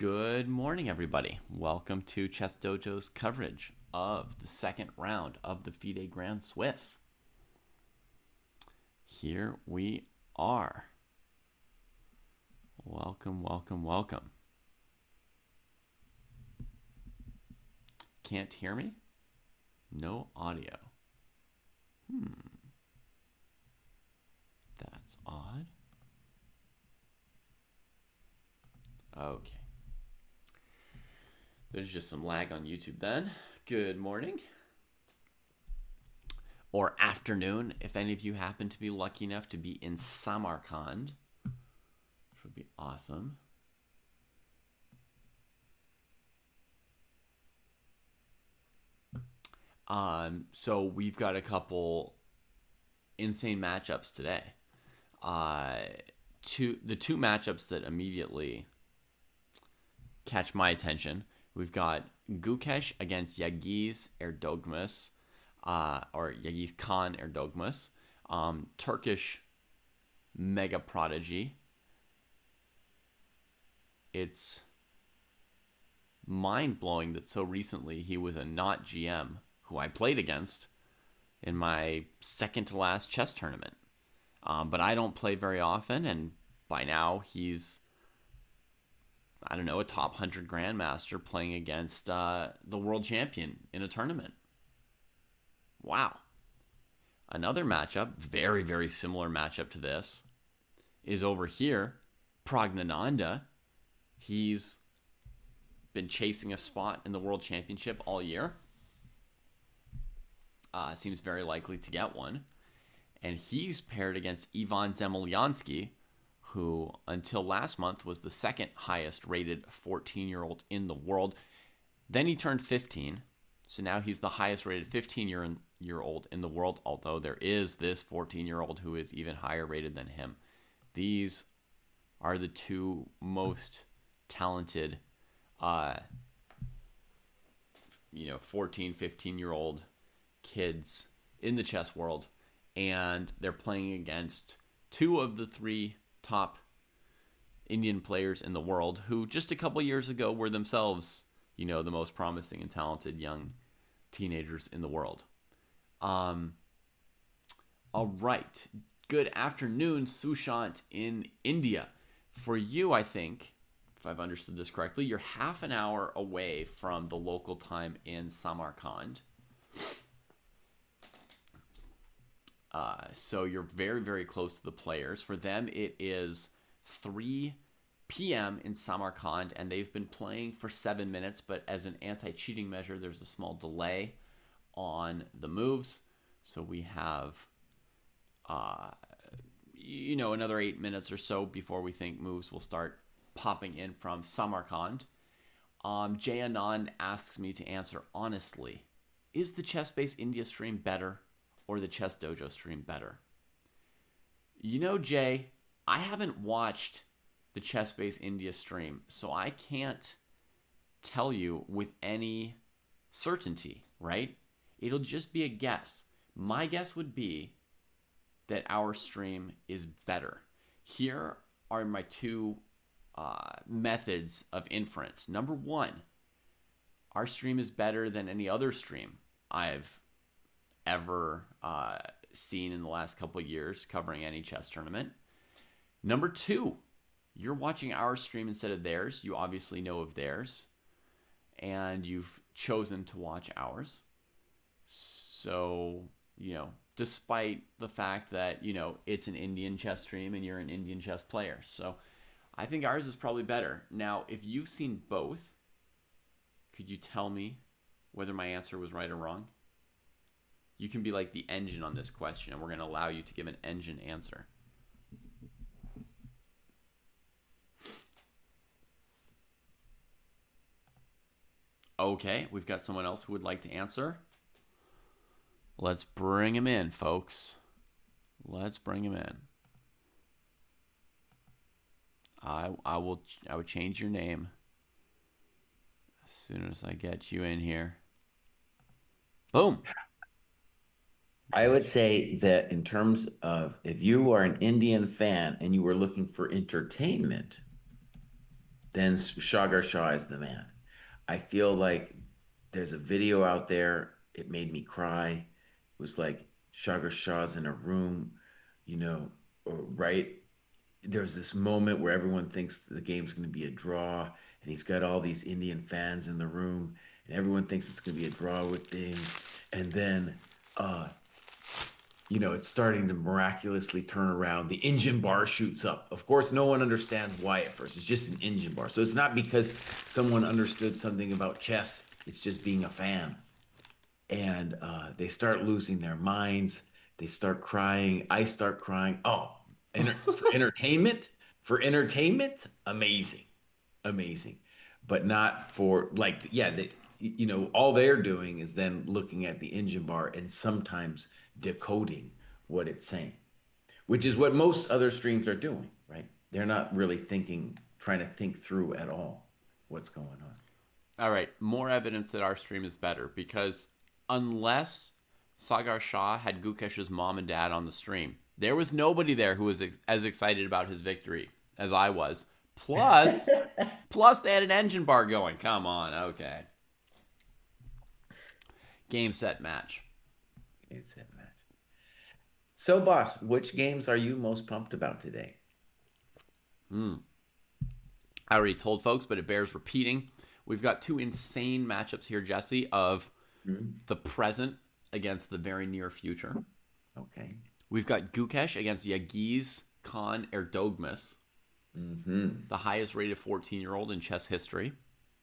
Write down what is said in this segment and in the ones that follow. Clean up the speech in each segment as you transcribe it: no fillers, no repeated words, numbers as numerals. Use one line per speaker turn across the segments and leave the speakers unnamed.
Good morning, everybody. Welcome to ChessDojo's coverage of the second round of the FIDE Grand Swiss. Here we are. Welcome, welcome, welcome. Can't hear me? No audio. That's odd. Okay. There's just some lag on YouTube then. Good morning. Or afternoon, if any of you happen to be lucky enough to be in Samarkand, which would be awesome. So we've got a couple insane matchups today. The two matchups that immediately catch my attention. We've got Gukesh against Yagiz Erdogmus, or Yagiz Khan Erdogmus, Turkish mega prodigy. It's mind-blowing that so recently he was a not GM who I played against in my second to last chess tournament. But I don't play very often, and by now he's, I don't know, a top 100 grandmaster playing against the world champion in a tournament. Wow. Another matchup, very, very similar matchup to this, is over here. Pragnananda. He's been chasing a spot in the world championship all year. Seems very likely to get one. And he's paired against Ivan Zemlyansky, who until last month was the second highest rated 14-year-old in the world. Then he turned 15, so now he's the highest rated 15-year-old in the world, although there is this 14-year-old who is even higher rated than him. These are the two most talented 14, 15-year-old kids in the chess world, and they're playing against two of the three top Indian players in the world who just a couple years ago were themselves, the most promising and talented young teenagers in the world. All right. Good afternoon, Sushant in India. For you, I think, if I've understood this correctly, you're half an hour away from the local time in Samarkand. So you're very, very close to the players. For them, it is 3 p.m. in Samarkand, and they've been playing for 7 minutes, but as an anti-cheating measure, there's a small delay on the moves. So we have, another 8 minutes or so before we think moves will start popping in from Samarkand. Jay Anand asks me to answer honestly, is the ChessBase India stream better or the ChessDojo stream better? Jay, I haven't watched the ChessBase India stream, so I can't tell you with any certainty, right? It'll just be a guess. My guess would be that our stream is better. Here are my two methods of inference. Number one, our stream is better than any other stream I've ever seen in the last couple of years covering any chess tournament. Number two, you're watching our stream instead of theirs. You obviously know of theirs, and you've chosen to watch ours. So, despite the fact that, it's an Indian chess stream and you're an Indian chess player. So I think ours is probably better. Now, if you've seen both, could you tell me whether my answer was right or wrong? You can be like the engine on this question, and we're going to allow you to give an engine answer. Okay, we've got someone else who would like to answer. Let's bring him in, folks. Let's bring him in. I would change your name as soon as I get you in here. Boom.
I would say that in terms of if you are an Indian fan and you were looking for entertainment, then Shagar Shah is the man. I feel like there's a video out there. It made me cry. It was like Shagar Shah's in a room, you know, right? There's this moment where everyone thinks the game's going to be a draw, and he's got all these Indian fans in the room, and everyone thinks it's going to be a draw with things. And then, uh, it's starting to miraculously turn around. The engine bar shoots up. Of course, no one understands why at first. It's just an engine bar. So it's not because someone understood something about chess, it's just being a fan. And they start losing their minds. They start crying. I start crying. Oh, for entertainment, amazing, amazing, but not for like, yeah, all they're doing is then looking at the engine bar and sometimes decoding what it's saying, which is what most other streams are doing, right? They're not really trying to think through at all what's going on.
All right, more evidence that our stream is better because unless Sagar Shah had Gukesh's mom and dad on the stream, there was nobody there who was as excited about his victory as I was. Plus, they had an engine bar going. Come on, okay. Game, set, match.
Game, set, match. So, boss, which games are you most pumped about today?
I already told folks, but it bears repeating. We've got two insane matchups here, Jesse, of the present against the very near future.
Okay.
We've got Gukesh against Yagiz Khan Erdogmus, the highest rated 14-year-old in chess history.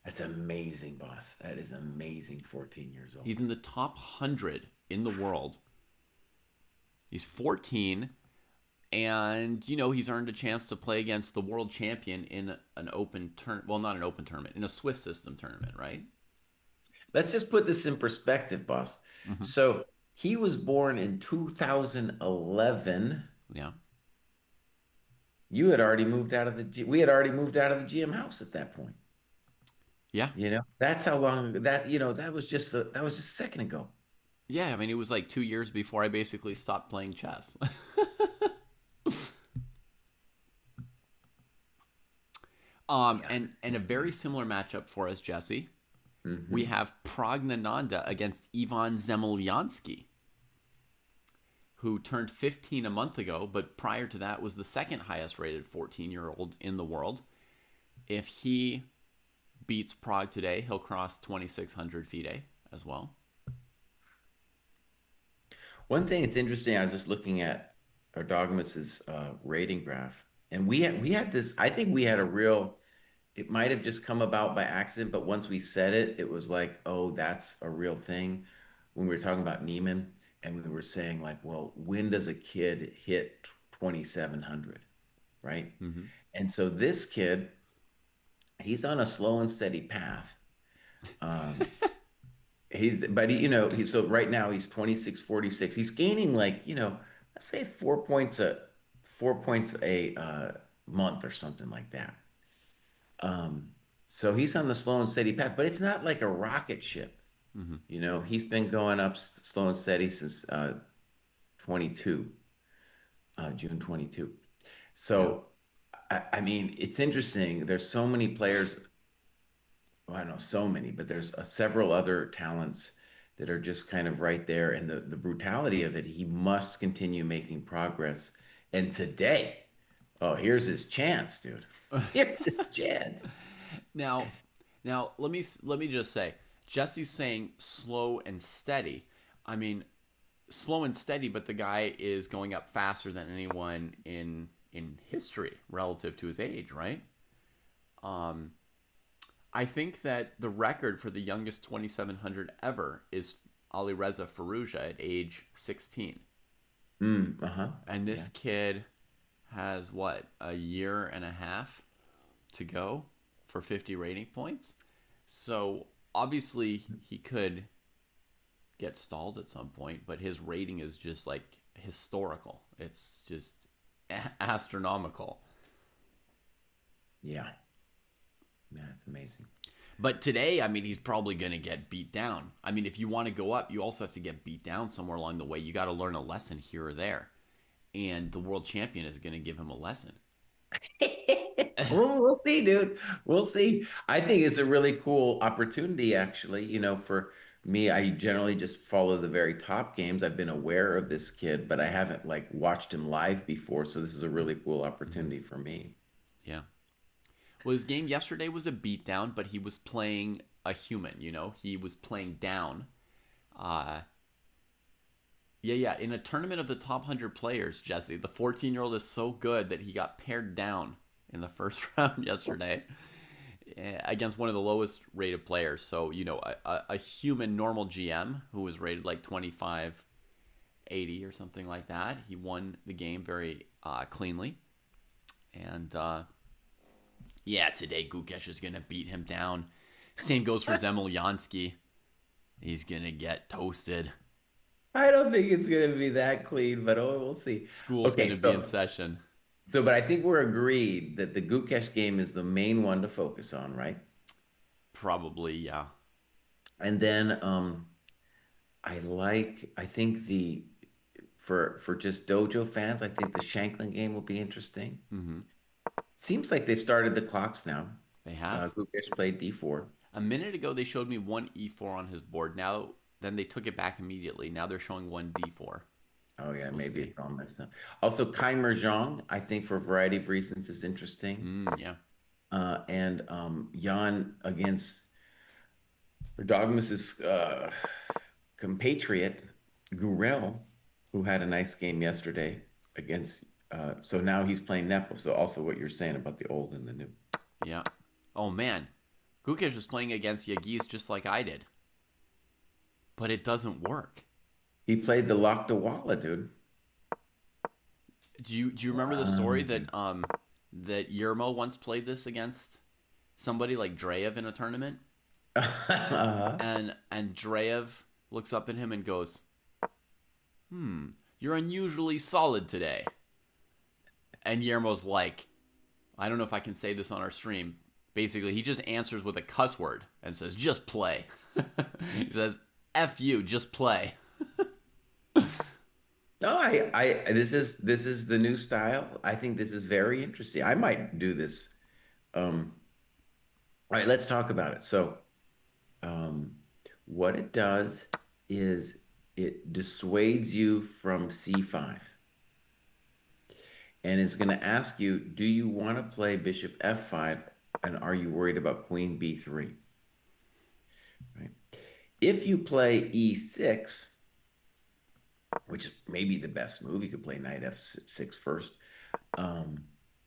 That's amazing, boss. That is amazing, 14 years old.
He's in the top 100 in the world. He's 14, and, he's earned a chance to play against the world champion in an open tournament. Well, not an open tournament, in a Swiss system tournament, right?
Let's just put this in perspective, boss. So he was born in 2011.
Yeah.
We had already moved out of the GM house at that point.
Yeah.
That's how long that was just a second ago.
Yeah, I mean, it was like 2 years before I basically stopped playing chess. And a very similar matchup for us, Jesse. We have Pragnananda against Ivan Zemlyansky, who turned 15 a month ago, but prior to that was the second highest rated 14-year-old in the world. If he beats Prague today, he'll cross 2,600 FIDE as well.
One thing that's interesting, I was just looking at Erdogmus's rating graph, and we had this. I think we had a real. It might have just come about by accident, but once we said it, it was like, oh, that's a real thing. When we were talking about Neiman, and we were saying like, well, when does a kid hit 2,700, right? And so this kid, he's on a slow and steady path. So right now he's 2646. He's gaining like, let's say 4 points a month or something like that. So he's on the slow and steady path, but it's not like a rocket ship. He's been going up slow and steady since 22, June 22. So, I mean, it's interesting. There's so many players. Well, I don't know so many, but there's several other talents that are just kind of right there. And the brutality of it, he must continue making progress. And today, oh, here's his chance, dude. Here's his chance.
Now, let me just say, Jesse's saying slow and steady. I mean, slow and steady, but the guy is going up faster than anyone in history relative to his age, right? I think that the record for the youngest 2,700 ever is Alireza Firouzja at age 16. And this kid has what, a year and a half to go for 50 rating points. So obviously he could get stalled at some point, but his rating is just like historical. It's just astronomical.
Yeah. That's amazing.
But today, I mean, he's probably going to get beat down. I mean, if you want to go up, you also have to get beat down somewhere along the way. You got to learn a lesson here or there. And the world champion is going to give him a lesson.
We'll see, dude. We'll see. I think it's a really cool opportunity, actually. For me, I generally just follow the very top games. I've been aware of this kid, but I haven't like watched him live before. So this is a really cool
Mhm.
opportunity for me.
Yeah. Well, his game yesterday was a beatdown, but he was playing a human. He was playing down. Uh, yeah. In a tournament of the top 100 players, Jesse, the 14-year-old is so good that he got paired down in the first round yesterday against one of the lowest rated players. So, a human normal GM who was rated like 2580 or something like that. He won the game very cleanly. And yeah, today Gukesh is going to beat him down. Same goes for Zemlyansky. He's going to get toasted.
I don't think it's going to be that clean, but we'll see.
School's going
Okay,
to be in
so
session.
but I think we're agreed that the Gukesh game is the main one to focus on, right?
Probably, yeah.
And then I think the for just Dojo fans, I think the Shanklin game will be interesting.
Hmm.
Seems like they've started the clocks now.
They have.
Gukesh played D4.
A minute ago, they showed me one e4 on his board. Now, then they took it back immediately. Now they're showing one d4.
Oh
So
yeah,
we'll
maybe
see.
it's all messed up. Also, Keimer Zhang, I think for a variety of reasons is interesting.
Yeah.
And Jan against Dogmas's compatriot Gurel, who had a nice game yesterday against. So now he's playing Nepo. So also what you're saying about the old and the new.
Yeah. Oh, man. Gukesh is playing against Yagis just like I did. But it doesn't work.
He played the Lock Walla, dude.
Do you remember the story
Um,
that Yermo once played this against somebody like Dreyev in a tournament? And Dreyev looks up at him and goes, "You're unusually solid today." And Yermo's like, I don't know if I can say this on our stream. Basically, he just answers with a cuss word and says, "Just play." He says, "F you, just play."
No, this is the new style. I think this is very interesting. I might do this. Um, all right, let's talk about it. So, um, what it does is it dissuades you from C5, and it's going to ask you, do you want to play Bishop F5, and are you worried about Queen B3? Right? If you play E6, which is maybe the best move, you could play Knight F6 first. Um,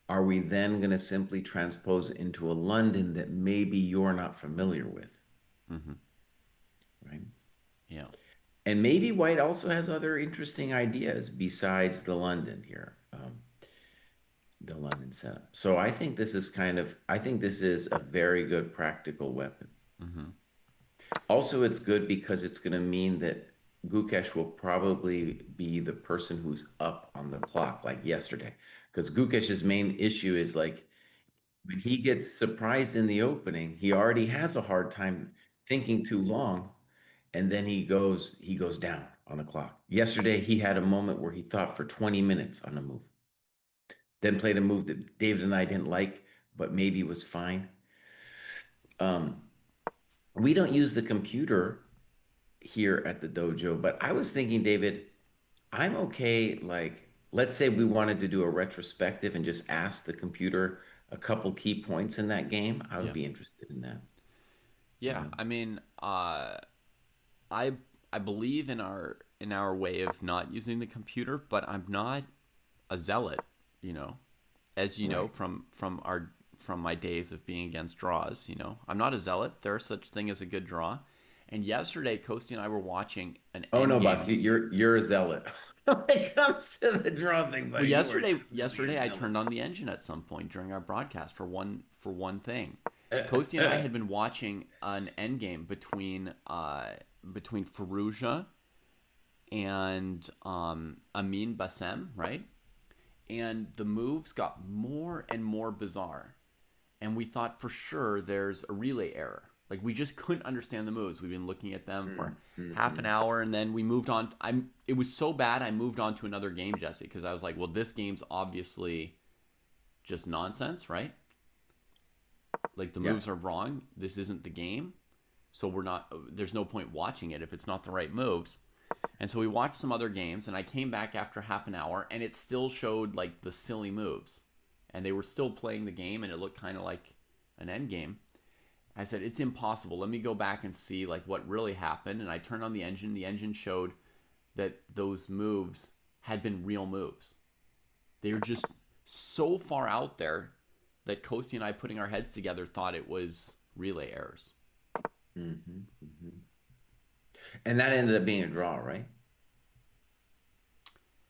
are we then going to simply transpose it into a London that maybe you're not familiar with,
Hmm.
right?
Yeah.
And maybe White also has other interesting ideas besides the London here, the London setup. So I think this is a very good practical weapon.
Hmm.
Also, it's good because it's going to mean that Gukesh will probably be the person who's up on the clock like yesterday. Because Gukesh's main issue is like when he gets surprised in the opening, he already has a hard time thinking too long, and then he goes down on the clock. Yesterday, he had a moment where he thought for 20 minutes on a move, then played a move that David and I didn't like, but maybe was fine. Um, we don't use the computer here at the dojo, but I was thinking, David, I'm okay. Like, let's say we wanted to do a retrospective and just ask the computer a couple key points in that game. I would
Yeah.
be interested in that.
Yeah.
Yeah.
I mean, I I believe in our way of not using the computer, but I'm not a zealot, you know. As you know
Right.
from my days of being against draws, I'm not a zealot. There's such thing as a good draw. And yesterday, Kostya and I were watching an
Oh
end
no, boss,
game.
you're a zealot when it comes to the draw thing,
Well,
buddy. You are definitely
yesterday
a
I
zealot.
turned on the engine at some point during our broadcast for one thing. Kostya and I had been watching an end game between Faruja and Amin Bassem, right? And the moves got more and more bizarre. And we thought for sure there's a relay error. Like we just couldn't understand the moves. We've been looking at them for half an
Mhm.
hour, and then we moved on. It was so bad. I moved on to another game, Jesse, because I was like, well, this game's obviously just nonsense, right? Like, the
Yeah.
moves are wrong. This isn't the game. So there's no point watching it if it's not the right moves. And so we watched some other games, and I came back after half an hour, and it still showed like the silly moves. And they were still playing the game, and it looked kind of like an end game. I said, it's impossible. Let me go back and see like what really happened. And I turned on the engine. The engine showed that those moves had been real moves. They were just so far out there that Kostya and I, putting our heads together, thought it was relay errors.
Hmm. Hmm. And that ended up being a draw, right?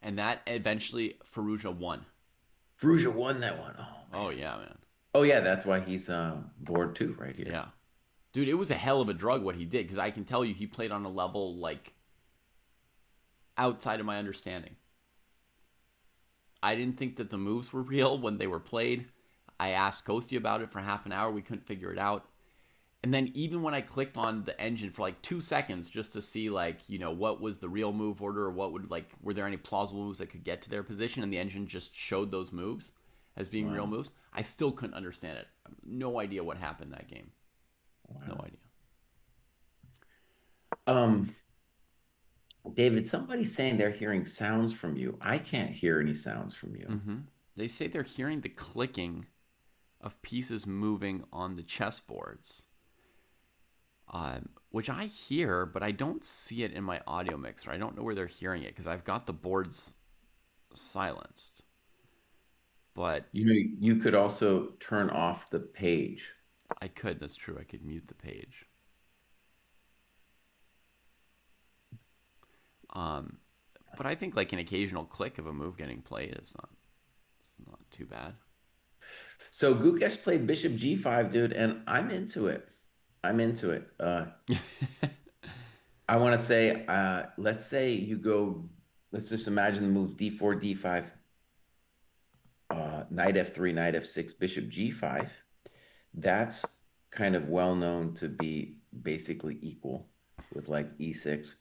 And that eventually Faruja won.
Fruja won that one. Oh
Oh,
man.
yeah, man.
Oh yeah, that's why he's board two right here.
Yeah. Dude, it was a hell of a drug what he did, because I can tell you he played on a level like outside of my understanding. I didn't think that the moves were real when they were played. I asked Kostya about it for half an hour. We couldn't figure it out. And then even when I clicked on the engine for like 2 seconds just to see like, what was the real move order, or what would were there any plausible moves that could get to their position, and the engine just showed those moves as being real
Wow.
moves, I still couldn't understand it. No idea what happened that game. No
Wow.
idea.
Um, David, somebody's saying they're hearing sounds from you. I can't hear any sounds from you.
Mm-hmm. They say they're hearing the clicking of pieces moving on the chessboards, which I hear, but I don't see it in my audio mixer. I don't know where they're hearing it because I've got the boards silenced. But
You know, you could also turn off the page.
I could. That's true. I could mute the page. Um, but I think like an occasional click of a move getting played is not too bad.
So Gukesh played Bishop G5, dude, and I'm into it. I'm into it. I want to say, let's say you go, let's just imagine the move D4, D5, knight F3, knight F6, Bishop G5. That's kind of well known to be basically equal with like E6.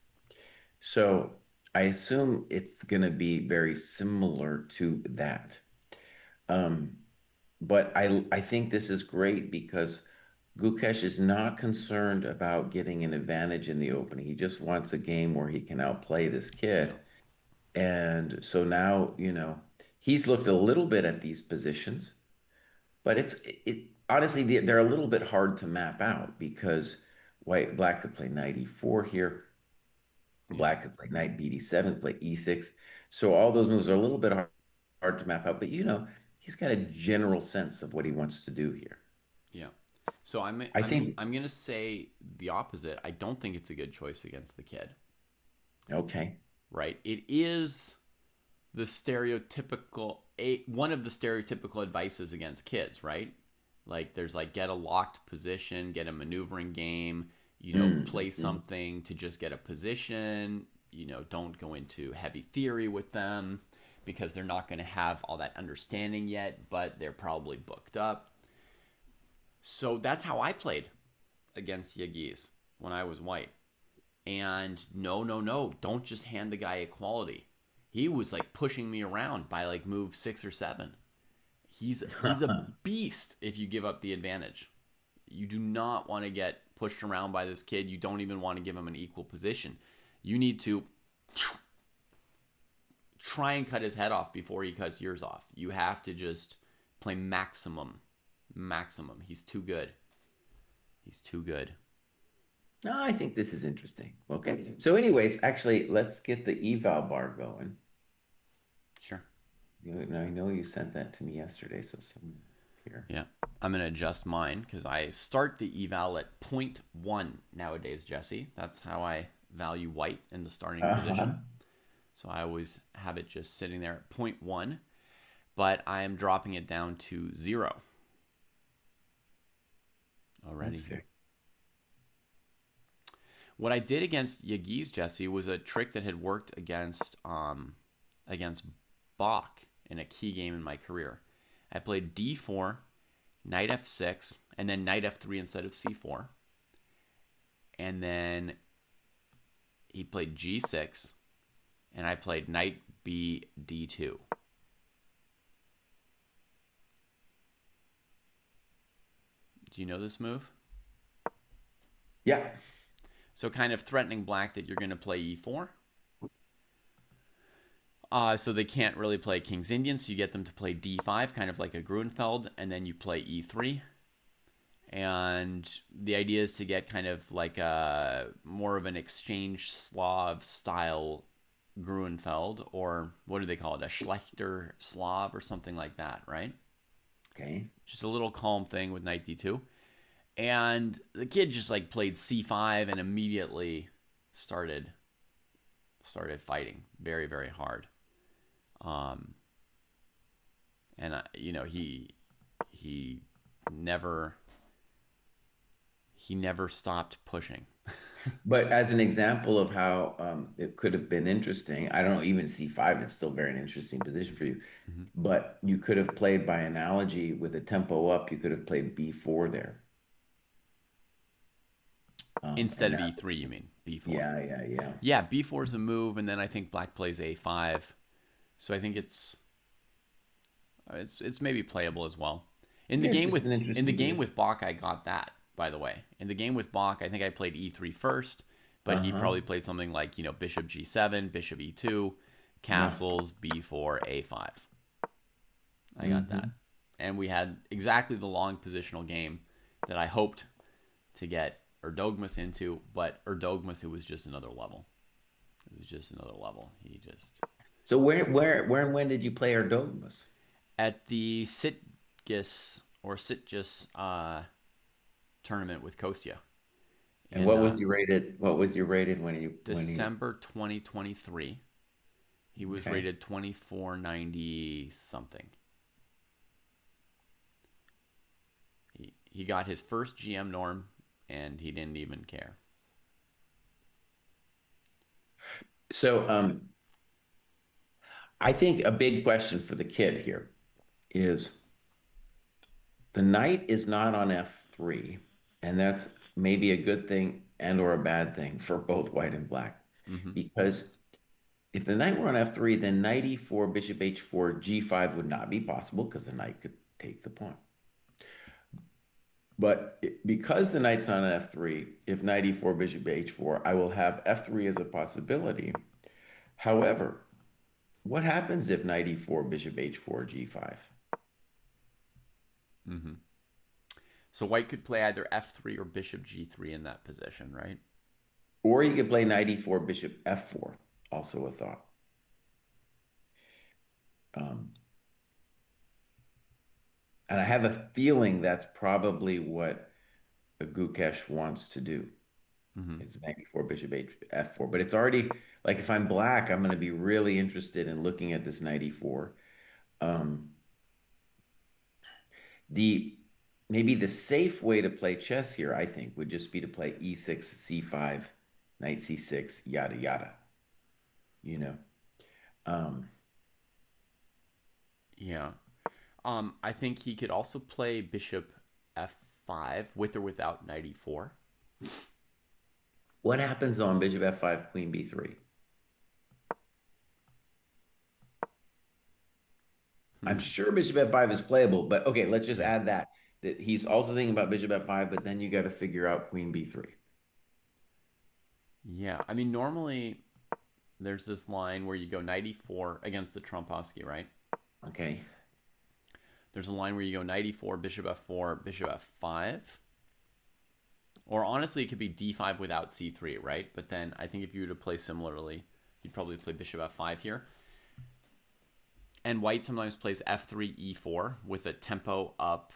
So I assume it's going to be very similar to that. Um, but I think this is great because Gukesh is not concerned about getting an advantage in the opening. He just wants a game where he can outplay this
Yeah.
kid. And so now, he's looked a little bit at these positions, but it honestly they're a little bit hard to map out because black could play knight e4 here,
Yeah.
black could play knight bd7, play e6. So all those moves are a little bit hard to map out, but he's got a general sense of what he wants to do here.
Yeah. So I'm
I
I'm
think,
I'm gonna say the opposite. I don't think it's a good choice against the kid.
okay.
Right? It is the one of the stereotypical advices against kids, right? Like there's like get a locked position, get a maneuvering game, play
Mm.
something to just get a position, don't go into heavy theory with them because they're not going to have all that understanding yet, but they're probably booked up. So that's how I played against Yagis when I was white. And no, no, no, don't just hand the guy equality. He was like pushing me around by like move 6 or 7. He's a beast if you give up the advantage. You do not want to get pushed around by this kid. You don't even want to give him an equal position. You need to try and cut his head off before he cuts yours off. You have to just play maximum. Maximum. He's too good. He's too good.
No, I think this is interesting. Okay. So anyways, actually, let's get the eval bar going.
Sure.
I know you sent that to me yesterday, so some here.
Yeah. I'm going to adjust mine because I start the eval at 0.1 nowadays, Jesse. That's how I value white in the starting
Uh-huh.
position. So I always have it just sitting there at 0.1, but I am dropping it down to 0 already
That's
here.
fair.
What I did against Yagis, Jesse, was a trick that had worked against Bach in a key game in my career. I played d4, knight f6, and then knight f3 instead of c4. And then he played g6, and I played knight b d2. Do you know this move?
Yeah.
So kind of threatening black that you're going to play e4. So they can't really play King's Indian, so you get them to play d5, kind of like a Grunfeld, and then you play e3. And the idea is to get kind of like a more of an exchange Slav style Grunfeld, or what do they call it? A Schlechter Slav or something like that, right?
Okay.
Just a little calm thing with knight d2. And the kid just like played c5 and immediately started fighting very, very hard. And he never stopped pushing.
But as an example of how it could have been interesting, I don't know, even c5 is still very an interesting position for you.
Mm-hmm.
But you could have played by analogy with a tempo up, you could have played b4 there.
Instead of e3, you mean b4?
Yeah.
Yeah, b4 is a move, and then I think black plays a5. So I think it's maybe playable as well. In the game with Bach, I got that, by the way. In the game with Bach, I think I played e3 first, but he probably played something like, bishop g7, bishop e2, castles, b4, a5. I got that. And we had exactly the long positional game that I hoped to get Erdogmus into, but Erdogmus, it was just another level. It was just another level.
So where and when did you play Erdogmus?
At the Sitges tournament with Kostya.
And what was you rated? What was you rated when you
December 2023? He was rated 2490 something. He got his first GM norm, and he didn't even care.
So I think a big question for the kid here is the knight is not on f3, and that's maybe a good thing and or a bad thing for both white and black. Because if the knight were on f3, then knight e4, bishop h4, g5 would not be possible because the knight could take the pawn. But because the knight's on f3, if knight e4, bishop h4, I will have f3 as a possibility. However, what happens if knight e4, bishop h4, g5?
So white could play either f3 or bishop g3 in that position, right?
Or you could play knight e4, bishop f4, also a thought. And I have a feeling that's probably what Gukesh wants to do. It's knight e4, bishop f4. But it's already, like if I'm black, I'm going to be really interested in looking at this knight e4. Maybe the safe way to play chess here, I think, would just be to play e6, c5, knight c6, yada, yada.
Yeah. I think he could also play bishop f5 with or without knight e4.
What happens on bishop f5, queen b3? I'm sure bishop f5 is playable, but okay, let's just add that he's also thinking about bishop f5, but then you got to figure out queen b3.
Yeah, I mean, normally there's this line where you go knight e4 against the Trompowsky, right?
Okay.
There's a line where you go knight e4, bishop f4, bishop f5. Or honestly, it could be d5 without c3, right? But then I think if you were to play similarly, you'd probably play bishop f5 here. And white sometimes plays f3, e4 with a tempo up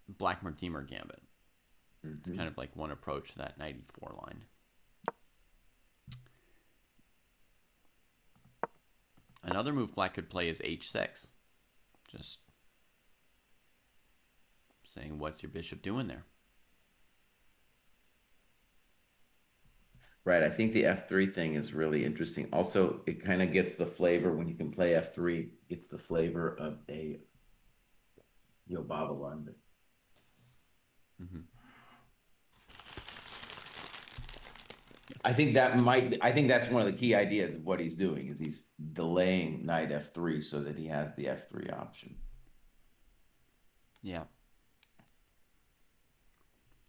Black Mortimer gambit. It's kind of like one approach to that knight e4 line. Another move black could play is h6. Just saying, what's your bishop doing there?
Right. I think the f3 thing is really interesting. Also, it kind of gets the flavor when you can play f3. It's the flavor of a Yobaba London. I think that's one of the key ideas of what he's doing is he's delaying knight f3 so that he has the f3 option.
Yeah.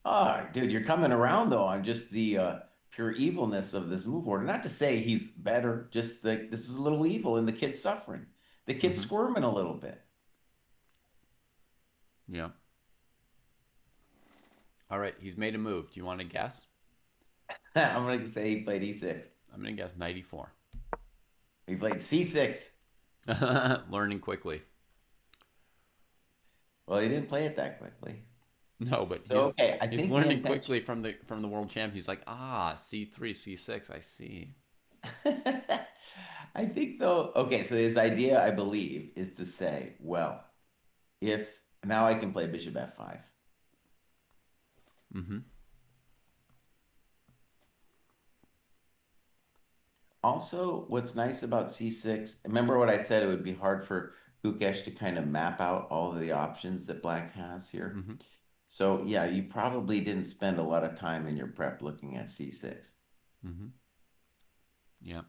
Oh, dude, you're coming around though on just the pure evilness of this move order. Not to say he's better, just that this is a little evil and the kid's suffering. The kid's
Mm-hmm.
squirming a little bit.
Yeah. All right, he's made a move. Do you want to guess?
I'm gonna say he played E6.
I'm going to guess 94.
He played C6.
Learning quickly.
Well, he didn't play it that quickly.
No, but
So okay, I
he's
think the
learning
intention.
quickly from the world champ. He's like, C3, C6, I see.
I think though, okay, so his idea, I believe, is to say, well, if now I can play bishop f5.
Mm-hmm.
Also, what's nice about c6, remember what I said, it would be hard for Gukesh to kind of map out all of the options that black has here.
Mm-hmm.
So yeah, you probably didn't spend a lot of time in your prep looking at c6.
Mm-hmm. Yeah.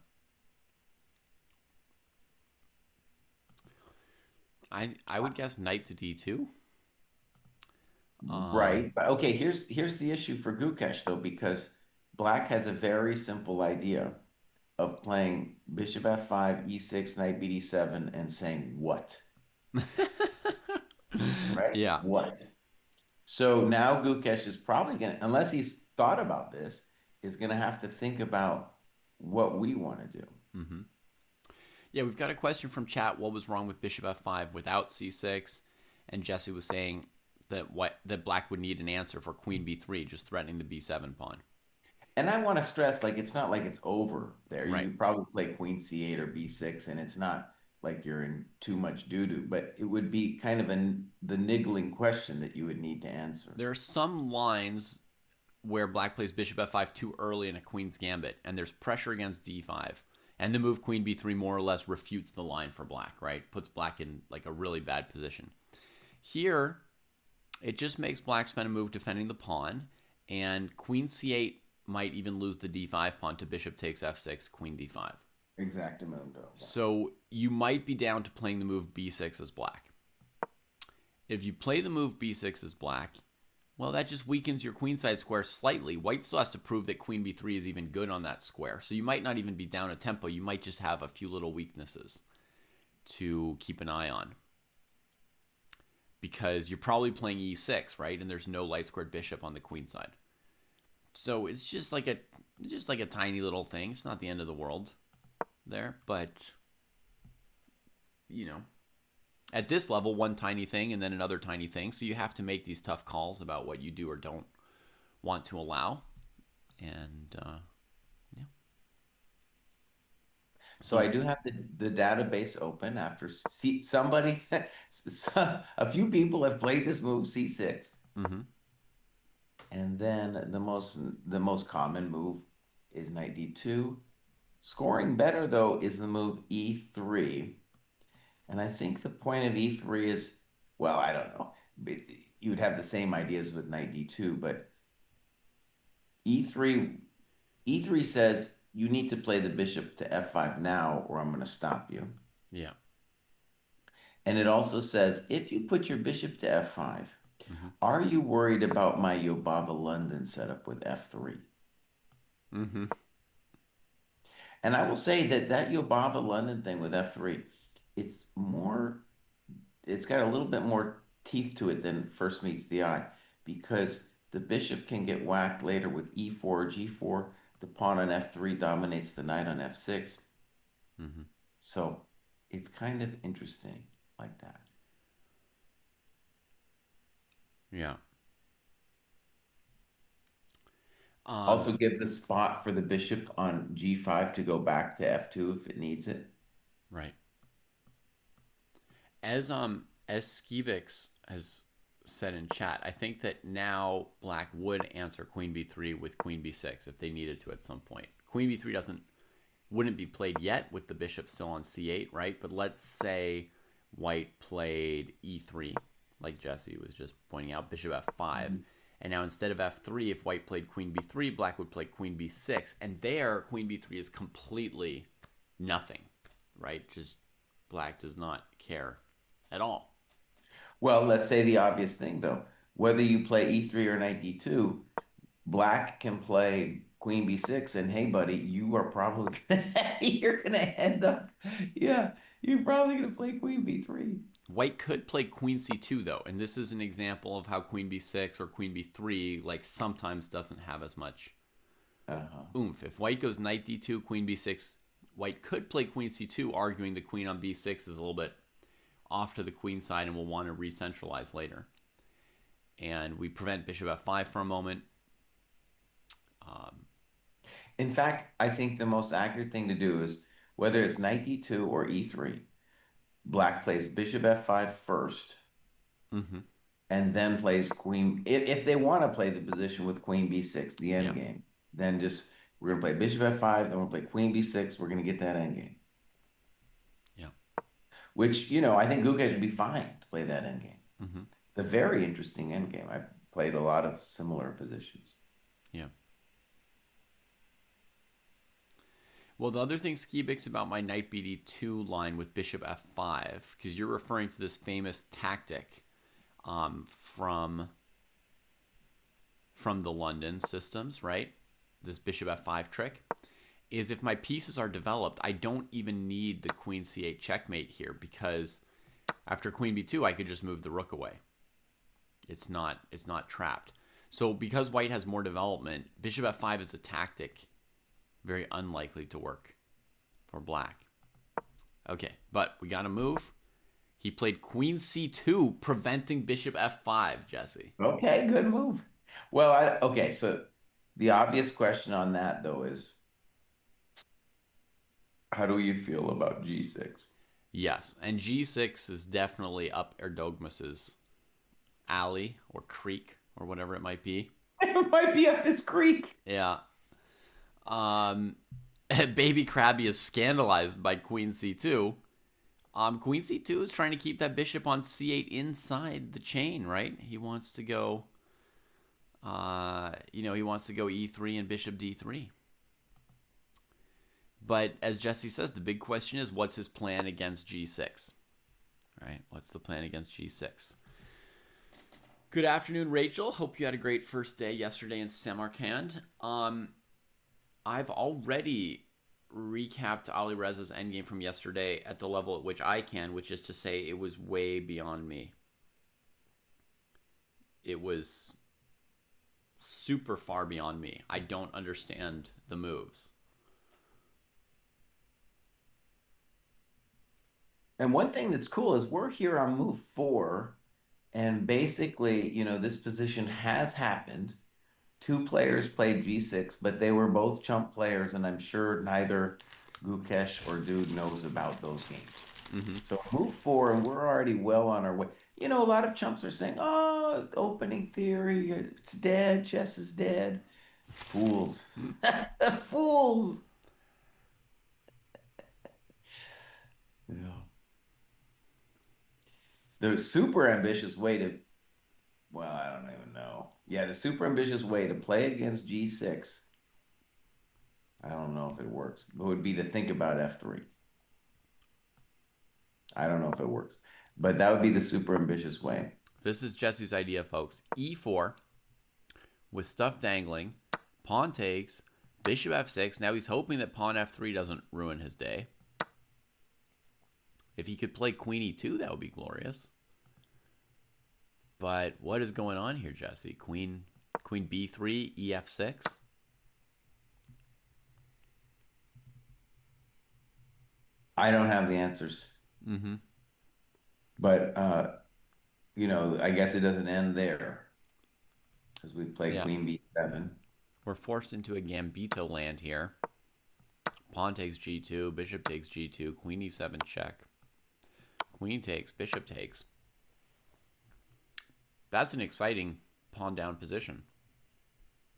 I would guess knight to D2.
Right. But okay, here's the issue for Gukesh though, because black has a very simple idea of playing bishop f5, e6, knight bd7, and saying what? Right?
Yeah.
What? So now Gukesh is probably gonna, unless he's thought about this, is gonna have to think about what we want to do.
Mm-hmm. Yeah, we've got a question from chat. What was wrong with bishop f5 without c6? And Jesse was saying that black would need an answer for queen b3, just threatening the b7 pawn.
And I want to stress, like, it's not like it's over there. You
Right.
could probably play queen c8 or b6, and it's not like you're in too much doo-doo, but it would be kind of the niggling question that you would need to answer.
There are some lines where black plays bishop f5 too early in a queen's gambit, and there's pressure against d5. And the move queen b3 more or less refutes the line for black, right? Puts black in like a really bad position. Here, it just makes black spend a move defending the pawn, and queen c8 might even lose the d5 pawn to bishop takes f6, queen d5.
Exactamundo.
So you might be down to playing the move b6 as black. If you play the move b6 as black, well, that just weakens your queenside square slightly. White still has to prove that queen b3 is even good on that square. So you might not even be down a tempo. You might just have a few little weaknesses to keep an eye on. Because you're probably playing e6, right? And there's no light squared bishop on the queen side. So it's just like a tiny little thing. It's not the end of the world there, but you know, at this level, one tiny thing and then another tiny thing. So you have to make these tough calls about what you do or don't want to allow. And yeah.
So I do have the database open after see somebody, a few people have played this move c6.
Mm-hmm.
And then the most common move is knight d2. Scoring better though is the move e3. And I think the point of e3 is, well, I don't know. You'd have the same ideas with knight d2, but e3 e3 says you need to play the bishop to f5 now or I'm going to stop you.
Yeah.
And it also says if you put your bishop to f5,
Mm-hmm.
are you worried about my Yobava London setup with f3?
Mm-hmm.
And I will say that Yobava London thing with f3, it's more, it's got a little bit more teeth to it than first meets the eye because the bishop can get whacked later with e4 or g4. The pawn on f3 dominates the knight on f6.
Mm-hmm.
So it's kind of interesting like that.
Yeah.
Also gives a spot for the bishop on g5 to go back to f2 if it needs it.
Right. As Skivix has said in chat, I think that now black would answer queen b3 with queen b6 if they needed to at some point. Queen b3 wouldn't be played yet with the bishop still on c8, right? But let's say white played e3, like Jesse was just pointing out, bishop f5. Mm-hmm. And now instead of f3, if white played queen b3, black would play queen b6. And there, queen b3 is completely nothing, right? Just black does not care at all.
Well, let's say the obvious thing though. whether you play e3 or knight d2, black can play queen b6, and hey, buddy, you are probably you're gonna end up, yeah, you're probably gonna play queen b3.
White could play queen c2 though, and this is an example of how queen b6 or queen b3 like sometimes doesn't have as much
Uh-huh.
oomph. If white goes knight d2, queen b6, white could play queen c2, arguing the queen on b6 is a little bit off to the queen side and will want to re-centralize later. And we prevent bishop f5 for a moment. Um,
In fact, I think the most accurate thing to do is whether it's knight d2 or e3, black plays bishop f5 first
mm-hmm.
and then plays queen. If they want to play the position with queen b6, the end
Yeah,
game, then just we're gonna play bishop f5, then we'll play queen b6. We're gonna get that end game,
yeah,
which I think Gukesh would be fine to play that end game.
mm-hmm.
It's a very interesting end game. I played a lot of similar positions.
Yeah. Well, the other thing Skibix about my knight bd2 line with bishop f5, because you're referring to this famous tactic from the London systems, right? This bishop f5 trick is if my pieces are developed, I don't even need the queen c8 checkmate here because after queen b2, I could just move the rook away. It's not trapped. So because white has more development, bishop f5 is a tactic very unlikely to work for black. Okay, but we got to move. He played queen c2, preventing bishop f5, Jesse.
Okay, good move. Well, okay, so the obvious question on that though is how do you feel about G6?
Yes, and g6 is definitely up Erdogmus's alley or creek or whatever it might be.
It might be up his creek.
Yeah. Baby Krabby is scandalized by queen c2. Queen c2 is trying to keep that bishop on c8 inside the chain, right? He wants to go, he wants to go e3 and bishop d3. But as Jesse says, the big question is, what's his plan against g6? Right? What's the plan against g6? Good afternoon, Rachel. Hope you had a great first day yesterday in Samarkand. I've already recapped Ali Reza's endgame from yesterday at the level at which I can, which is to say it was way beyond me. It was super far beyond me. I don't understand the moves.
And one thing that's cool is we're here on move 4, and basically, this position has happened. Two players played G6, but they were both chump players, and I'm sure neither Gukesh or Dude knows about those games.
Mm-hmm.
So move 4, and we're already well on our way. A lot of chumps are saying, oh, opening theory, it's dead, chess is dead. Fools. Fools. Yeah. The super ambitious way to, well, I don't even know. Yeah, the super ambitious way to play against G6, I don't know if it works. It would be to think about F3. I don't know if it works, but that would be the super ambitious way.
This is Jesse's idea, folks. E4 with stuff dangling, pawn takes, bishop f6. Now he's hoping that pawn f3 doesn't ruin his day. If he could play queen e2, that would be glorious. But what is going on here, Jesse? Queen b3, ef6.
I don't have the answers,
Mm-hmm.
but I guess it doesn't end there because we play
Yeah.
queen b7.
We're forced into a gambito land here. Pawn takes g2, bishop takes g2, queen e7 check. Queen takes, bishop takes. That's an exciting pawn down position.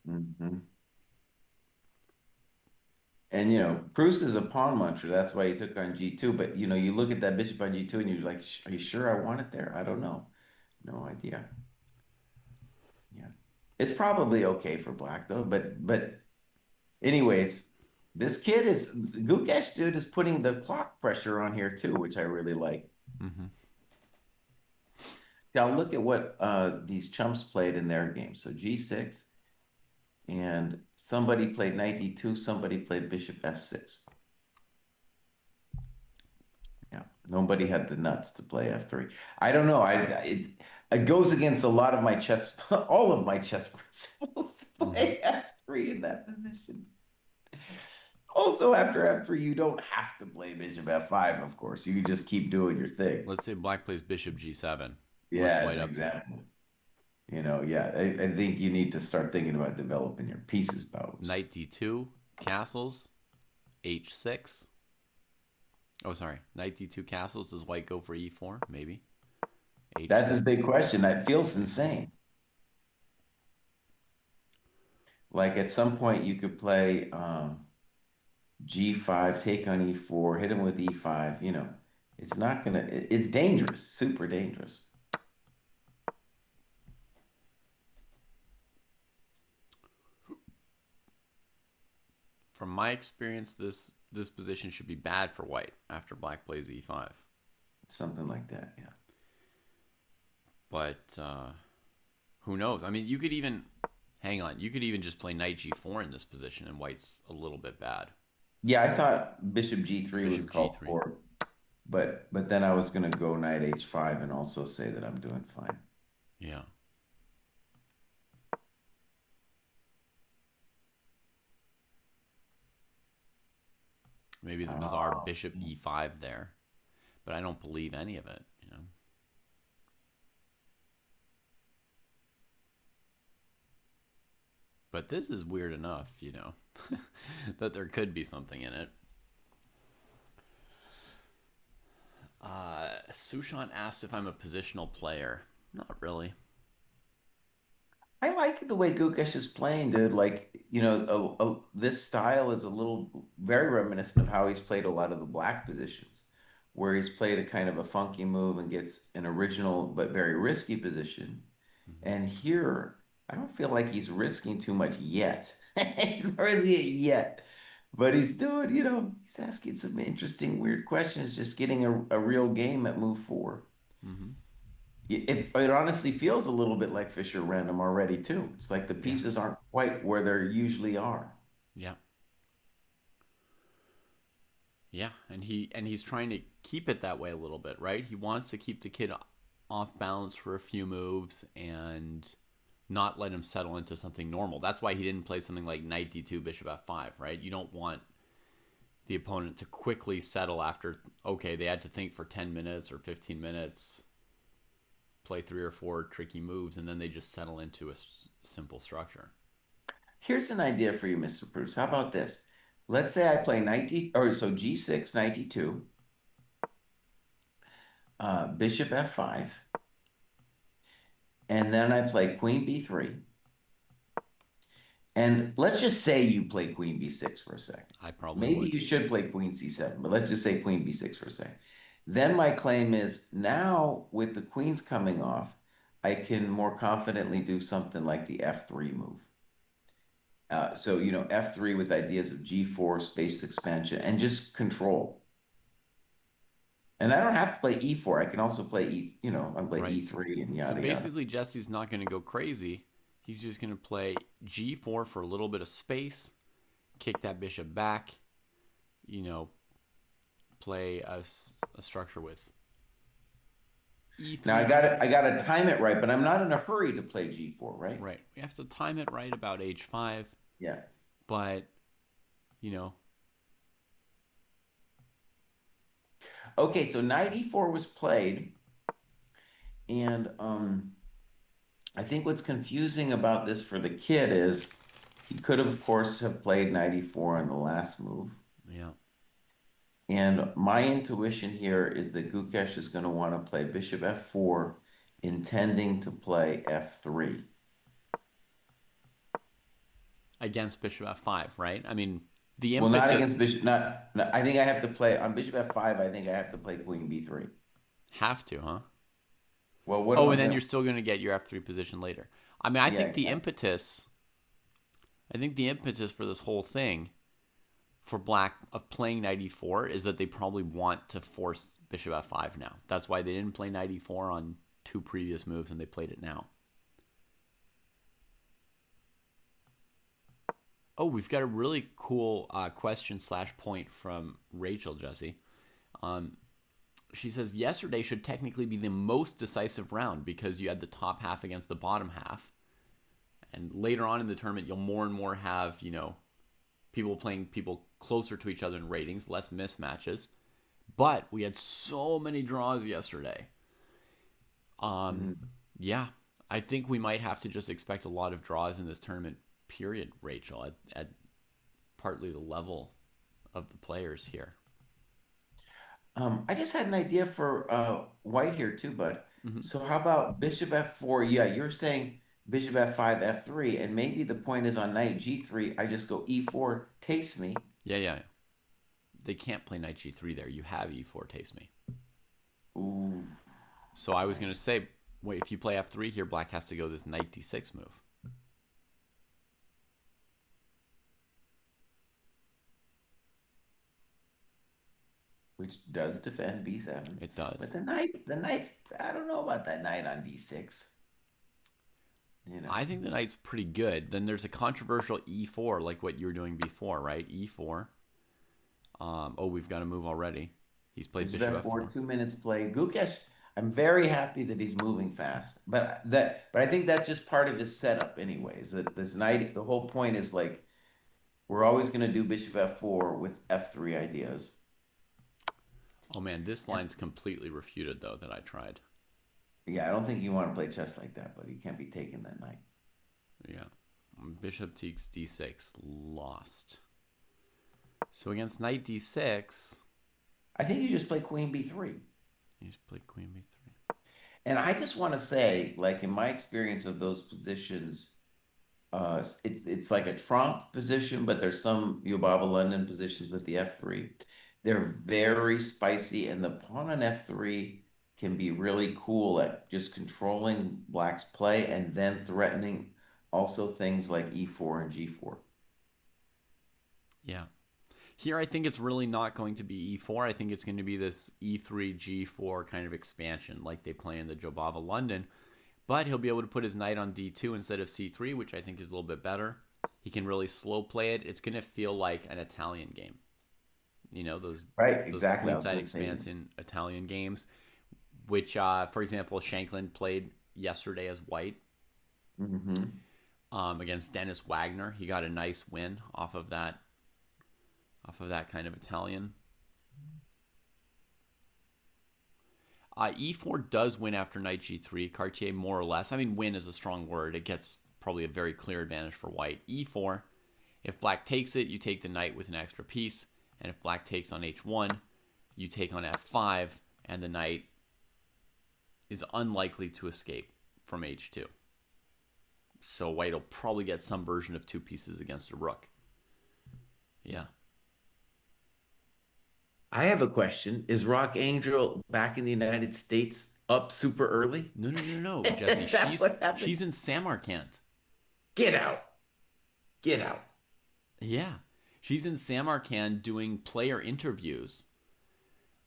Mm-hmm. And Pruess is a pawn muncher. That's why he took on G2. But you look at that bishop on G2 and you're like, are you sure I want it there? I don't know. No idea. Yeah. It's probably okay for black though. But anyways, this kid is Gukesh dude is putting the clock pressure on here too, which I really like.
Mm-hmm.
Now look at what these chumps played in their game. So G6, and somebody played knight D2, somebody played bishop F6. Yeah, nobody had the nuts to play F3. I don't know. It goes against a lot of my chess, all of my chess principles to
Hmm.
play F3 in that position. Also, after F3, you don't have to play bishop F5, of course. You can just keep doing your thing.
Let's say black plays bishop G7. What's
Yeah, as
white
an
up to?
example. Yeah, I think you need to start thinking about developing your pieces bows.
Knight D2, castles, H6. Oh, sorry. Knight D2 castles. Does white go for E4? Maybe.
That's his
H6.
big question. That feels insane. Like at some point, you could play G5, take on E4, hit him with E5. It's not gonna, it's dangerous, super dangerous.
From my experience, this position should be bad for white after black plays E5.
Something like that, yeah.
But who knows? I mean, you could even hang on. You could even just play knight G4 in this position, and white's a little bit bad.
Yeah, I thought bishop G3 was
Bishop
called
G3.
for, but then I was gonna go knight H5 and also say that I'm doing fine.
Yeah. Maybe the bizarre
Oh,
bishop E5 there, but I don't believe any of it. But this is weird enough, that there could be something in it. Sushant asked if I'm a positional player. Not really.
I like the way Gukesh is playing, dude. Like, this style is a little very reminiscent of how he's played a lot of the black positions, where he's played a kind of a funky move and gets an original but very risky position.
Mm-hmm.
And here, I don't feel like he's risking too much yet. He's hardly yet. But he's he's asking some interesting, weird questions, just getting a real game at move four.
Mm-hmm.
It honestly feels a little bit like Fisher Random already too. It's like the
Yeah.
pieces aren't quite where they usually are.
Yeah. Yeah, and he's trying to keep it that way a little bit, right? He wants to keep the kid off balance for a few moves and not let him settle into something normal. That's why he didn't play something like knight d2 bishop f5, right? You don't want the opponent to quickly settle after, okay, they had to think for 10 minutes or 15 minutes, play 3 or 4 tricky moves, and then they just settle into a simple structure.
Here's an idea for you, Mr. Bruce. How about this? Let's say I play 90 or so G6, 92, bishop F5, and then I play Queen B3. And let's just say you play Queen B6 for a second.
I probably
Maybe
would.
you should play Queen C7, but let's just say Queen B6 for a second. Then my claim is now with the queens coming off, I can more confidently do something like the F3 move. F3 with ideas of G4, space expansion, and just control. And I don't have to play E4. I can also play I can play
Right.
E3 and
So
yada yada.
basically, Jesse's not going to go crazy. He's just going to play g4 for a little bit of space, kick that bishop back, you know, play a structure with
Now I
e3.
gotta time it right, but I'm not in a hurry to play G4, right?
Right. We have to time it right about h5,
Yeah.
but, you know,
Okay, so knight E4 was played, and I think what's confusing about this for the kid is he could have, of course, have played knight E4 on the last move.
yeah.
And my intuition here is that Gukesh is going to want to play bishop F4, intending to play F3.
Against bishop f5, right? I mean, the
Well, not against
impetus
bishop, I think I have to play on bishop F5. I think I have to play queen B3.
have to, huh?
Well, what am
Oh,
I
and then
going
you're
to?
still going to get your f3 position later. I mean,
Yeah,
I think the impetus for this whole thing for black of playing knight e4 is that they probably want to force bishop f5 now. That's why they didn't play knight e4 on two previous moves and they played it now. Oh, we've got a really cool question / point from Rachel, Jesse. Um, she says, yesterday should technically be the most decisive round because you had the top half against the bottom half. And later on in the tournament, you'll more and more have, people playing people closer to each other in ratings, less mismatches. But we had so many draws yesterday. Yeah, I think we might have to just expect a lot of draws in this tournament, period, Rachel, at partly the level of the players here.
I just had an idea for white here too, bud.
Mm-hmm.
So how about bishop f4? Yeah, you're saying bishop f5, f3, and maybe the point is on knight g3, I just go e4, takes me.
Yeah. They can't play knight g3 there. You have e4 taste me.
Ooh,
So I was
right.
going to say, wait, if you play f3 here, black has to go this knight d6 move.
Which does defend b7.
It
But
does.
the knight's, I don't know about that knight on d6. You know.
I think the knight's pretty good. Then there's a controversial e4, like what you were doing before, right? E4. Oh, we've got a move already. He's played
Bishop
bishop
f4,
f4.
2 minutes play. Gukesh, I'm very happy that he's moving fast. But I think that's just part of his setup anyways. That this knight, the whole point is like we're always gonna do bishop f4 with f3 ideas.
Oh man, this
And
line's completely refuted though that I tried.
yeah, I don't think you want to play chess like that, but you can't be taking that knight.
Yeah. Bishop takes d6, lost. So against knight d6,
I think you just play queen b3.
he's played queen b3.
And I just want to say, like in my experience of those positions, it's like a trump position, but there's some Yobaba London positions with the f3. They're very spicy, and the pawn on f3 can be really cool at just controlling black's play and then threatening also things like e4 and g4.
Yeah. Here, I think it's really not going to be e4. I think it's going to be this e3, g4 kind of expansion like they play in the Jobava London. But he'll be able to put his knight on d2 instead of c3, which I think is a little bit better. He can really slow play it. It's going to feel like an Italian game.
Right,
Those
exactly. I was
queenside
going to say that.
expansion Italian games, which, for example, Shanklin played yesterday as white
Hmm.
against Dennis Wagner. He got a nice win off of that kind of Italian. E4 does win after knight g3. Cartier more or less. I mean, win is a strong word. It gets probably a very clear advantage for white. E4, if black takes it, you take the knight with an extra piece. And if black takes on h1, you take on f5, and the knight is unlikely to escape from h2. So white will probably get some version of two pieces against a rook. Yeah.
I have a question. Is Rock Angel back in the United States up super early?
No, Jesse.
Is that what happened?
She's in Samarkand.
Get out. Get out.
Yeah. She's in Samarkand doing player interviews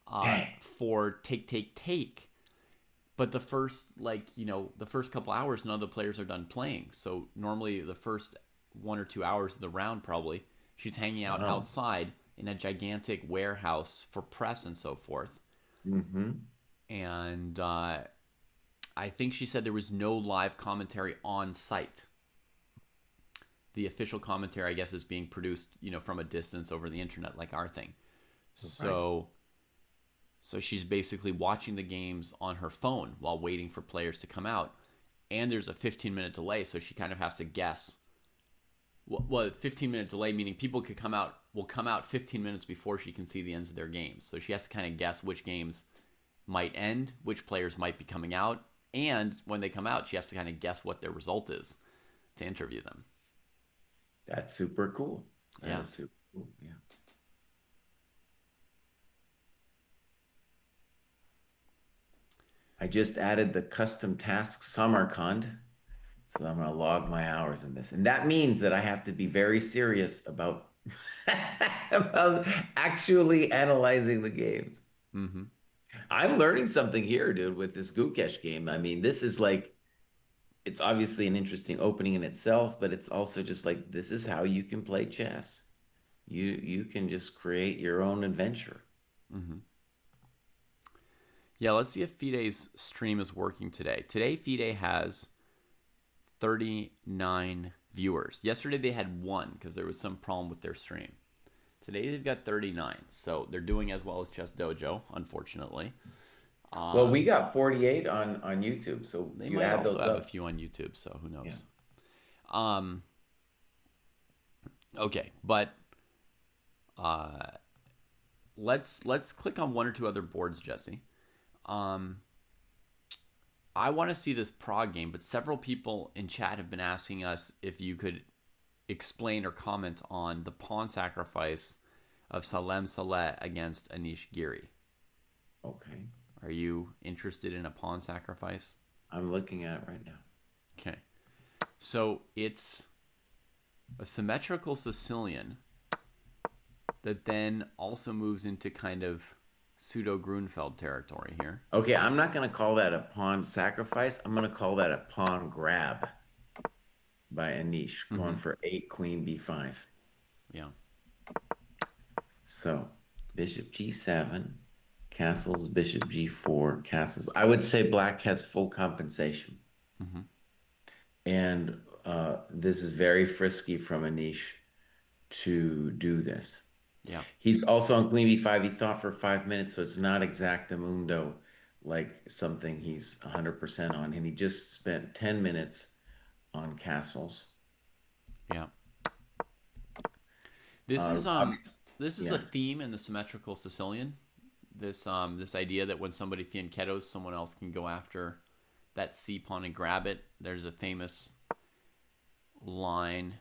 Dang.
for Take. But the first, the first couple hours, none of the players are done playing. So normally the first 1 or 2 hours of the round, probably, she's hanging out
Wow.
outside in a gigantic warehouse for press and so forth.
Mm-hmm.
And I think she said there was no live commentary on site. The official commentary, I guess, is being produced, from a distance over the internet, like our thing.
Right.
So she's basically watching the games on her phone while waiting for players to come out. And there's a 15-minute delay, so she kind of has to guess. Well, 15-minute delay meaning people will come out 15 minutes before she can see the ends of their games. So she has to kind of guess which games might end, which players might be coming out, and when they come out, she has to kind of guess what their result is to interview them.
That's super cool. That
Yeah.
is super cool. Yeah. I just added the custom task Samarkand. So I'm going to log my hours in this. And that means that I have to be very serious about, about actually analyzing the games.
Mm-hmm.
I'm learning something here, dude, with this Gukesh game. I mean, this is like it's obviously an interesting opening in itself, but it's also just like this is how you can play chess. You can just create your own adventure.
Mm-hmm. Yeah, let's see if FIDE's stream is working today. Today, FIDE has 39 viewers. Yesterday, they had one because there was some problem with their stream. Today, they've got 39. So they're doing as well as ChessDojo, unfortunately.
Well, we got 48 on YouTube, so
They
if you
might
add
also
those
have a
up,
few on YouTube, so who
yeah.
knows. Um, okay, but uh, let's click on one or two other boards, Jesse. Um, I want to see this Prague game, but several people in chat have been asking us if you could explain or comment on the pawn sacrifice of Salem Saleh against Anish Giri.
Okay.
Are you interested in a pawn sacrifice?
I'm looking at it right now.
Okay. So it's a symmetrical Sicilian that then also moves into kind of pseudo Grunfeld territory here.
Okay, I'm not going to call that a pawn sacrifice. I'm going to call that a pawn grab by Anish, going
Mm-hmm.
for 8 queen b5.
Yeah.
So bishop g7, castles, bishop g4, castles. I would say black has full compensation.
Mm-hmm.
And this is very frisky from Anish to do this.
Yeah.
He's also on queen b5. He thought for 5 minutes, so it's not exactamundo like something he's 100% on. And he just spent 10 minutes on castles.
Yeah. This is
Obviously,
this is a
yeah.
theme in the symmetrical Sicilian. This idea that when somebody fianchettos, someone else can go after that c pawn and grab it. There's a famous line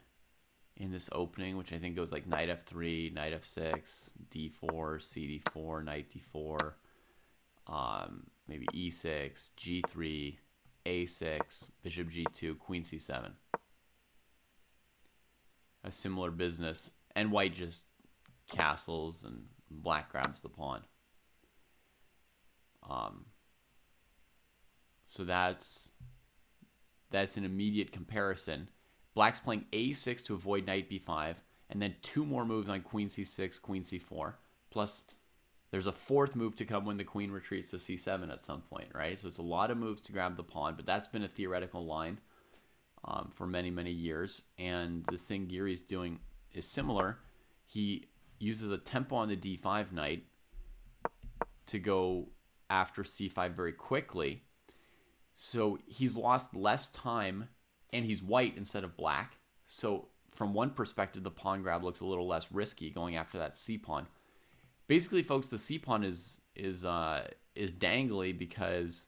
in this opening, which I think goes like knight f3, knight f6, d4, cd4, knight d4, maybe e6, g3, a6, bishop g2, queen c7. A similar business, and white just castles and black grabs the pawn. So that's an immediate comparison. Black's playing a6 to avoid knight b5, and then two more moves on queen c6, queen c4. Plus, there's a fourth move to come when the queen retreats to c7 at some point, right? So it's a lot of moves to grab the pawn, but that's been a theoretical line for many, many years. And this thing Giri's doing is similar. He uses a tempo on the d5 knight to go after c5 very quickly. So he's lost less time, and he's white instead of black. So from one perspective, the pawn grab looks a little less risky going after that c pawn. Basically, folks, the c pawn is dangly because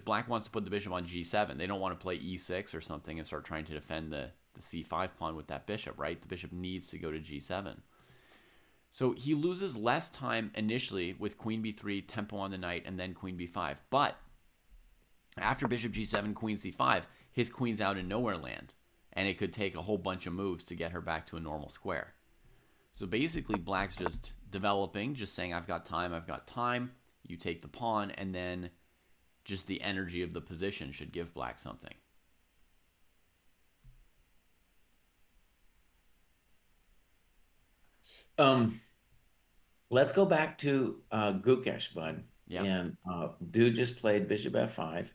black wants to put the bishop on g7. They don't want to play e6 or something and start trying to defend the c5 pawn with that bishop, right? The bishop needs to go to g7. So he loses less time initially with queen b3, tempo on the knight, and then queen b5. But after bishop g7, queen c5, his queen's out in nowhere land, and it could take a whole bunch of moves to get her back to a normal square. So basically, black's just developing, just saying, I've got time. You take the pawn, and then just the energy of the position should give black something.
Let's go back to Gukesh, bud.
Yeah.
And dude just played bishop f5.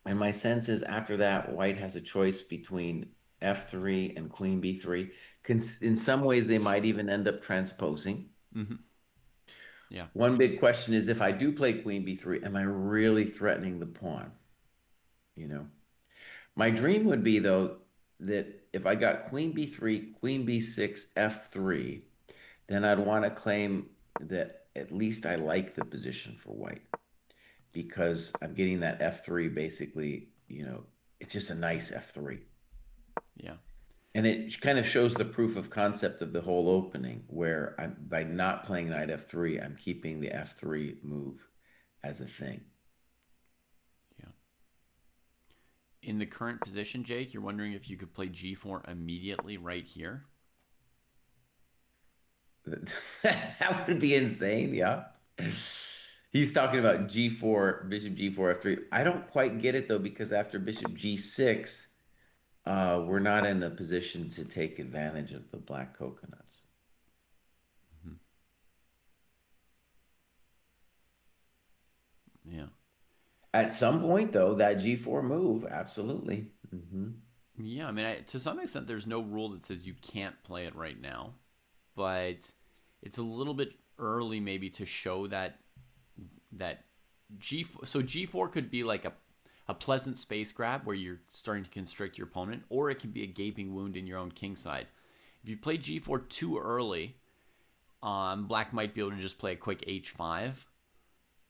And my sense is after that, white has a choice between f3 and queen b3. In some ways, they might even end up transposing.
Mm-hmm. Yeah.
One big question is if I do play queen b3, am I really threatening the pawn? You know, my dream would be though that if I got queen b3, queen b6, f3, then I'd want to claim that at least I like the position for white because I'm getting that f3 basically, it's just a nice f3.
Yeah.
And it kind of shows the proof of concept of the whole opening where by not playing knight f3, I'm keeping the f3 move as a thing.
Yeah. In the current position, Jake, you're wondering if you could play g4 immediately right here?
That would be insane. Yeah. He's talking about G4, Bishop G4, F3. I don't quite get it though, because after Bishop G6, we're not in a position to take advantage of the black coconuts.
Mhm. Yeah.
At some point, though, that G4 move, absolutely.
Yeah, I mean, to some extent, there's no rule that says you can't play it right now, but it's a little bit early maybe to show that G4. So G4 could be like a pleasant space grab where you're starting to constrict your opponent, or it can be a gaping wound in your own king side. If you play G4 too early, Black might be able to just play a quick H5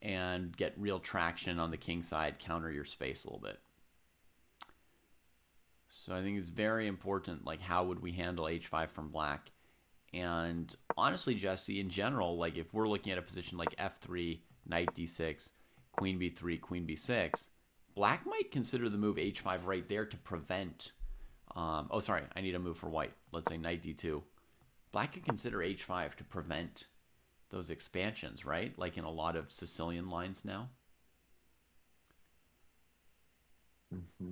and get real traction on the king side, counter your space a little bit. So I think it's very important, like, how would we handle H5 from Black? And honestly, Jesse, in general, like, if we're looking at a position like F3, Knight D6, Queen B3, Queen B6, Black might consider the move H5 right there to prevent. Oh, sorry, I need a move for White. Let's say Knight D2. Black could consider H5 to prevent those expansions, right? Like in a lot of Sicilian lines now.
Hmm.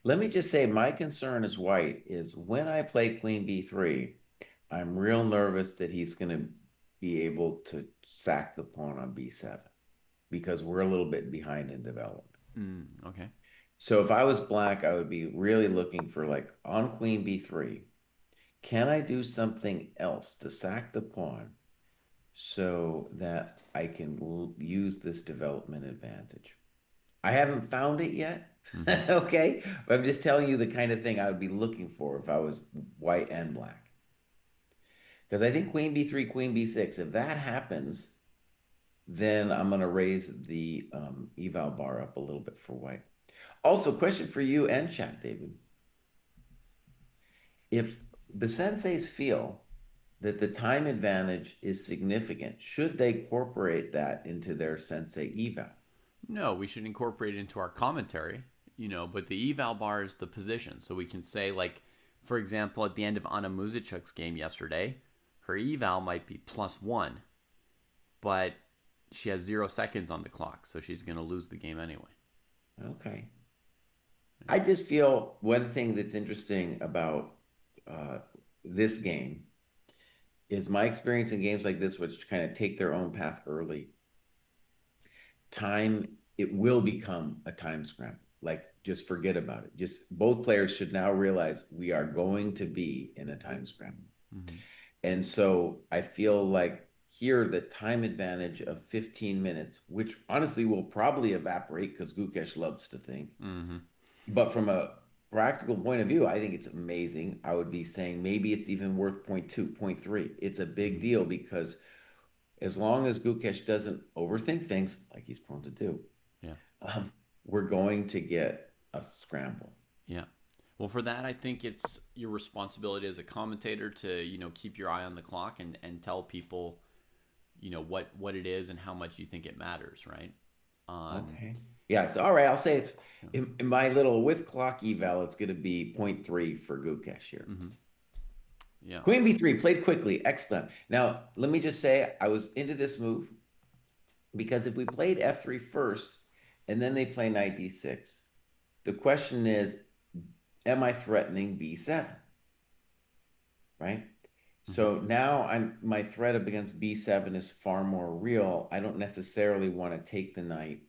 Let me just say, my concern as white is when I play Queen B3, I'm real nervous that he's going to be able to sack the pawn on B7 because we're a little bit behind in development.
Okay.
So if I was black, I would be really looking for like on Queen B3, can I do something else to sack the pawn so that I can use this development advantage? I haven't found it yet.
Mm-hmm.
Okay. But I'm just telling you the kind of thing I would be looking for if I was white and black. Because I think Queen B3, Queen B6, if that happens, then I'm going to raise the eval bar up a little bit for white. Also, question for you and chat, David. If the senseis feel that the time advantage is significant, should they incorporate that into their sensei eval?
No, we should incorporate it into our commentary, but the eval bar is the position. So we can say, like, for example, at the end of Anna Muzichuk's game yesterday, her eval might be +1, but she has 0 seconds on the clock, so she's going to lose the game anyway.
Okay. I just feel one thing that's interesting about uh, this game is my experience in games like this, which kind of take their own path early. Time, it will become a time scramble. Like, just forget about it. Just both players should now realize we are going to be in a time scramble.
Mm-hmm.
And so I feel like here the time advantage of 15 minutes, which honestly will probably evaporate because Gukesh loves to think.
Mm-hmm.
But from a practical point of view, I think it's amazing. I would be saying maybe it's even worth point two, point three. It's a big
Mm-hmm.
deal because as long as Gukesh doesn't overthink things like he's prone to do,
Yeah.
um, we're going to get a scramble.
Yeah. Well, for that, I think it's your responsibility as a commentator to, keep your eye on the clock and tell people, what it is and how much you think it matters, right? Um,
Okay. Yeah. So, all right. I'll say it's
yeah.
in my little with clock eval, it's going to be point three for Gukesh here.
Mm-hmm. Yeah.
Queen B3 played quickly. Excellent. Now, let me just say I was into this move because if we played F3 first and then they play Knight D6, the question is, am I threatening B7? Right?
Mm-hmm.
So now my threat up against B7 is far more real. I don't necessarily want to take the knight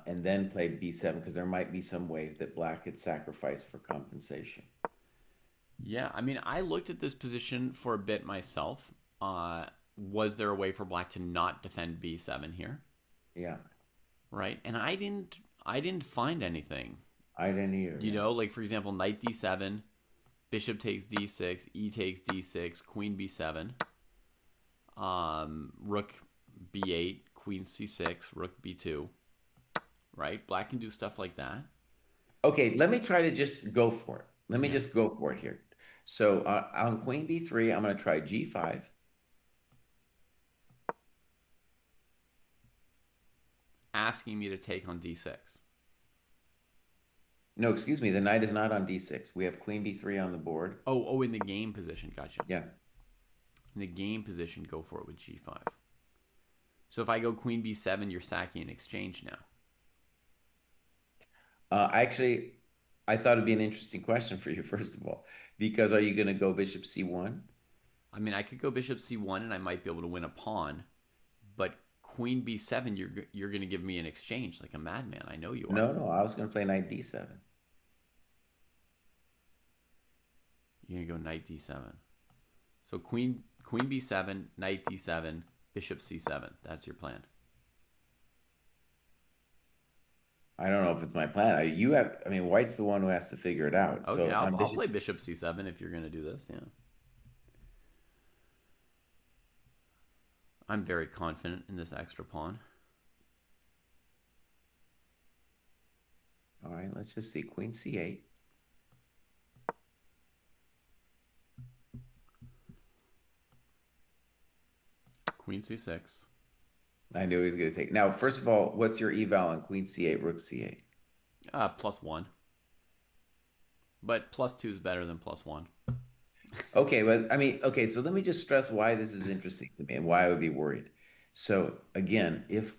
and then play B7 because there might be some way that black could sacrifice for compensation.
Yeah. I mean, I looked at this position for a bit myself. Was there a way for black to not defend B7 here?
Yeah,
Right. And I didn't find anything.
I didn't either. Yeah.
Like, for example, Knight D7, Bishop takes D6, E takes D6, Queen B7, Rook B8, Queen C6, Rook B2. Right? Black can do stuff like that.
Okay, let me try to just go for it. Let me
Yeah.
just go for it here. So on Queen B3, I'm going to try G5.
Asking me to take on D6.
No, excuse me. The knight is not on d6. We have queen b3 on the board.
Oh, in the game position. Gotcha.
Yeah.
In the game position, go for it with g5. So if I go queen b7, you're sacking an exchange now.
Actually, I thought it'd be an interesting question for you, first of all, because are you going to go bishop c1?
I mean, I could go bishop c1 and I might be able to win a pawn, but queen b7, you're going to give me an exchange like a madman. I know you are.
No, no, I was going to play knight d7.
You're going to go knight d7. So queen b7, knight d7, bishop c7. That's your plan.
I don't know if it's my plan. You have, I mean, White's the one who has to figure it out.
Okay,
So on
I'll play
bishops,
bishop c7 if you're going to do this. Yeah. I'm very confident in this extra pawn.
all right, let's just see. Queen c8.
Queen c6.
I knew he was going to take. Now, first of all, what's your eval on queen c8, rook c8?
+1. But +2 is better than +1.
Okay, but I mean, okay, so let me just stress why this is interesting to me and why I would be worried. So again, if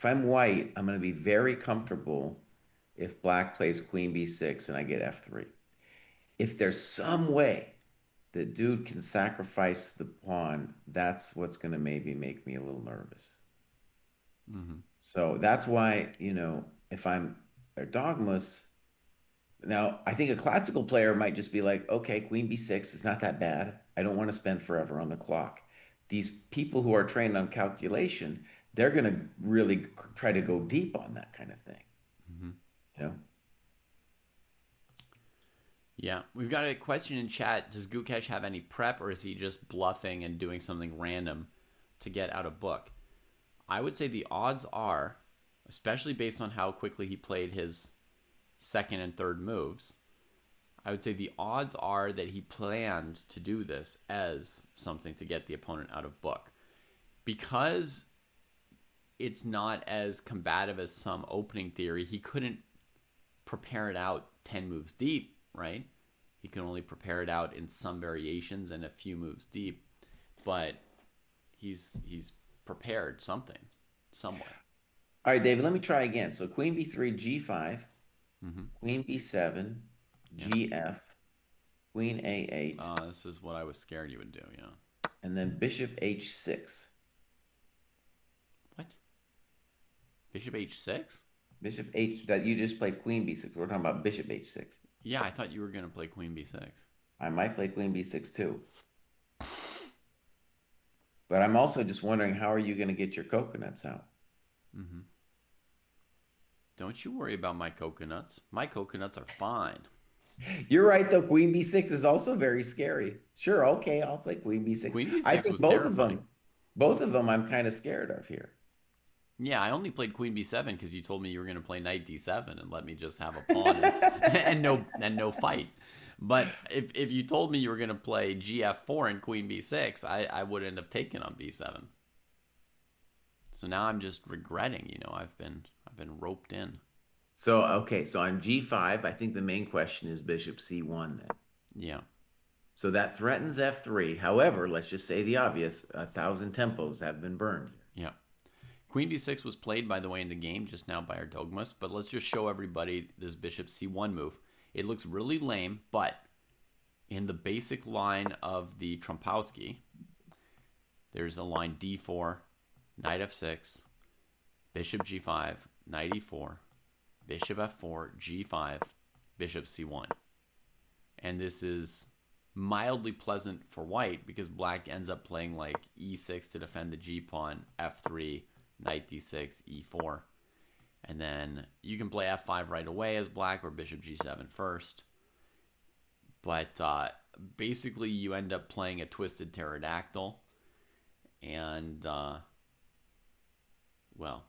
I'm white, I'm going to be very comfortable if black plays queen b6 and I get f3. If there's some way that dude can sacrifice the pawn, that's what's going to maybe make me a little nervous.
Mm-hmm.
So that's why, if I'm a dogmas, now I think a classical player might just be like, okay, queen b6 is not that bad. I don't want to spend forever on the clock. These people who are trained on calculation, they're going to really try to go deep on that kind of thing,
Mm-hmm.
you know?
Yeah, we've got a question in chat. Does Gukesh have any prep, or is he just bluffing and doing something random to get out of book? I would say the odds are, especially based on how quickly he played his second and third moves, I would say the odds are that he planned to do this as something to get the opponent out of book. Because it's not as combative as some opening theory, he couldn't prepare it out 10 moves deep, right? He can only prepare it out in some variations and a few moves deep, but he's prepared something somewhere.
All right, David, let me try again. So queen b3, g5,
Mm-hmm.
queen b7,
Yeah.
gf, queen a8,
This is what I was scared you would do. Yeah.
and then bishop h6.
What? Bishop h6?
Bishop h, that you just played queen b6. We're talking about bishop h6.
Yeah, I thought you were gonna play queen b6.
I might play queen b6 too. But I'm also just wondering, how are you going to get your coconuts out?
Mm-hmm. Don't you worry about my coconuts. My coconuts are fine.
You're right, though. Queen b6 is also very scary. Sure, okay, I'll play queen b6.
Queen
I
b6
think
was terrifying.
both of them, I'm kind of scared of here.
Yeah, I only played queen b7 because you told me you were gonna play knight d7 and let me just have a pawn and, and no fight. But if you told me you were gonna play gf4 and queen b6, I wouldn't have taken on b7. So now I'm just regretting. I've been roped in.
So, okay, so on g5, I think the main question is bishop c1 then.
Yeah.
So that threatens f3. However, let's just say the obvious, 1,000 tempos have been burned here.
Yeah. Queen b6 was played, by the way, in the game just now by our dogmas, but let's just show everybody this bishop c1 move. It looks really lame, but in the basic line of the Trumpowski, there's a line d4, knight f6, bishop g5, knight e4, bishop f4, g5, bishop c1. And this is mildly pleasant for white because black ends up playing like e6 to defend the g-pawn, f3, knight d6, e4. And then you can play f5 right away as black or bishop g7 first. But basically you end up playing a twisted pterodactyl. And, well,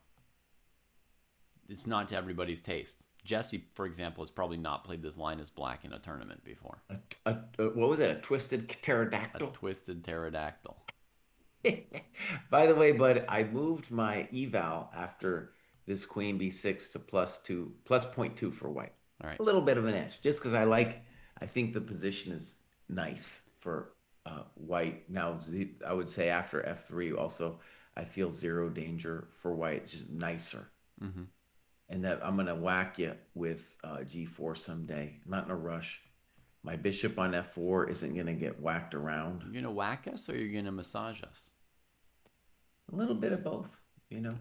it's not to everybody's taste. Jesse, for example, has probably not played this line as black in a tournament before.
What was it? A twisted
A
pterodactyl?
twisted pterodactyl.
By the way, bud, I moved my eval after this queen b6 to +2, plus +0.2 for white.
All right.
a little bit of an edge, just because I think the position is nice for white. Now, I would say after f3, also, I feel zero danger for white, just nicer.
Mm-hmm.
And that I'm going to whack you with g4 someday. I'm not in a rush. My bishop on f4 isn't going to get whacked around.
You're gonna whack us or you're gonna massage us?
A little bit of both, you know.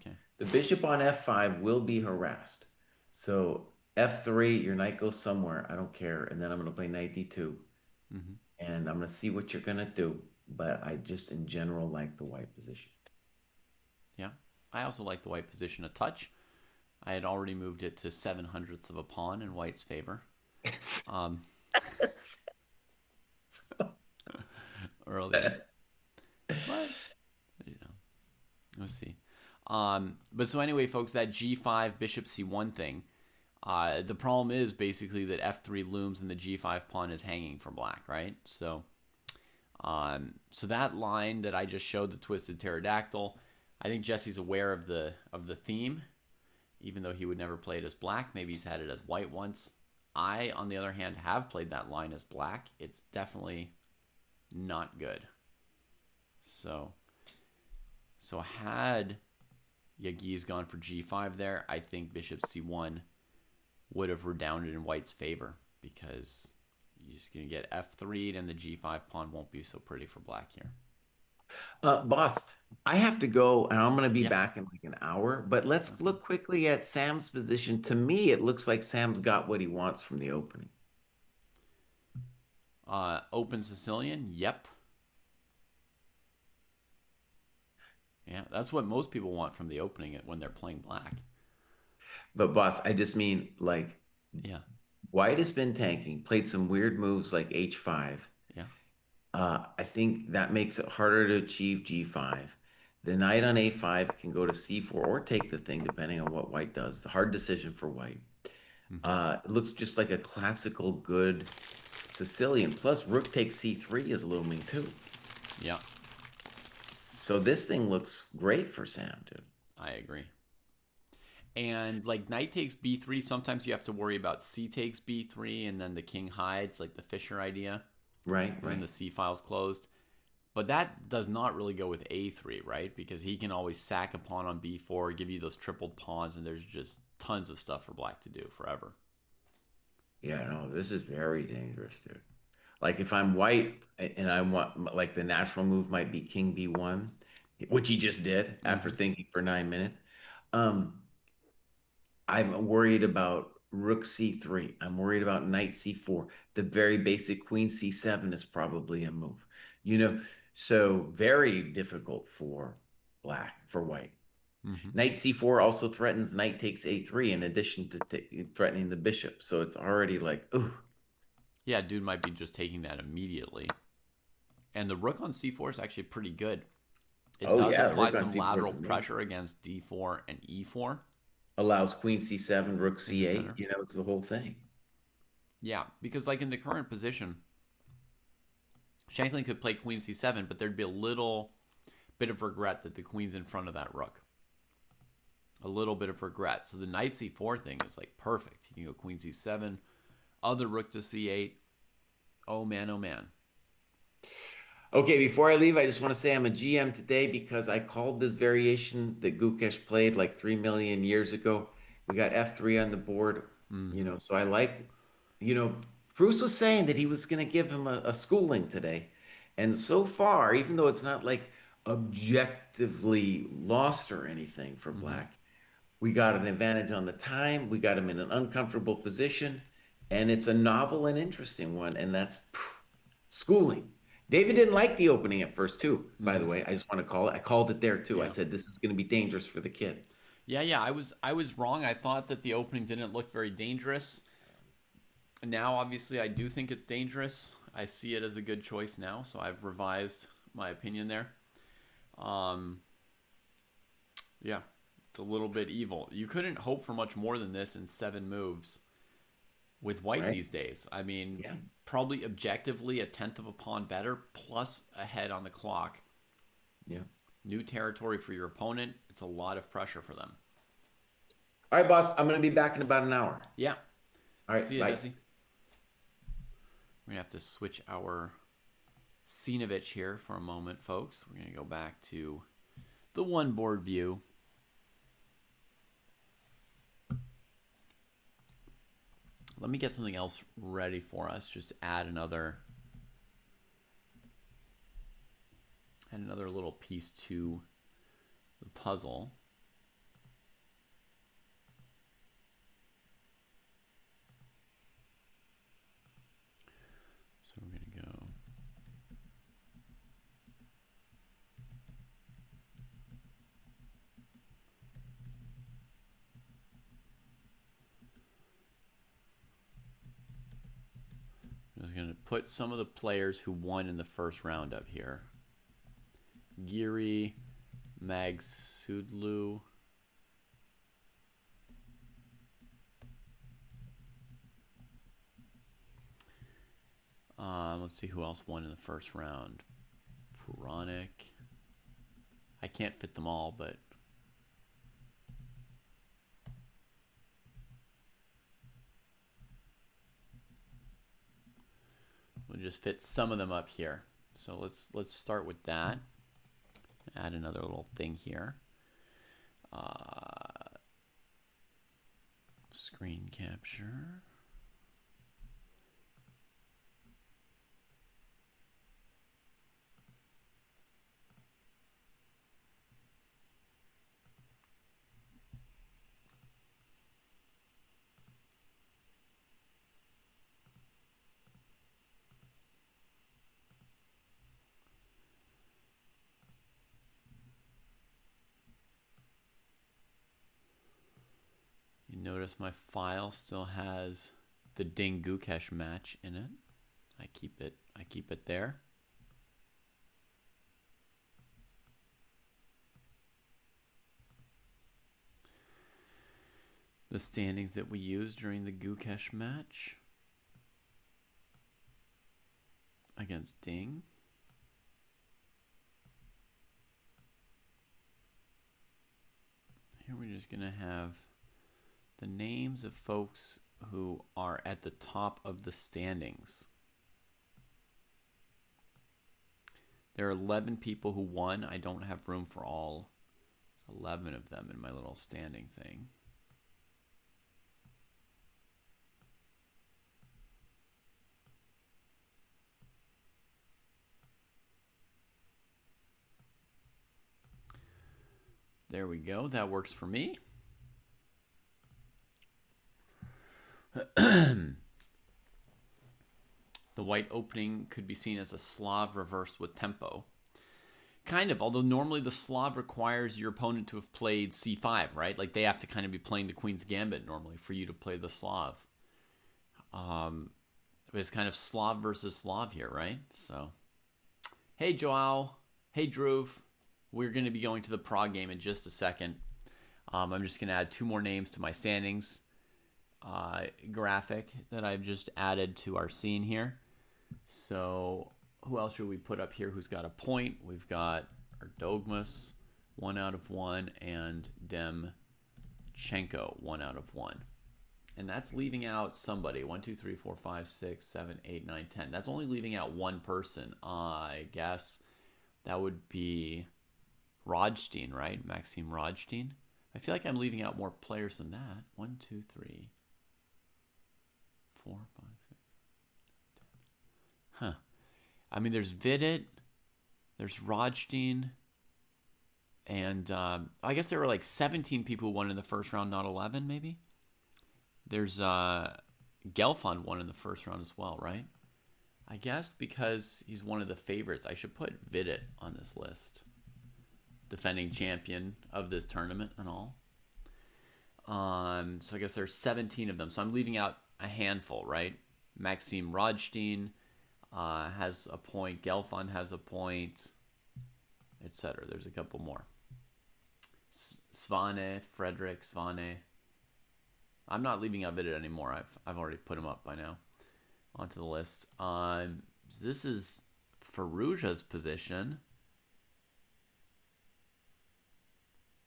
Okay. Okay.
The bishop on f5 will be harassed. So f3, your knight goes somewhere. I don't care. And then I'm going to play knight d2.
Mm-hmm.
And I'm going to see what you're going to do. But I just, in general, like the white position.
Yeah. I also like the white position a touch. I had already moved it to 7/100ths of a pawn in white's favor. Um, earlier, but you know, we'll see. But so anyway, folks, that G5 Bishop C1 thing. The problem is basically that F3 looms and the G5 pawn is hanging for black, right? So that line that I just showed, the twisted pterodactyl, I think Jesse's aware of the theme, even though he would never play it as black. Maybe he's had it as white once. I, on the other hand, have played that line as black. It's definitely not good. So had Yagi's gone for G5 there, I think Bishop C1 would have redounded in white's favor, because you're just going to get F3'd and the G5 pawn won't be so pretty for black here.
Boss, I have to go and I'm going to be
Yeah.
back in like an hour, but let's
Okay.
look quickly at Sam's position. To me, it looks like Sam's got what he wants from the opening.
Open Sicilian, yep. Yeah, that's what most people want from the opening when they're playing black.
But boss, I just mean like
Yeah,
White has been tanking, played some weird moves like H5.
yeah.
I think that makes it harder to achieve G5. The knight on A5 can go to C4 or take the thing, depending on what White does. The hard decision for White.
Mm-hmm.
It looks just like a classical good Sicilian. Plus, Rook takes C3 is looming too.
Yeah,
So this thing looks great for Sam, dude.
I agree. And like knight takes B3, sometimes you have to worry about C takes B3 and then the king hides, like the Fischer idea.
Right,
Because then
right.
the C file's closed. But that does not really go with A3, right? Because he can always sack a pawn on B4, give you those tripled pawns, and there's just tons of stuff for black to do forever.
Yeah, no, this is very dangerous, dude. Like if I'm white and I want like the natural move might be king b1, which he just did after
Mm-hmm.
thinking for 9 minutes. Um, I'm worried about rook c3. I'm worried about knight c4. The very basic queen c7 is probably a move. You know, so very difficult for white.
Mm-hmm.
Knight c4 also threatens knight takes a3 in addition to threatening the bishop. So it's already like, ooh.
Yeah, dude might be just taking that immediately. And the rook on C4 is actually pretty good. It
Oh
does
yeah, the
apply
rook on
some
c4 is
lateral
amazing.
pressure against D4 and E4
Allows queen c7, rook
in the
c8.
center.
You know, it's the whole thing.
Yeah, because like in the current position, Shankland could play queen C7, but there'd be a little bit of regret that the queen's in front of that rook. A little bit of regret. So the knight C4 thing is like perfect. You can go queen C7, other rook to C8. Oh man, oh man.
Okay, before I leave, I just want to say I'm a GM today because I called this variation that Gukesh played like 3 million years ago. We got f3 on the board, you
Mm-hmm.
know, so I like, you know, Pruess was saying that he was going to give him a schooling today. And so far, even though it's not like objectively lost or anything for
Mm-hmm.
Black, we got an advantage on the time. We got him in an uncomfortable position, and it's a novel and interesting one, and that's schooling. David didn't like the opening at first, too, by the
Mm-hmm.
way. I just want to call it. I called it there, too. I
Yeah.
said, this is going to be dangerous for the kid.
Yeah. I was wrong. I thought that the opening didn't look very dangerous. Now, obviously, I do think it's dangerous. I see it as a good choice now, so I've revised my opinion there. Um, yeah, it's a little bit evil. You couldn't hope for much more than this in 7 moves with white
Right?
these days. I mean,
Yeah.
probably objectively a tenth of a pawn better, plus a head on the clock.
Yeah.
New territory for your opponent. It's a lot of pressure for them.
All right, boss. I'm gonna be back in about an hour.
Yeah.
All right,
See you,
bye.
Jesse. We're gonna have to switch our Scenovich here for a moment, folks. We're gonna go back to the one board view. Let me get something else ready for us. Just add another little piece to the puzzle. So we're going to go I'm just going to put some of the players who won in the first round up here. Giri, Magsudlu, let's see who else won in the first round. Puranik. I can't fit them all, but we'll just fit some of them up here. So let's start with that. Add another little thing here. Screen capture. You notice my file still has the Ding Gukesh match in it. I keep it there. The standings that we used during the Gukesh match against Ding. Here we're just going to have the names of folks who are at the top of the standings. There are 11 people who won. I don't have room for all 11 of them in my little standing thing. There we go. That works for me. The white opening could be seen as a Slav reversed with tempo. Kind of, although normally the Slav requires your opponent to have played c5, right? Like they have to kind of be playing the Queen's Gambit normally for you to play the Slav. It's kind of Slav versus Slav here, right? So, hey Joao, hey Drew. We're going to be going to the Prague game in just a second. I'm just going to add 2 more names to my standings graphic that I've just added to our scene here. So who else should we put up here who's got a point? We've got Erdogmus, 1 out of 1, and Demchenko, 1 out of 1. And that's leaving out somebody. 1, 2, 3, 4, 5, 6, 7, 8, 9, 10. That's only leaving out one person. I guess that would be Rodstein, right? Maxim Rodstein. I feel like I'm leaving out more players than that. 1, 2, 3, 4, 5, 6, 10. Huh. I mean, there's Vidit, there's Rodstein, and I guess there were like 17 people who won in the first round, not 11 maybe. There's Gelfand won in the first round as well, right? I guess because he's one of the favorites, I should put Vidit on this list. Defending champion of this tournament and all. So I guess there's 17 of them. So I'm leaving out a handful, right? Maxim Rodstein has a point. Gelfand has a point, etc. There's a couple more. Svane, Frederick Svane. I'm not leaving out Vidit anymore. I've already put him up by now onto the list. This is Faruja's position.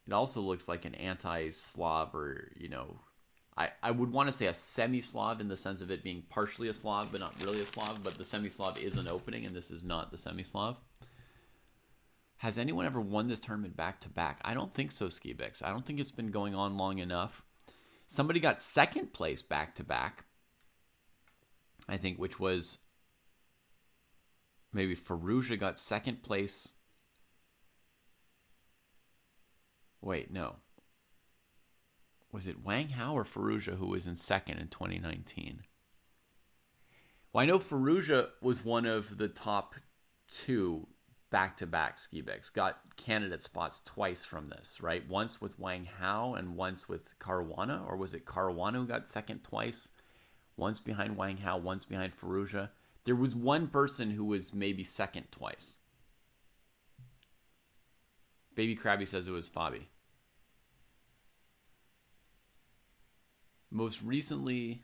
It also looks like an anti-Slav, or, I would want to say a semi-Slav in the sense of it being partially a Slav, but not really a Slav. But the semi-Slav is an opening, and this is not the semi-Slav. Has anyone ever won this tournament back-to-back? I don't think so, Skibix. I don't think it's been going on long enough. Somebody got second place back-to-back, I think, which was maybe Firouzja got second place. Wait, no. Was it Wang Hao or Firouzja who was in second in 2019? Well, I know Firouzja was one of the top 2 back-to-back Skibix. Got candidate spots twice from this, right? Once with Wang Hao and once with Caruana. Or was it Caruana who got second twice? Once behind Wang Hao, once behind Firouzja. There was one person who was maybe second twice. Baby Krabby says it was Fabi. Most recently,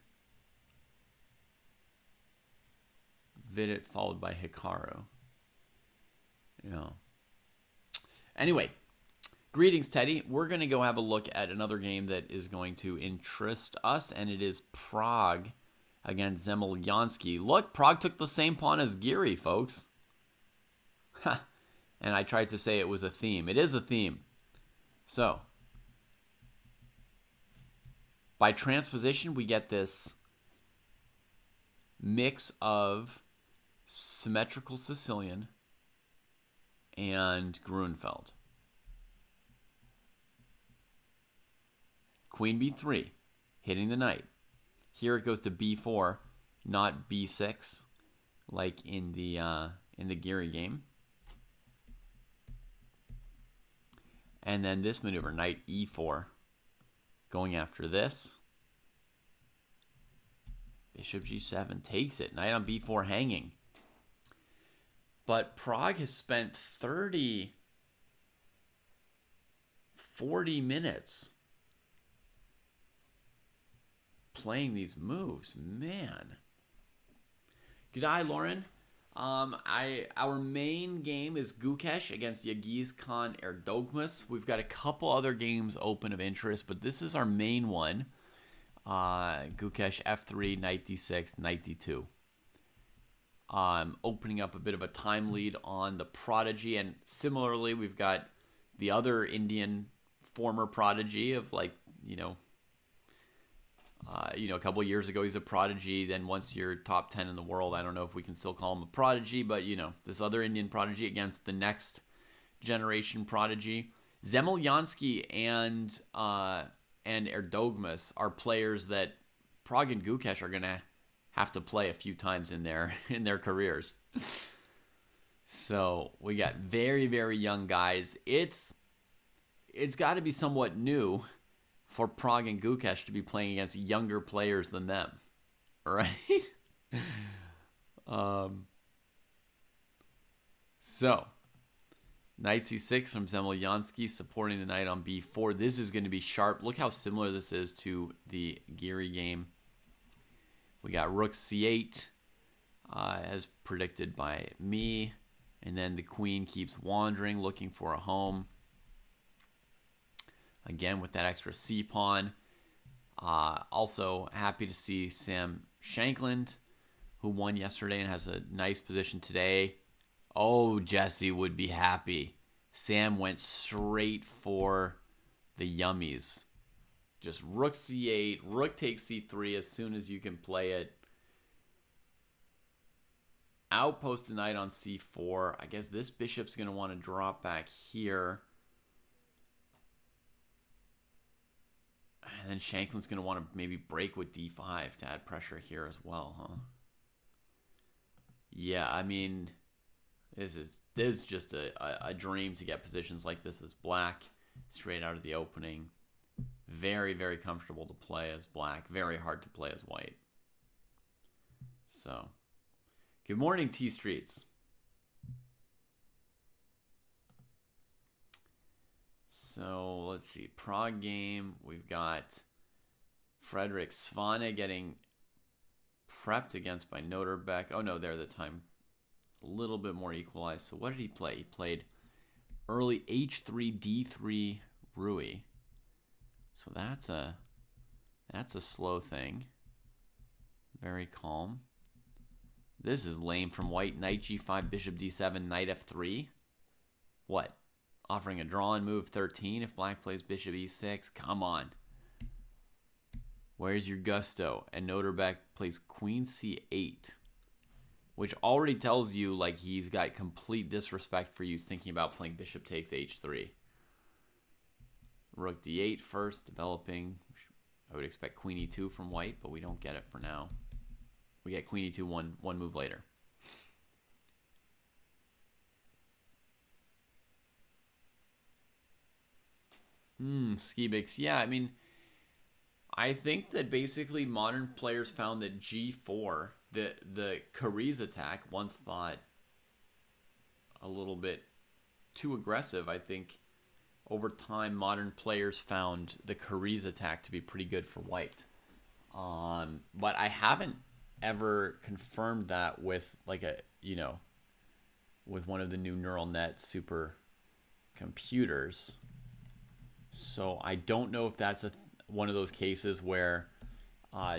Vidit followed by Hikaru. Anyway, greetings, Teddy. We're going to go have a look at another game that is going to interest us, and it is Prague against Zemlyansky. Look, Prague took the same pawn as Giri, folks. And I tried to say it was a theme. It is a theme. So, by transposition, we get this mix of symmetrical Sicilian and Grunfeld. Queen b3, hitting the knight. Here it goes to b4, not b6, like in the Giri game. And then this maneuver, knight e4, going after this. Bishop g7 takes it. Knight on b4 hanging. But Prague has spent 40 minutes playing these moves. Man. G'day, Lauren. Our main game is Gukesh against Yagiz Khan Erdogmus. We've got a couple other games open of interest, but this is our main one. Gukesh f3, knight d6, knight d2. Opening up a bit of a time lead on the Prodigy, and similarly, we've got the other Indian former Prodigy of a couple of years ago he's a Prodigy. Then once you're top 10 in the world, I don't know if we can still call him a Prodigy, but this other Indian Prodigy against the next generation Prodigy. Zemlyansky and Erdogmus are players that Prague and Gukesh are gonna have to play a few times in their careers. So we got very, very young guys. It's got to be somewhat new for Prague and Gukesh to be playing against younger players than them, right? So knight c6 from Zemlyansky, supporting the knight on b4. This is going to be sharp. Look how similar this is to the Giri game. We got rook c8, as predicted by me. And then the queen keeps wandering, looking for a home. Again, with that extra c-pawn. Also, happy to see Sam Shankland, who won yesterday and has a nice position today. Oh, Jesse would be happy. Sam went straight for the yummies. Just rook c8, rook takes c3 as soon as you can play it. Outpost a knight on c4. I guess this bishop's going to want to drop back here. And then Shankland's going to want to maybe break with d5 to add pressure here as well, huh? Yeah, I mean, this is just a dream to get positions like this as black, straight out of the opening. Very, very comfortable to play as black. Very hard to play as white. So, good morning, T Streets. So, let's see. Prague game. We've got Frederick Svane getting prepped against by Noterbeck. Oh, no, there the time. A little bit more equalized. So, what did he play? He played early h3, d3, roui. So that's a slow thing. Very calm. This is lame from white. Knight g5, bishop d7, knight f3. What? Offering a draw on move 13 if black plays bishop e6. Come on. Where's your gusto? And Noterbeck plays queen c8, which already tells you like he's got complete disrespect for you thinking about playing bishop takes h3. Rook d8 first, developing. I would expect queen e2 from white, but we don't get it for now. We get queen e2 one move later. Skibix. Yeah, I mean, I think that basically modern players found that g4, the Kraai's attack, once thought a little bit too aggressive. I think over time, modern players found the Kraai's attack to be pretty good for white. But I haven't ever confirmed that with like a, with one of the new neural net super computers. So I don't know if that's one of those cases where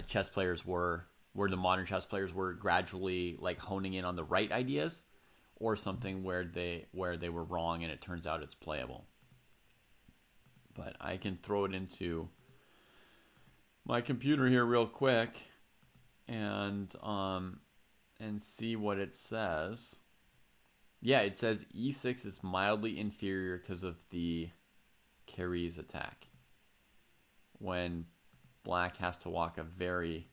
chess players where the modern chess players were gradually like honing in on the right ideas, or something where they were wrong and it turns out it's playable. But I can throw it into my computer here real quick and see what it says. Yeah, it says e6 is mildly inferior because of the Kraai's attack, when black has to walk a very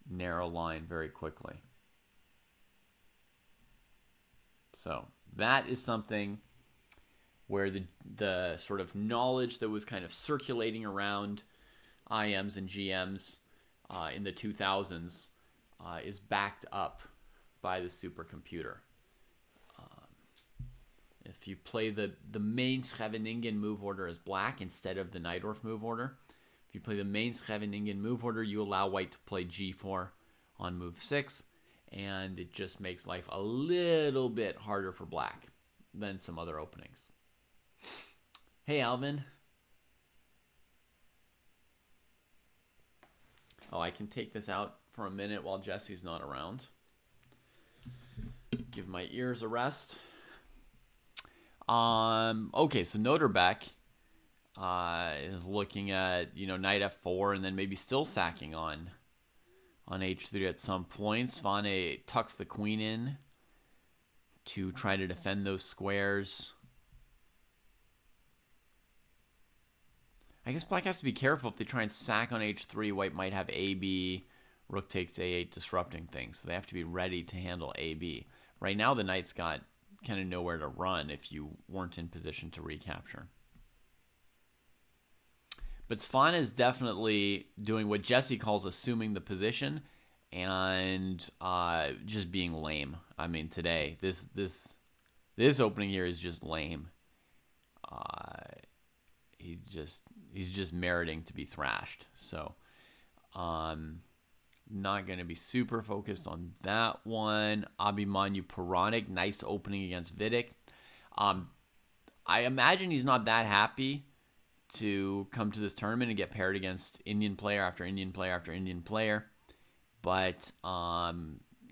narrow line very quickly. So that is something where the sort of knowledge that was kind of circulating around IMs and GMs in the 2000s is backed up by the supercomputer. If you play the main Scheveningen move order as black instead of the Najdorf move order, if you play the main Scheveningen move order, you allow white to play g4 on move 6, and it just makes life a little bit harder for black than some other openings. Hey, Alvin. Oh, I can take this out for a minute while Jesse's not around. Give my ears a rest. Okay, so Noterbeck is looking at, knight f4 and then maybe still sacking on h3 at some point. Svane tucks the queen in to try to defend those squares. I guess black has to be careful. If they try and sack on h3, white might have ab, rook takes a8, disrupting things. So they have to be ready to handle ab. Right now, the knight's got kind of nowhere to run if you weren't in position to recapture. But Svane is definitely doing what Jesse calls assuming the position and just being lame. I mean, today, this opening here is just lame. He's just meriting to be thrashed. So, not going to be super focused on that one. Abhimanyu Puranik, nice opening against Vidic. I imagine he's not that happy to come to this tournament and get paired against Indian player after Indian player after Indian player. But a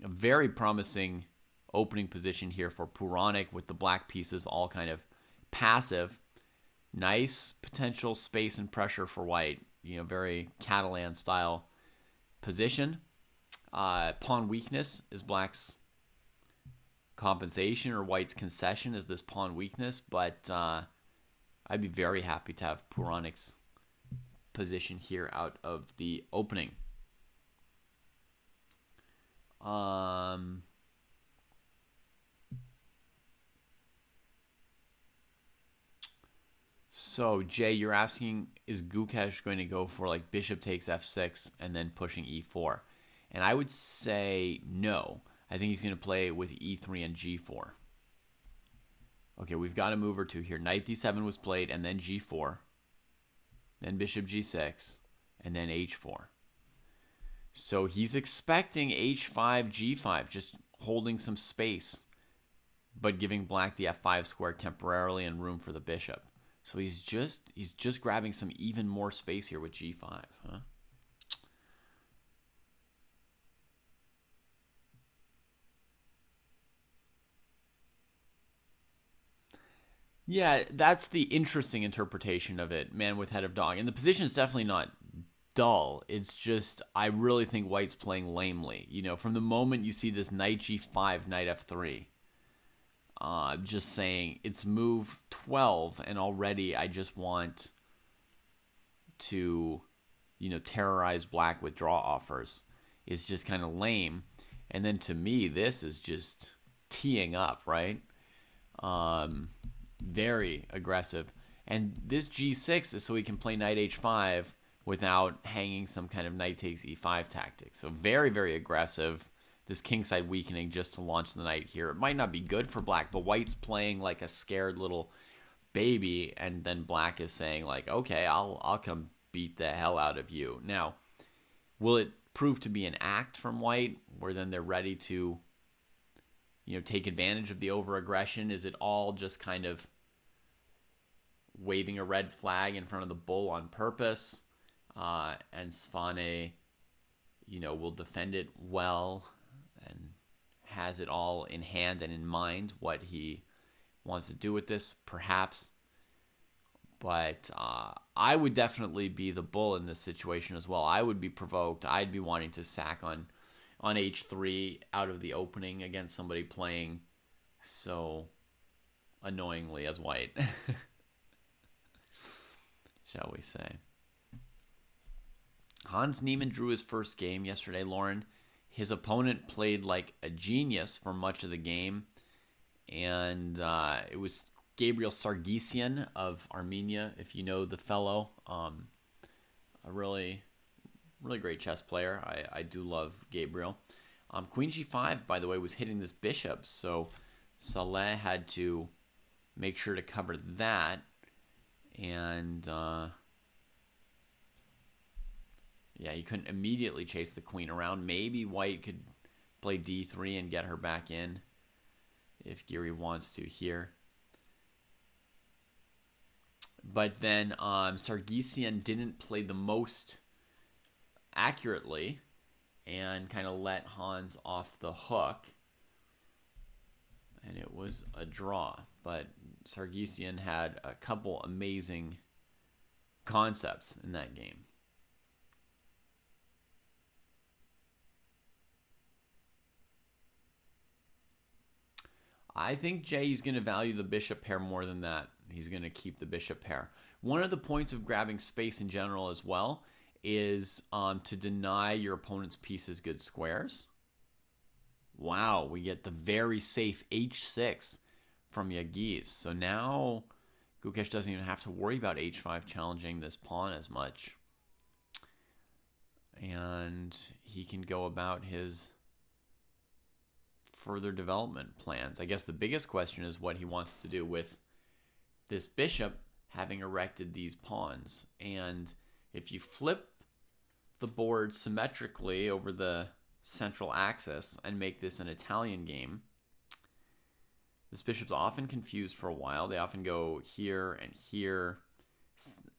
very promising opening position here for Puranik with the black pieces all kind of passive. Nice potential space and pressure for white. Very Catalan style position. Pawn weakness is black's compensation, or white's concession is this pawn weakness, but I'd be very happy to have Puranik's position here out of the opening. So, Jay, you're asking, is Gukesh going to go for like bishop takes f6 and then pushing e4? And I would say no. I think he's going to play with e3 and g4. Okay, we've got a move or two here. Knight d7 was played, and then g4. Then bishop g6, and then h4. So he's expecting h5, g5, just holding some space, but giving black the f5 square temporarily and room for the bishop. So he's just grabbing some even more space here with g5, huh? Yeah, that's the interesting interpretation of it, man with head of dog. And the position is definitely not dull. It's just, I really think white's playing lamely. You know, from the moment you see this knight g5, knight f3, I'm just saying it's move 12, and already I just want to, terrorize black with draw offers. It's just kind of lame. And then to me, this is just teeing up, right? Very aggressive. And this g6 is so he can play knight h5 without hanging some kind of knight takes e5 tactic. So very, very aggressive. This kingside weakening just to launch the knight here. It might not be good for black, but white's playing like a scared little baby, and then black is saying like, okay, I'll come beat the hell out of you. Now, will it prove to be an act from white where then they're ready to take advantage of the over-aggression? Is it all just kind of waving a red flag in front of the bull on purpose? And Svane, will defend it well and has it all in hand and in mind what he wants to do with this, perhaps. But I would definitely be the bull in this situation as well. I would be provoked. I'd be wanting to sack on h3 out of the opening against somebody playing so annoyingly as white, shall we say. Hans Niemann drew his first game yesterday, Lauren. His opponent played like a genius for much of the game, and it was Gabriel Sargsyan of Armenia, if you know the fellow. A really great chess player. I do love Gabriel. Queen g5, by the way, was hitting this bishop, so Saleh had to make sure to cover that. And yeah, you couldn't immediately chase the queen around. Maybe white could play d3 and get her back in if Giri wants to here. But then Sargsyan didn't play the most accurately and kind of let Hans off the hook. And it was a draw. But Sargsyan had a couple amazing concepts in that game. I think Jay's going to value the bishop pair more than that. He's going to keep the bishop pair. One of the points of grabbing space in general as well is to deny your opponent's pieces good squares. Wow, we get the very safe h6 from Yagiz. So now Gukesh doesn't even have to worry about h5 challenging this pawn as much. And he can go about his further development plans. I guess the biggest question is what he wants to do with this bishop having erected these pawns. And if you flip the board symmetrically over the central axis and make this an Italian game, this bishop's often confused for a while. They often go here and here.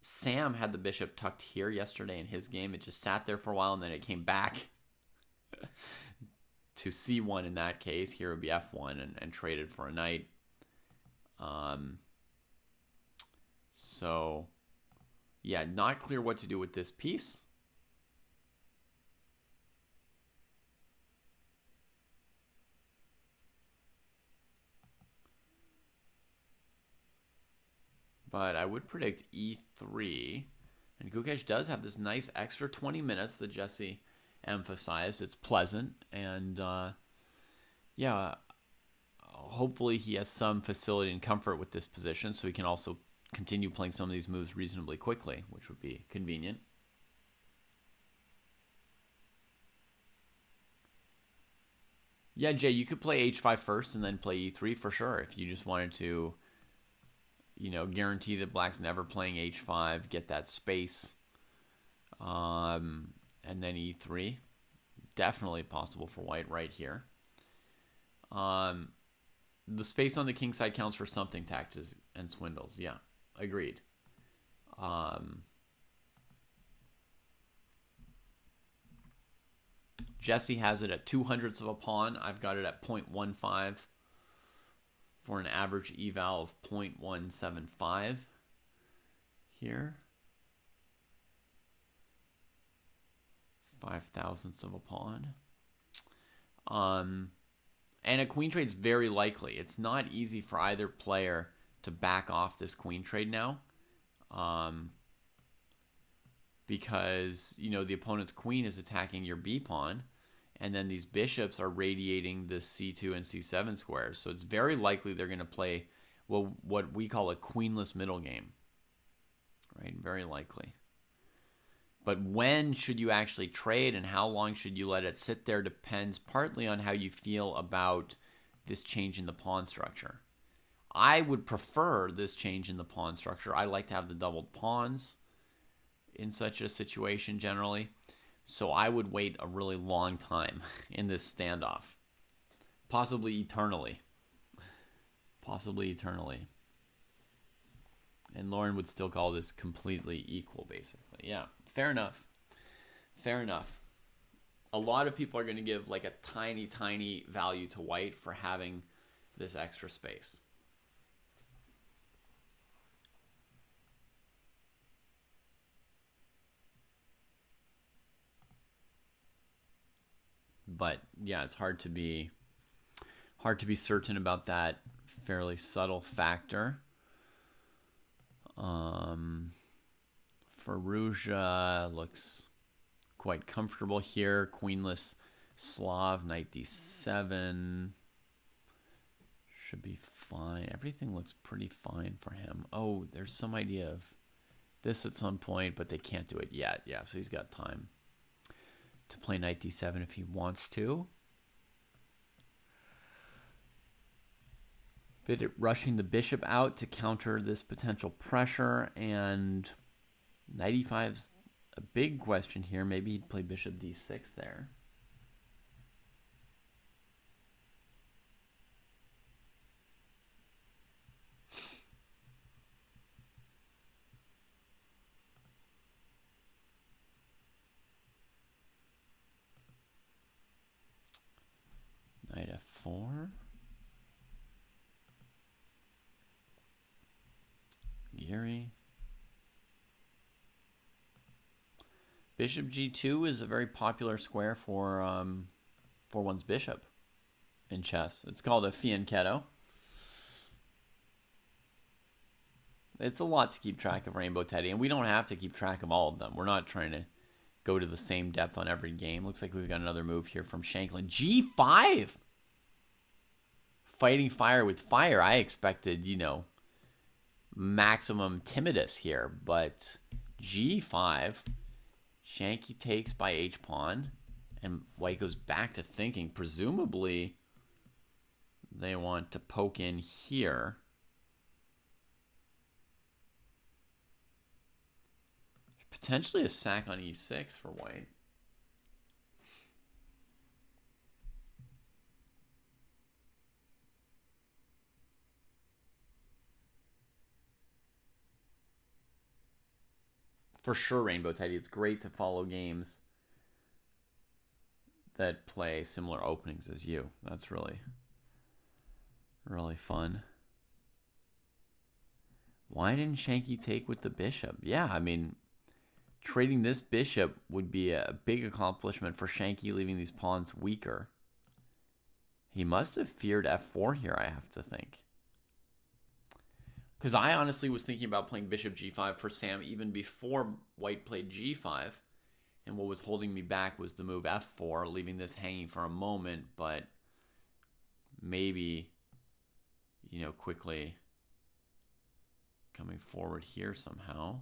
Sam had the bishop tucked here yesterday in his game. It just sat there for a while and then it came back to c1 in that case. Here would be f1 and traded for a knight. So, yeah, not clear what to do with this piece. But I would predict e3. And Gukesh does have this nice extra 20 minutes that Jesse emphasized. It's pleasant. And, yeah, hopefully he has some facility and comfort with this position so he can also continue playing some of these moves reasonably quickly, which would be convenient. Yeah, Jay, you could play h5 first and then play e3 for sure if you just wanted to, guarantee that black's never playing h5, get that space, and then e3. Definitely possible for white right here. The space on the king side counts for something, tactics and swindles, yeah. agreed. Jesse has it at 2/100 of a pawn. I've got it at 0.15 for an average eval of 0.175 here. 5/1000 of a pawn. And a queen trade's very likely. It's not easy for either player to back off this queen trade now. Because, you know, the opponent's queen is attacking your b pawn, and then these bishops are radiating the c2 and c7 squares. So it's very likely they're going to play what we call a queenless middle game. Right? Very likely. But when should you actually trade and how long should you let it sit there depends partly on how you feel about this change in the pawn structure. I would prefer this change in the pawn structure. I like to have the doubled pawns in such a situation generally. So I would wait a really long time in this standoff. Possibly eternally. Possibly eternally. And Lauren would still call this completely equal, basically. Yeah, fair enough. Fair enough. A lot of people are going to give like a tiny, tiny value to white for having this extra space. But yeah, it's hard to be certain about that fairly subtle factor. Firouzja looks quite comfortable here. Queenless Slav, knight d7. Should be fine. Everything looks pretty fine for him. Oh, there's some idea of this at some point, but they can't do it yet. Yeah, so he's got time to play knight d7 if he wants to. Bit rushing the bishop out to counter this potential pressure, and knight e5's a big question here. Maybe he'd play bishop d6 there. Knight f4. Geary. Bishop g2 is a very popular square for one's bishop in chess. It's called a fianchetto. It's a lot to keep track of, Rainbow Teddy, and we don't have to keep track of all of them. We're not trying to go to the same depth on every game. Looks like we've got another move here from Shanklin. G5! Fighting fire with fire. I expected, you know, maximum timidus here, but g5. Shanky takes by h-pawn, and white goes back to thinking. Presumably, they want to poke in here. Potentially a sack on e6 for white. For sure, Rainbow Teddy. It's great to follow games that play similar openings as you. That's really, really fun. Why didn't Shanky take with the bishop? Yeah, I mean, trading this bishop would be a big accomplishment for Shanky, leaving these pawns weaker. He must have feared f4 here, I have to think. Because I honestly was thinking about playing bishop g5 for Sam even before white played g5. And what was holding me back was the move f4, leaving this hanging for a moment. But maybe, you know, quickly coming forward here somehow.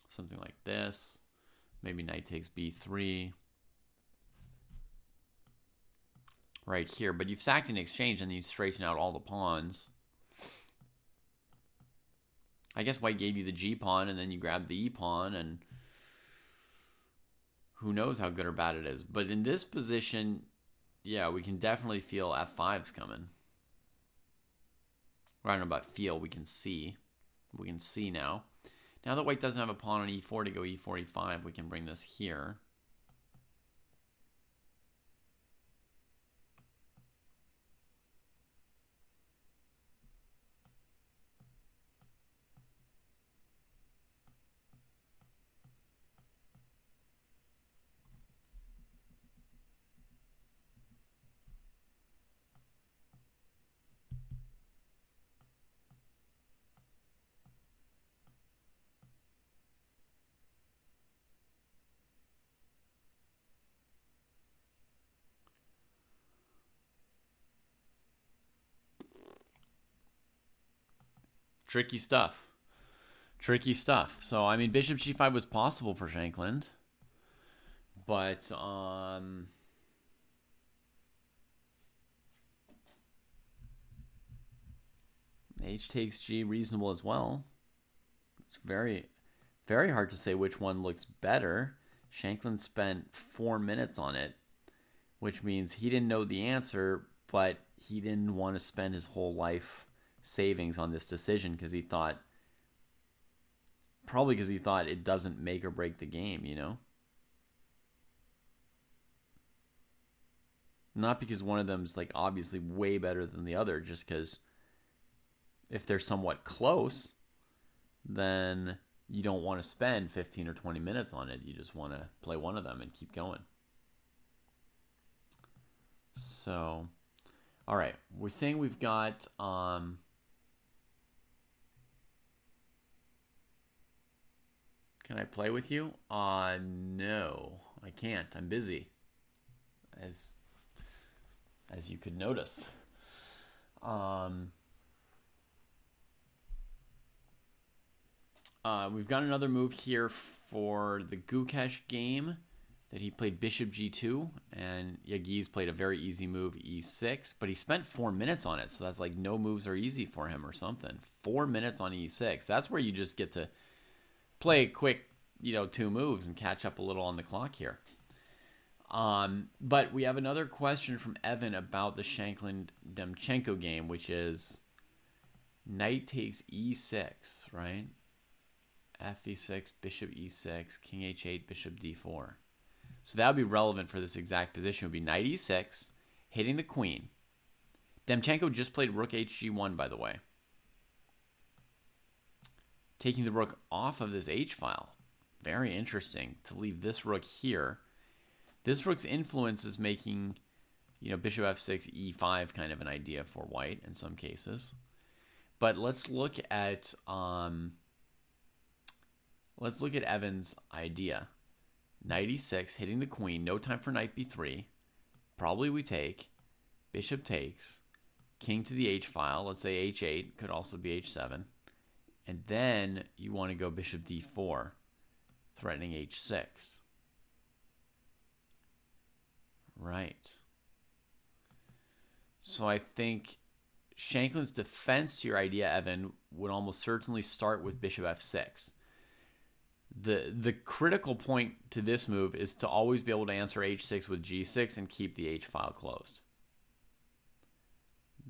Something like this. Maybe knight takes b3. Right here. But you've sacked in exchange and you straighten out all the pawns. I guess white gave you the g pawn and then you grabbed the e pawn and who knows how good or bad it is. But in this position, yeah, we can definitely feel F5's coming. I don't know about feel, we can see. We can see now. Now that white doesn't have a pawn on e4 to go e4, e5, we can bring this here. Tricky stuff. Tricky stuff. So, I mean, bishop g5 was possible for Shankland. But, h takes g, reasonable as well. It's very, very hard to say which one looks better. Shankland spent 4 minutes on it, which means he didn't know the answer, but he didn't want to spend his whole life savings on this decision because he thought, probably because he thought it doesn't make or break the game, you know? Not because one of them's like obviously way better than the other, just because if they're somewhat close, then you don't want to spend 15 or 20 minutes on it. You just want to play one of them and keep going. So, all right. We're saying we've got... Can I play with you? No, I can't. I'm busy, as you could notice. We've got another move here for the Gukesh game that he played bishop g2, and Yagiz played a very easy move, e6, but he spent 4 minutes on it, so that's like no moves are easy for him or something. 4 minutes on e6. That's where you just get to play a quick, 2 moves and catch up a little on the clock here. But we have another question from Evan about the Shankland-Demchenko game, which is knight takes e6, right? F e6, bishop e6, king h8, bishop d4. So that would be relevant for this exact position. It would be knight e6, hitting the queen. Demchenko just played rook hg1, by the way. Taking the rook off of this h-file. Very interesting to leave this rook here. This rook's influence is making, bishop f6, e5 kind of an idea for white in some cases. But let's look at Evan's idea. Knight e6, hitting the queen. No time for knight b3. Probably we take. Bishop takes. King to the h-file. Let's say h8. Could also be h7. And then you want to go bishop d4, threatening h6. Right. So I think Shankland's defense to your idea, Evan, would almost certainly start with bishop f6. The critical point to this move is to always be able to answer h6 with g6 and keep the h-file closed.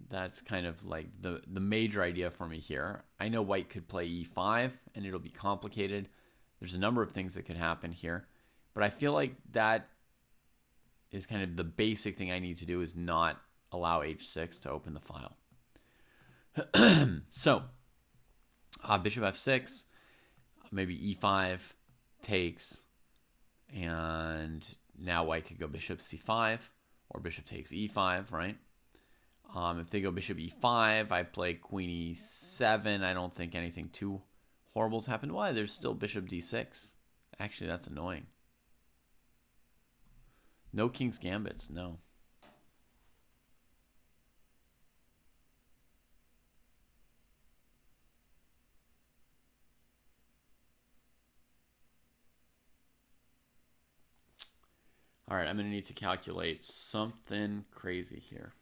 That's kind of like the major idea for me here. I know white could play e5, and it'll be complicated. There's a number of things that could happen here. But I feel like that is kind of the basic thing I need to do, is not allow h6 to open the file. So, bishop f6, maybe e5 takes, and now white could go bishop c5, or bishop takes e5, right? If they go bishop e5, I play queen e7. I don't think anything too horrible's happened. Why? There's still bishop d6. Actually, that's annoying. No king's gambits, no. All right, I'm going to need to calculate something crazy here.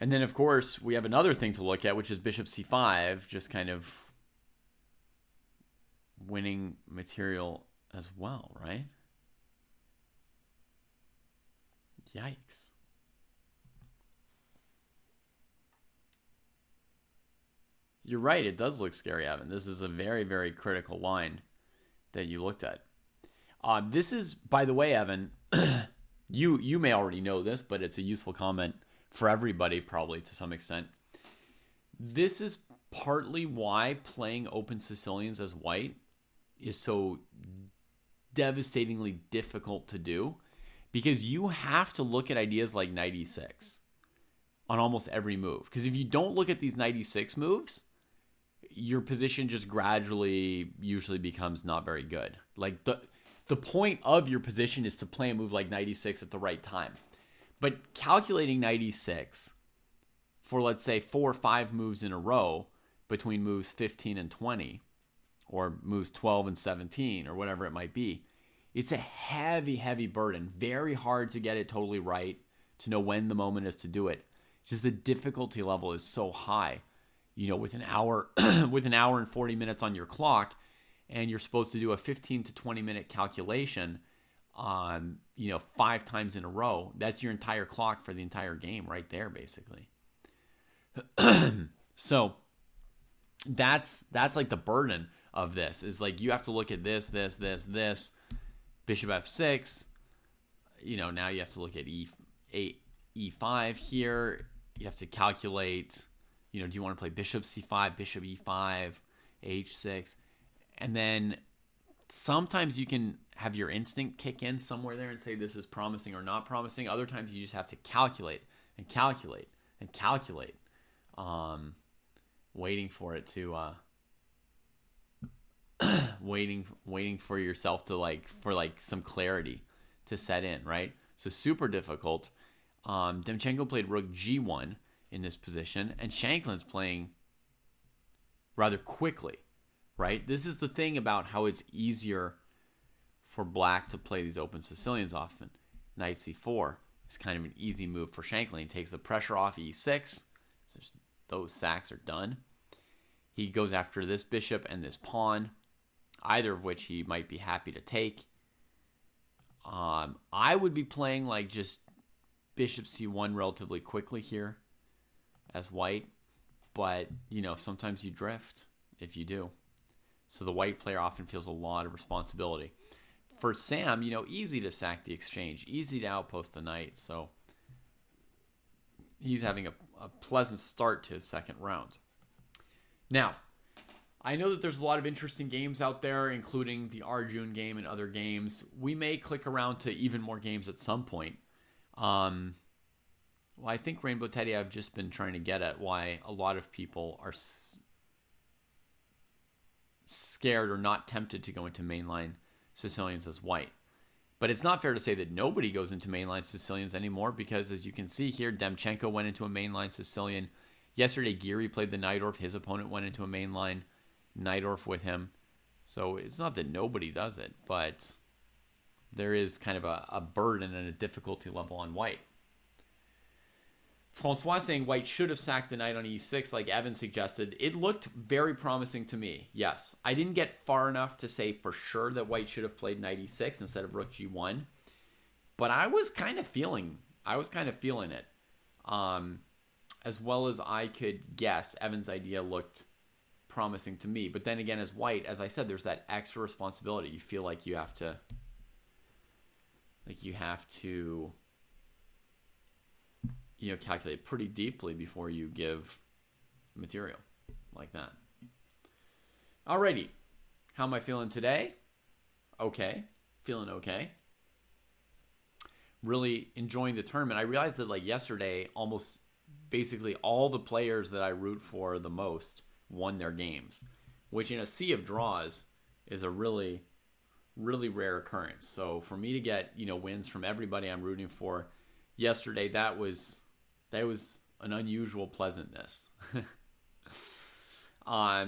And then, of course, we have another thing to look at, which is bishop c5, just kind of winning material as well, right? Yikes. You're right, it does look scary, Evan. This is a very, very critical line that you looked at. This is, by the way, Evan, you may already know this, but it's a useful comment for everybody, probably to some extent. This is partly why playing open Sicilians as white is so devastatingly difficult to do, because you have to look at ideas like knight e6 on almost every move. Because if you don't look at these knight e6 moves, your position just gradually usually becomes not very good. Like the point of your position is to play a move like knight e6 at the right time. But calculating knight e6 for, let's say, 4 or 5 moves in a row between moves 15 and 20, or moves 12 and 17, or whatever it might be, it's a heavy, heavy burden. Very hard to get it totally right, to know when the moment is to do it. Just the difficulty level is so high. With an hour with an hour and 40 minutes on your clock, and you're supposed to do a 15 to 20 minute calculation on 5 times in a row. That's your entire clock for the entire game right there, basically. So that's like the burden of this, is like you have to look at this, bishop f6. Now you have to look at e8, e5 here. You have to calculate, do you want to play bishop c5, bishop e5, h6? And then sometimes you can have your instinct kick in somewhere there and say this is promising or not promising. Other times you just have to calculate and calculate and calculate, waiting for it to waiting for yourself to for some clarity to set in, right? So super difficult. Demchenko played rook g1 in this position, and Shanklin's playing rather quickly, right? This is the thing about how it's easier for black to play these open Sicilians often. Knight c4 is kind of an easy move for Shanklin. He takes the pressure off e6. So those sacks are done. He goes after this bishop and this pawn, either of which he might be happy to take. I would be playing just bishop c1 relatively quickly here as white, but sometimes you drift if you do. So the white player often feels a lot of responsibility. For Sam, easy to sack the exchange, easy to outpost the knight, so he's having a pleasant start to his second round. Now, I know that there's a lot of interesting games out there, including the Arjun game and other games. We may click around to even more games at some point. I think Rainbow Teddy, I've just been trying to get at why a lot of people are scared or not tempted to go into mainline Sicilians as white. But it's not fair to say that nobody goes into mainline Sicilians anymore, because as you can see here, Demchenko went into a mainline Sicilian. Yesterday, Geary played the Najdorf. His opponent went into a mainline Najdorf with him. So it's not that nobody does it, but there is kind of a burden and a difficulty level on white. Francois saying white should have sacked the knight on e6 like Evan suggested. It looked very promising to me, yes. I didn't get far enough to say for sure that white should have played knight e6 instead of rook g1. But I was kind of feeling it. As well as I could guess, Evan's idea looked promising to me. But then again, as white, as I said, there's that extra responsibility. You feel like you have to calculate pretty deeply before you give material like that. Alrighty. How am I feeling today? Okay. Feeling okay. Really enjoying the tournament. I realized that yesterday, almost basically all the players that I root for the most won their games, which in a sea of draws is a really, really rare occurrence. So for me to get, wins from everybody I'm rooting for yesterday, that was an unusual pleasantness.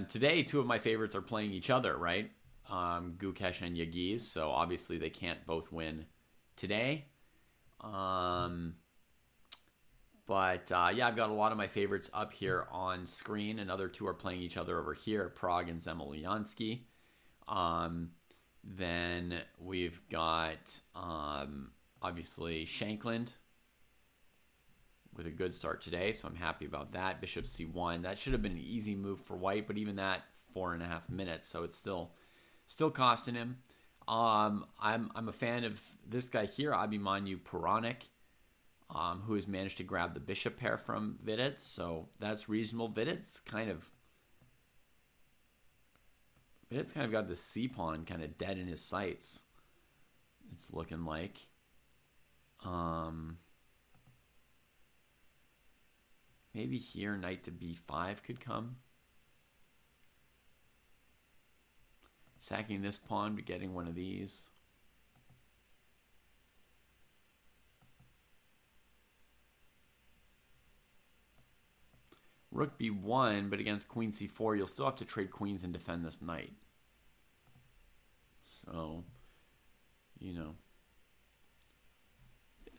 Today, two of my favorites are playing each other, right? Gukesh and Yagiz, so obviously they can't both win today. But I've got a lot of my favorites up here on screen. Another two are playing each other over here, Prague and Zemolyansky. Then we've got obviously Shankland with a good start today, so I'm happy about that. Bishop c1. That should have been an easy move for white, but even that 4.5 minutes, so it's still costing him. I'm a fan of this guy here, Abhimanyu Puranik, who has managed to grab the bishop pair from Vidit, so that's reasonable. Vidit's kind of got the c-pawn kind of dead in his sights, it's looking like. Maybe here knight to b5 could come. Sacking this pawn, but getting one of these. Rook b1, but against queen c4, you'll still have to trade queens and defend this knight. So, you know,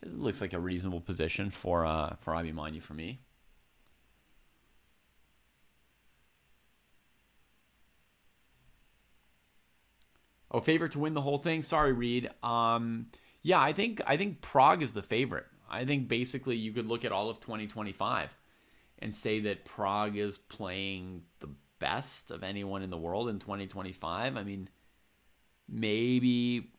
it looks like a reasonable position for Abhimanyu for me. Oh, favorite to win the whole thing? Sorry, Reed. Yeah, I think Prague is the favorite. I think basically you could look at all of 2025 and say that Prague is playing the best of anyone in the world in 2025. I mean, maybe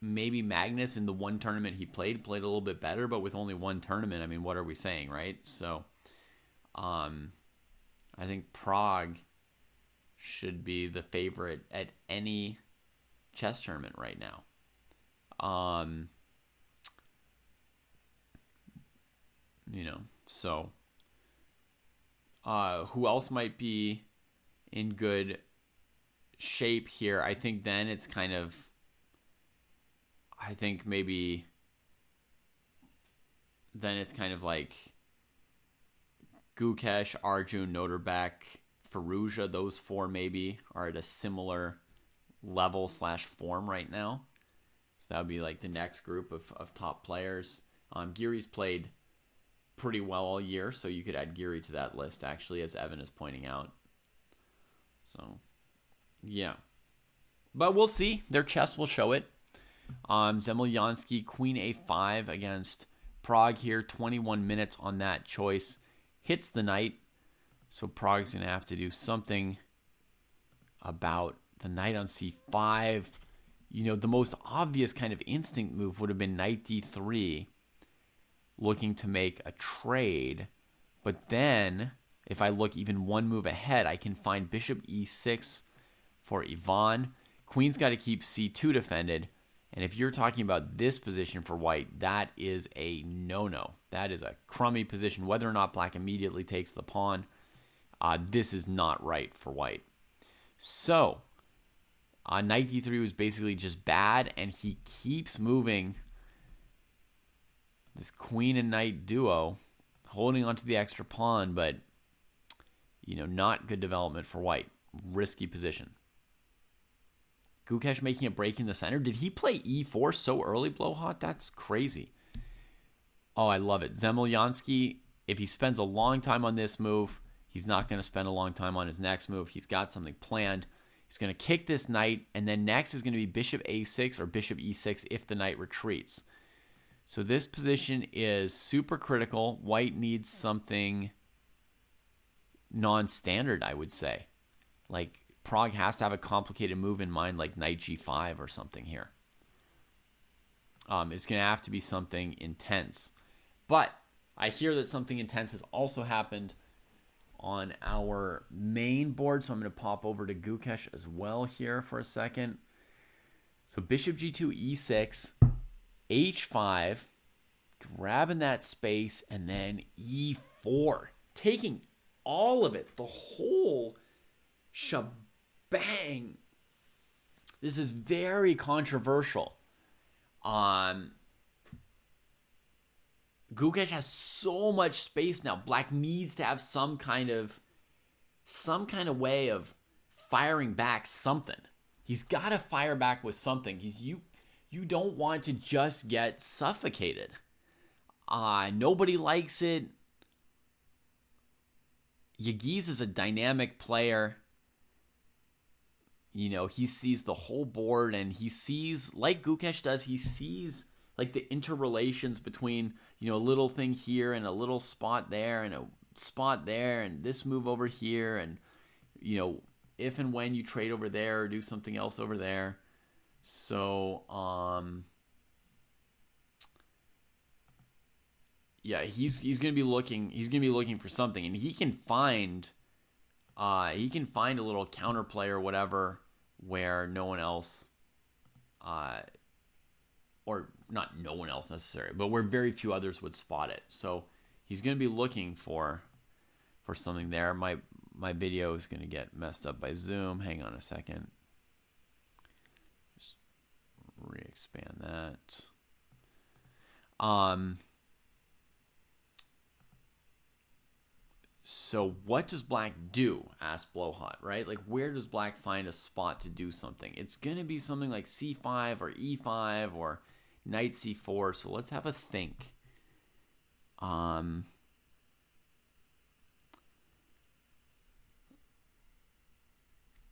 Magnus in the one tournament he played a little bit better, but with only one tournament, I mean, what are we saying, right? So, I think Prague should be the favorite at any chess tournament right now. You know, so who else might be in good shape here? I think then it's kind of, I think maybe then it's kind of like Gukesh, Arjun, Noterbeck, Firouzja, those four maybe are at a similar level / form right now. So that would be like the next group of top players. Giri's played pretty well all year, so you could add Giri to that list, actually, as Evan is pointing out. So, yeah. But we'll see. Their chess will show it. Zemlyansky, queen a5 against Prague here. 21 minutes on that choice. Hits the knight. So Prague's going to have to do something about the knight on c5. You know, the most obvious kind of instinct move would have been knight d3, looking to make a trade. But then, if I look even one move ahead, I can find bishop e6 for Ivan. Queen's got to keep c2 defended. And if you're talking about this position for white, that is a no-no. That is a crummy position. Whether or not black immediately takes the pawn, this is not right for white. So, knight d3 was basically just bad, and he keeps moving this queen and knight duo, holding onto the extra pawn, but, you know, not good development for white. Risky position. Gukesh making a break in the center. Did he play e4 so early, Blowhot? That's crazy. Oh, I love it. Zemlyansky, if he spends a long time on this move, he's not going to spend a long time on his next move. He's got something planned. He's going to kick this knight, and then next is going to be bishop a6 or bishop e6 if the knight retreats. So this position is super critical. White needs something non-standard, I would say. Like, Prague has to have a complicated move in mind, like knight g5 or something here. It's going to have to be something intense. But I hear that something intense has also happened on our main board, so I'm going to pop over to Gukesh as well here for a second. So bishop g2, e6, h5, grabbing that space, and then e4, taking all of it, the whole shebang. This is very controversial. Gukesh has so much space now. Black needs to have some kind of way of firing back something. He's got to fire back with something. You don't want to just get suffocated. Nobody likes it. Yagiz is a dynamic player. he sees the whole board, and he sees, like Gukesh does, he sees like the interrelations between, a little thing here and a little spot there and a spot there and this move over here, and, if and when you trade over there or do something else over there. So, yeah, he's gonna be looking for something, and he can find a little counterplay or whatever where no one else, or not no one else necessarily, but where very few others would spot it. So he's gonna be looking for something there. My video is gonna get messed up by Zoom. Hang on a second. Just re-expand that. So what does black do? Asked Blowhot, right? Like, where does black find a spot to do something? It's going to be something like c5 or e5 or knight c4. So let's have a think.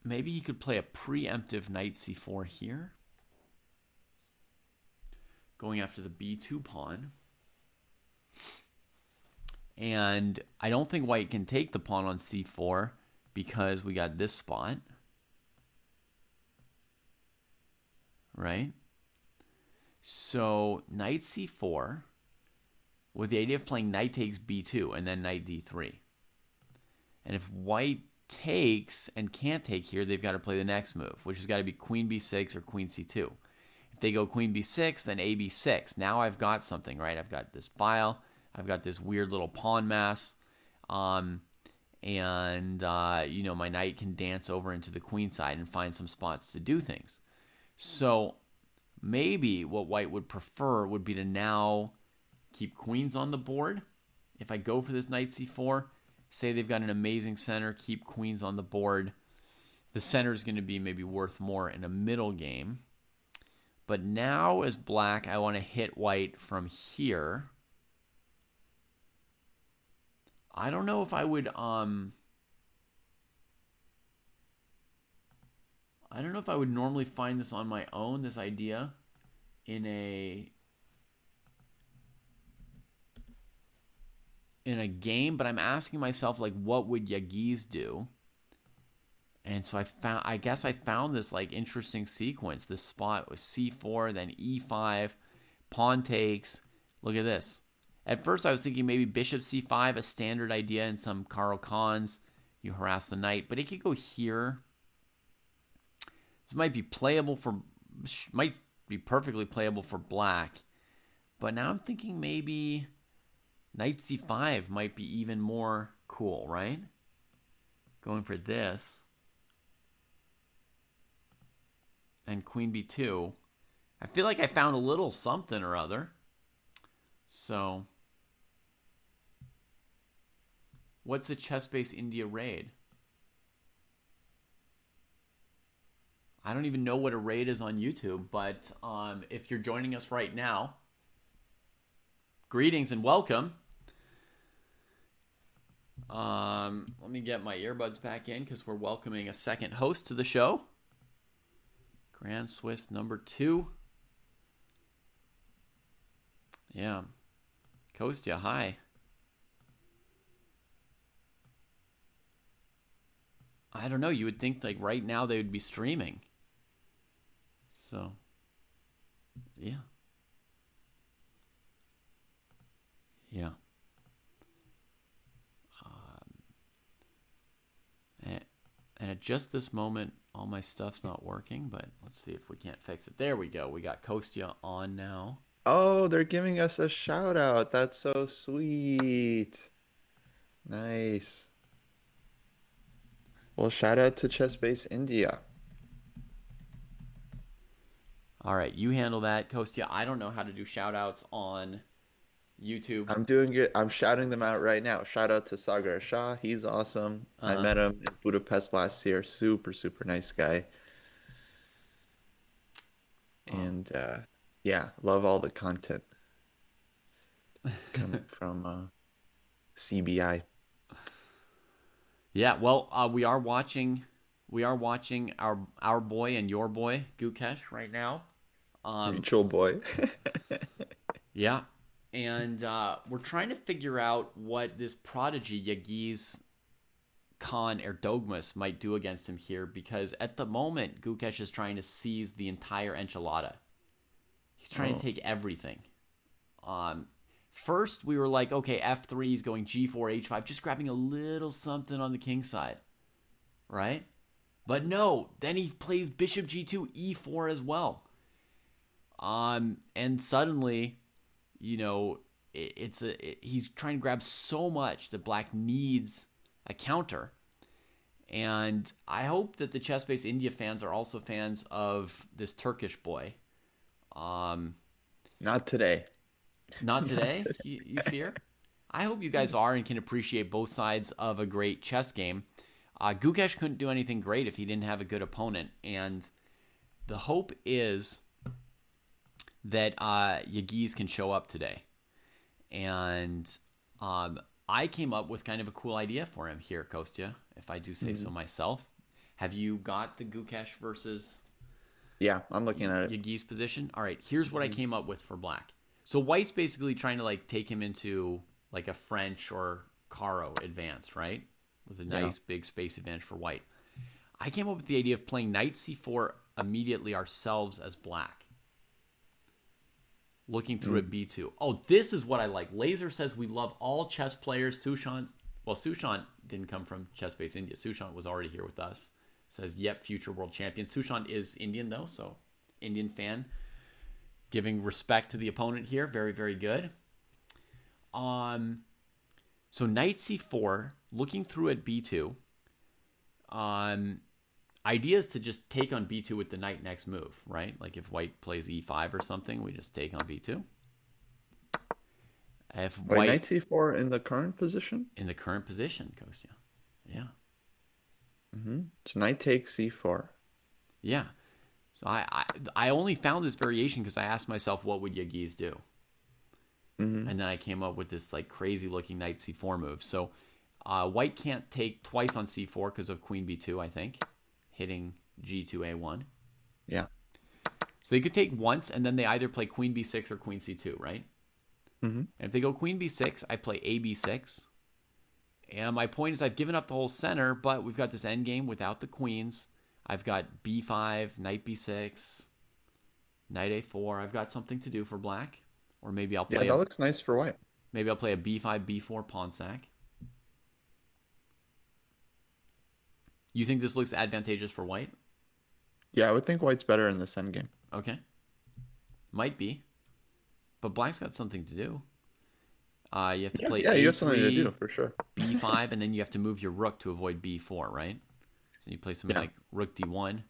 Maybe he could play a preemptive knight c4 here, going after the b2 pawn. And I don't think white can take the pawn on c4 because we got this spot, right? So knight c4 with the idea of playing knight takes b2 and then knight d3. And if white takes and can't take here, they've got to play the next move, which has got to be queen b6 or queen c2. If they go queen b6, then a b6. Now I've got something, right? I've got this file. I've got this weird little pawn mass, and my knight can dance over into the queen side and find some spots to do things. So maybe what white would prefer would be to now keep queens on the board. If I go for this knight c4, say they've got an amazing center, keep queens on the board. The center is going to be maybe worth more in a middle game. But now as black, I want to hit white from here. I don't know if I would normally find this on my own, this idea in a game, but I'm asking myself, like, what would Yagiz do? And so I guess I found this like interesting sequence. This spot was c4, then e5, pawn takes. Look at this. At first, I was thinking maybe bishop c5, a standard idea in some Karl Khans. You harass the knight, but it could go here. This might be perfectly playable for black. But now I'm thinking maybe knight c5 might be even more cool, right? Going for this. And queen b2. I feel like I found a little something or other. So, what's a ChessBase India raid? I don't even know what a raid is on YouTube, but if you're joining us right now, greetings and welcome. Let me get my earbuds back in because we're welcoming a second host to the show. Grand Swiss number 2. Yeah. Kostya, hi. I don't know. You would think like right now they would be streaming. So, yeah. Yeah. And at just this moment, all my stuff's not working, but let's see if we can't fix it. There we go. We got Kostya on now.
Oh, they're giving us a shout out. That's so sweet. Nice. Well, shout out to ChessBase India.
All right, you handle that, Kostya. I don't know how to do shout outs on YouTube.
I'm doing it. I'm shouting them out right now. Shout out to Sagar Shah. He's awesome. I
Uh-huh.
met him in Budapest last year. Super, super nice guy.
Oh.
And yeah, love all the content coming from CBI.
Yeah, well, we are watching we are watching our boy and your boy Gukesh right now. Um,
Mutual boy.
yeah, and we're trying to figure out what this prodigy Yagiz Khan Erdogmus might do against him here, because at the moment Gukesh is trying to seize the entire enchilada. He's trying to
Oh,
take everything. Um, First we were like, okay, F3, he's going G4, H5, just grabbing a little something on the king side, right? But no, then he plays Bishop G2, E4 as well. And suddenly, you know, he's trying to grab so much that Black needs a counter. And I hope that the Chess Base India fans are also fans of this Turkish boy. Um,
not today.
Not
Not
today,
today.
you fear? I hope you guys are and can appreciate both sides of a great chess game. Gukesh couldn't do anything great if he didn't have a good opponent. And the hope is that Yagiz can show up today. And I came up with kind of a cool idea for him here, Kostya, if I do say so myself. Have you got the Gukesh versus
Yeah, I'm looking at it.
Yagiz position? All right, here's what I came up with for Black. So White's basically trying to like take him into like a French or Caro advance, right? With a
Yeah.
nice big space advantage for White. I came up with the idea of playing Knight C4 immediately ourselves as Black. Looking through at B2. Oh, this is what I like. Laser says we love all chess players. Sushant didn't come from Chess Base India. Sushant was already here with us. Says, yep, future world champion. Sushant is Indian though, so Indian fan. Giving respect to the opponent here. Very, very good. So Knight C4, looking through at B2. Idea is to just take on B2 with the knight next move, right? Like if White plays E5 or something, we just take on B2. If
Wait,
White
knight c4 in the current position?
in the current position, Kostya. Yeah.
So knight takes c4.
Yeah. So I only found this variation because I asked myself, what would Yagiz do? And then I came up with this like crazy looking knight c4 move. So White can't take twice on c4 because of queen b2, I think, hitting g2 a1.
Yeah.
So they could take once, and then they either play queen b6 or queen c2, right? And if they go queen b6, I play a b6. And my point is I've given up the whole center, but we've got this endgame without the queens. I've got b5, knight b6, knight a4. I've got something to do for Black. Or maybe I'll
Yeah,
play
that looks nice for white.
maybe I'll play a b5, b4 pawn sack. You think this looks advantageous for White?
Yeah, I would think white's better in this endgame.
Okay. Might be. But Black's got something to do. You have to
Yeah,
play
yeah, you have something to
a3,
do for sure.
b5, and then you have to move your rook to avoid b4, right? So you play something
Yeah.
like rook d1,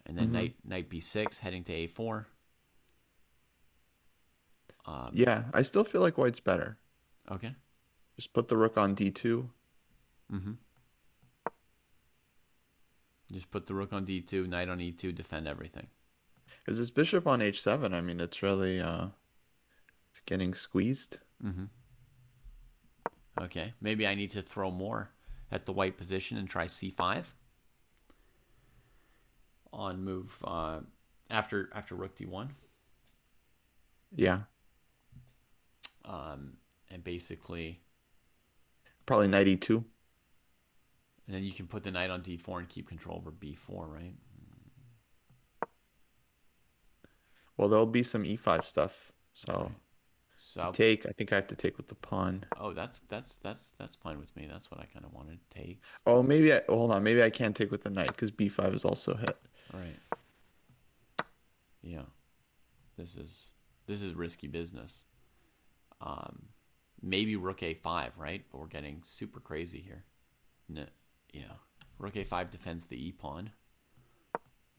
and then knight b6, heading to a4.
Yeah, I still feel like white's better.
Okay.
Just put the rook on d2.
Just put the rook on d2, knight on e2, defend everything.
Because this bishop on h7, I mean, it's really it's getting squeezed.
Okay. Maybe I need to throw more at the white position and try c5 on move after rook d1.
Yeah,
And basically,
probably knight e2.
and then you can put the knight on d4 and keep control over b4, right?
Well, there'll be some e5 stuff. So
So,
take. I think I have to take with the pawn.
oh, that's fine with me. That's what I kind of wanted. Takes.
Oh, maybe hold on. Maybe I can't take with the knight because b5 is also hit.
All right. Yeah. This is risky business. Maybe rook a5, right? But we're getting super crazy here. No, yeah. Rook a5 defends the e pawn.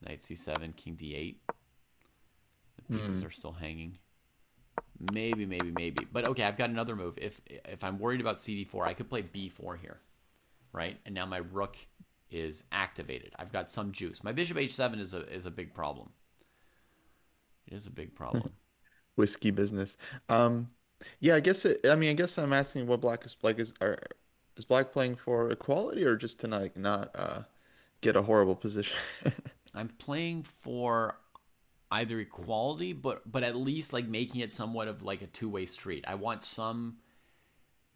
Knight c7, king d8. The pieces are still hanging. Maybe. But okay, I've got another move. If I'm worried about cd4, I could play b4 here, right? And now my rook is activated. I've got some juice. My bishop h7 is a big problem. It is a big problem.
Whiskey business. Yeah, I guess I guess I'm asking what black is black is black playing for equality or just to like not get a horrible position.
I'm playing for either equality, but at least like making it somewhat of like a two-way street. I want some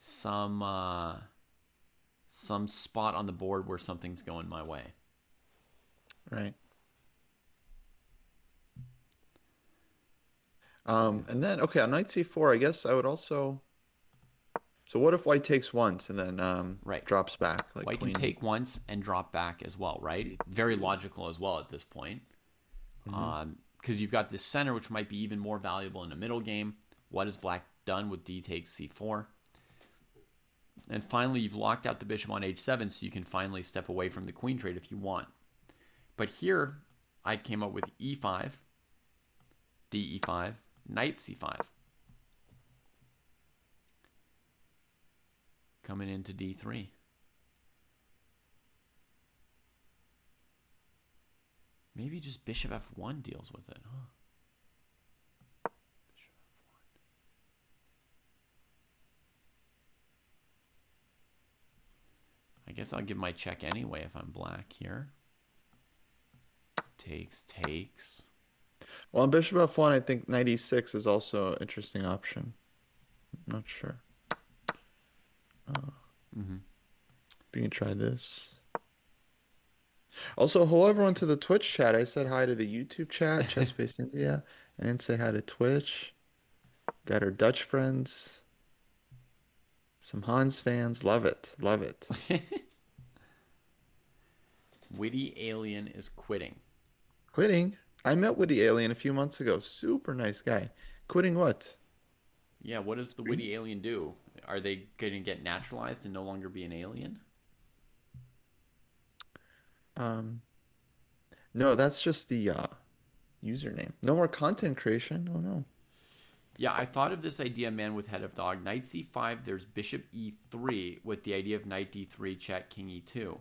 some spot on the board where something's going my way.
Right. And then okay, on knight c4, I guess I would also. So what if white takes once and then
Right.
drops back like
White can
queen
take once and drop back as well, right? Very
b2?
logical as well at this point.
Mm-hmm.
Because you've got this center, which might be even more valuable in the middle game. What has black done with d takes c4? And finally, you've locked out the bishop on h7, so you can finally step away from the queen trade if you want. But here, I came up with e5, d5, knight c5. Coming into d3. Maybe just bishop f1 deals with it, huh? Bishop f1. I guess I'll give my check anyway if I'm black here. Takes.
Well, on bishop f1, I think knight e6 is also an interesting option. I'm not sure. We can try this. Also, hello everyone to the Twitch chat. I said hi to the YouTube chat, Chess Based India. I didn't say hi to Twitch. Got our Dutch friends. Some Hans fans. Love it. Love it.
Witty Alien is quitting.
Quitting? I met Witty Alien a few months ago. Super nice guy. Quitting what?
Yeah, what does the Witty Alien do? Are they going to get naturalized and no longer be an alien?
Um, no, that's just the username. No more content creation. Oh no.
Yeah, I thought of this idea, man, with head of dog. Knight c5, there's bishop e3 with the idea of knight d3, check, king e2.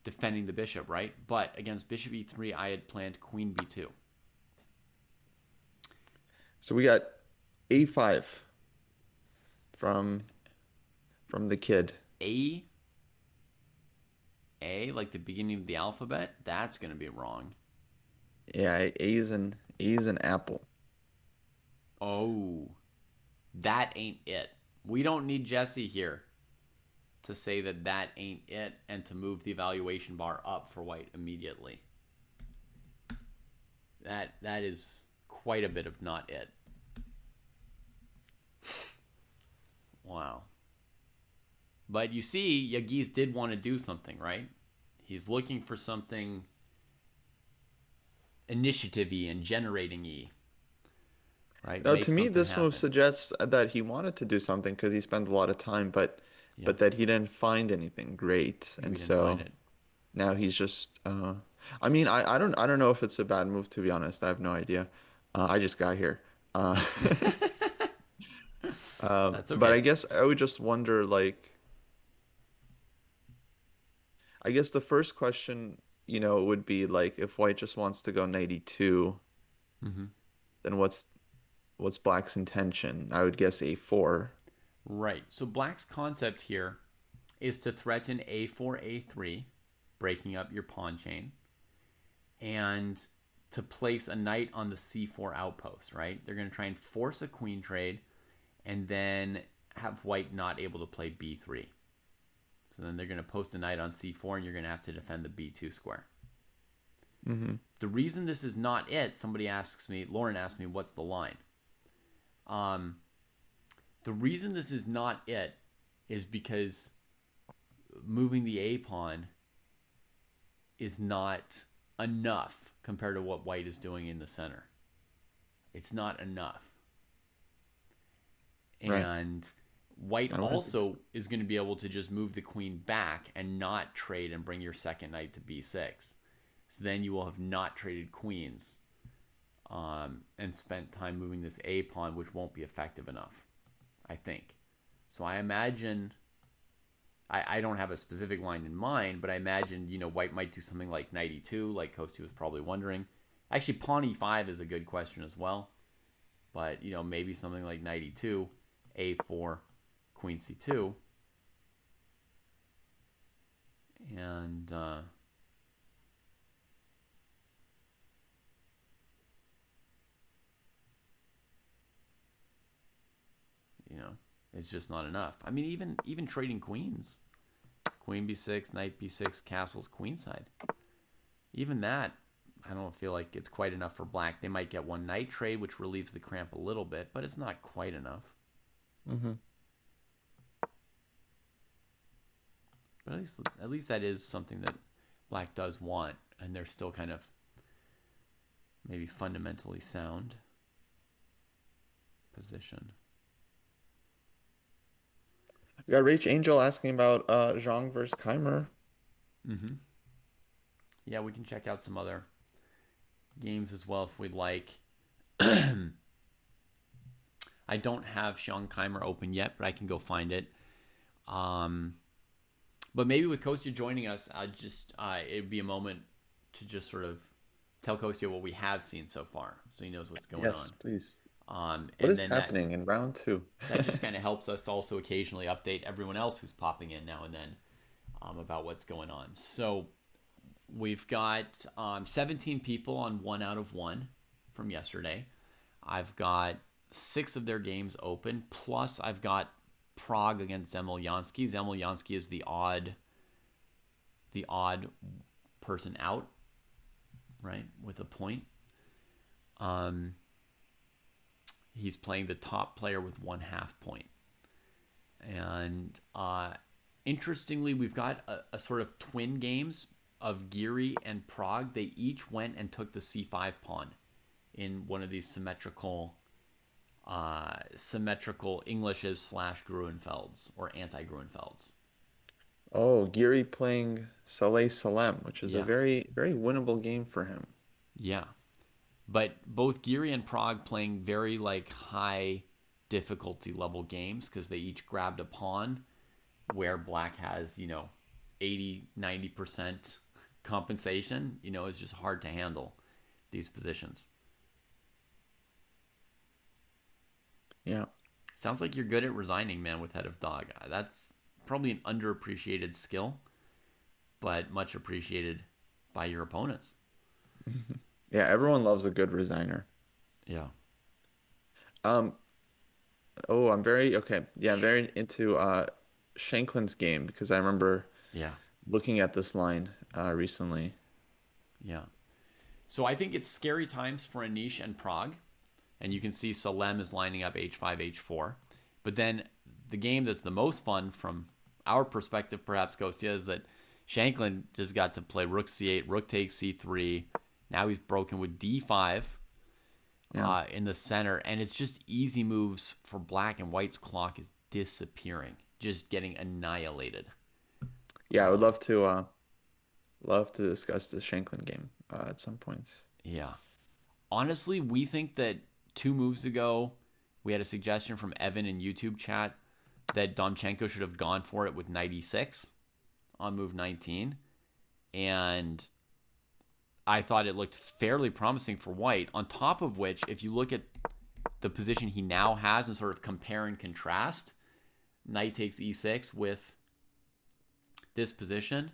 Defending the bishop, right? But against bishop e3, I had planned queen b2.
So we got a5 from the kid.
A, like the beginning of the alphabet, that's going to be wrong.
Yeah, A is an apple.
Oh, that ain't it. We don't need Jesse here to say that that ain't it and to move the evaluation bar up for white immediately. That is quite a bit of not it. Wow. But you see, Yagiz did want to do something, right? He's looking for something initiative-y and generating-y. Right?
Now,
Make
to me,
something
this move
happen.
suggests that he wanted to do something because he spent a lot of time, but that he didn't find anything great,
Maybe
and
didn't find
so
it.
now he's just. I mean, I don't know if it's a bad move, to be honest. I have no idea. I just got here. Uh,
That's
but I
okay.
guess I would just wonder, like, I guess the first question, would be like, if White just wants to go knight e2,
Mm-hmm.
then what's Black's intention? I would guess a4.
Right. So black's concept here is to threaten a4, a3, breaking up your pawn chain, and to place a knight on the c4 outpost, right? They're going to try and force a queen trade and then have white not able to play b3. So then they're going to post a knight on c4 and you're going to have to defend the b2 square.
Mm-hmm.
The reason this is not it, somebody asks me, Lauren asked me, what's the line? The reason this is not it is because moving the a pawn is not enough compared to what white is doing in the center. It's not enough.
Right.
And white
I wouldn't think so.
also is going to be able to just move the queen back and not trade and bring your second knight to b6. So then you will have not traded queens and spent time moving this a pawn, which won't be effective enough, I think. So I imagine, I don't have a specific line in mind, but I imagine, white might do something like knight e2, like Kostya was probably wondering. Actually, pawn e5 is a good question as well. But, maybe something like knight e2, a4, queen c2. And is just not enough. I mean, even trading queens, queen b6, knight b6, castles queenside. Even that, I don't feel like it's quite enough for black. They might get one knight trade, which relieves the cramp a little bit, but it's not quite enough.
Mm-hmm.
But at least that is something that black does want, and they're still kind of maybe fundamentally sound position.
We got Rach Angel asking about Zhang versus Keimer.
Mm-hmm. Yeah, we can check out some other games as well if we'd like. I don't have Sean Keimer open yet, but I can go find it. But maybe with Kostya joining us, it'd be a moment to just sort of tell Kostya what we have seen so far, so he knows what's going
Yes,
on.
please. What
And
is
then
happening in round two?
that just kind of helps us to also occasionally update everyone else who's popping in now and then about what's going on. So we've got 17 people on 1 out of 1 from yesterday. I've got 6 of their games open, plus I've got Prague against Zemlyansky. Zemlyansky is the odd person out, right, with a point. He's playing the top player with 1/2 point. And interestingly, we've got a sort of twin games of Geary and Prague. They each went and took the c5 pawn in one of these symmetrical Englishes / Gruenfelds or anti-Gruenfelds.
Oh, Geary playing Saleh Salem, which is a
Yeah.
very, very winnable game for him.
Yeah. But both Geary and Prague playing very like high difficulty level games because they each grabbed a pawn where black has, 80, 90% compensation, is just hard to handle these positions.
Yeah.
Sounds like you're good at resigning, man, with head of dog. That's probably an underappreciated skill, but much appreciated by your opponents.
Yeah, everyone loves a good resigner.
Yeah.
Um, oh, I'm very into Shanklin's game because I remember
Yeah.
looking at this line recently.
Yeah. So I think it's scary times for Anish and Prague. And you can see Salem is lining up h5, h4. But then the game that's the most fun from our perspective, perhaps, Kostya, is that Shanklin just got to play rook c8, rook takes c3. Now he's broken with d5
Yeah.
in the center. And it's just easy moves for black, and white's clock is disappearing, just getting annihilated.
Yeah, I would love to discuss the Shanklin game at some points.
Yeah. Honestly, we think that 2 moves ago, we had a suggestion from Evan in YouTube chat that Domchenko should have gone for it with knight e6 on move 19. And I thought it looked fairly promising for white. On top of which, if you look at the position he now has and sort of compare and contrast, knight takes e6 with this position,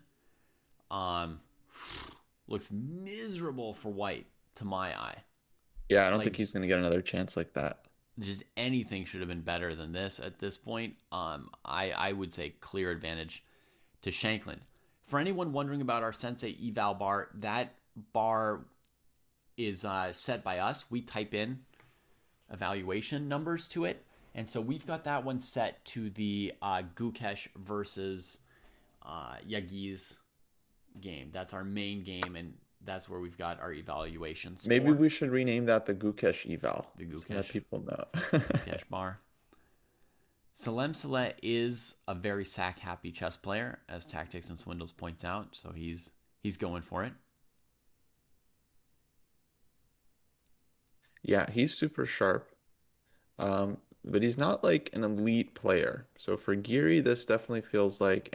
looks miserable for white to my eye.
Yeah, I don't
Like,
think he's going to get another chance like that.
just anything should have been better than this at this point. I would say clear advantage to Shanklin. For anyone wondering about our Sensei eval bar, that bar is set by us. We type in evaluation numbers to it, and so we've got that one set to the Gukesh versus Yagiz game. That's our main game, and that's where we've got our evaluations.
Maybe
for
we should rename that the Gukesh eval
the
so that
Gukesh.
people know.
Cash bar. Salem Saleh is a very sack-happy chess player, as Tactics and Swindles points out, so he's going for it.
Yeah, he's super sharp. But he's not like an elite player. So for Geary, this definitely feels like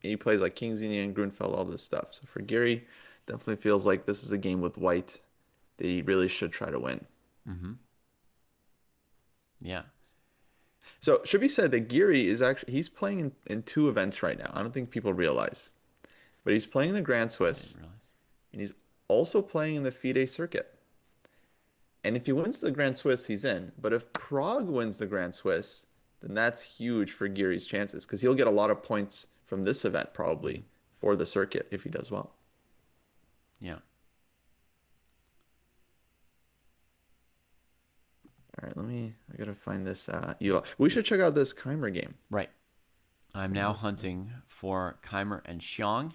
he plays like Kings Indian, Grunfeld, all this stuff. So for Geary, definitely feels like this is a game with white that he really should try to win.
Mm-hmm. Yeah.
So it should be said that Geary is actually he's playing in 2 events right now. I don't think people realize. But he's playing the Grand
I
Swiss
didn't realize.
and he's also playing in the FIDE circuit. And if he wins the Grand Swiss, he's in. But if Prague wins the Grand Swiss, then that's huge for Geary's chances because he'll get a lot of points from this event probably for the circuit if he does well.
Yeah.
All right, I gotta find this. We should check out this Keimer game.
Right. I'm
Where
now
is it?
hunting for Keimer and Xiong.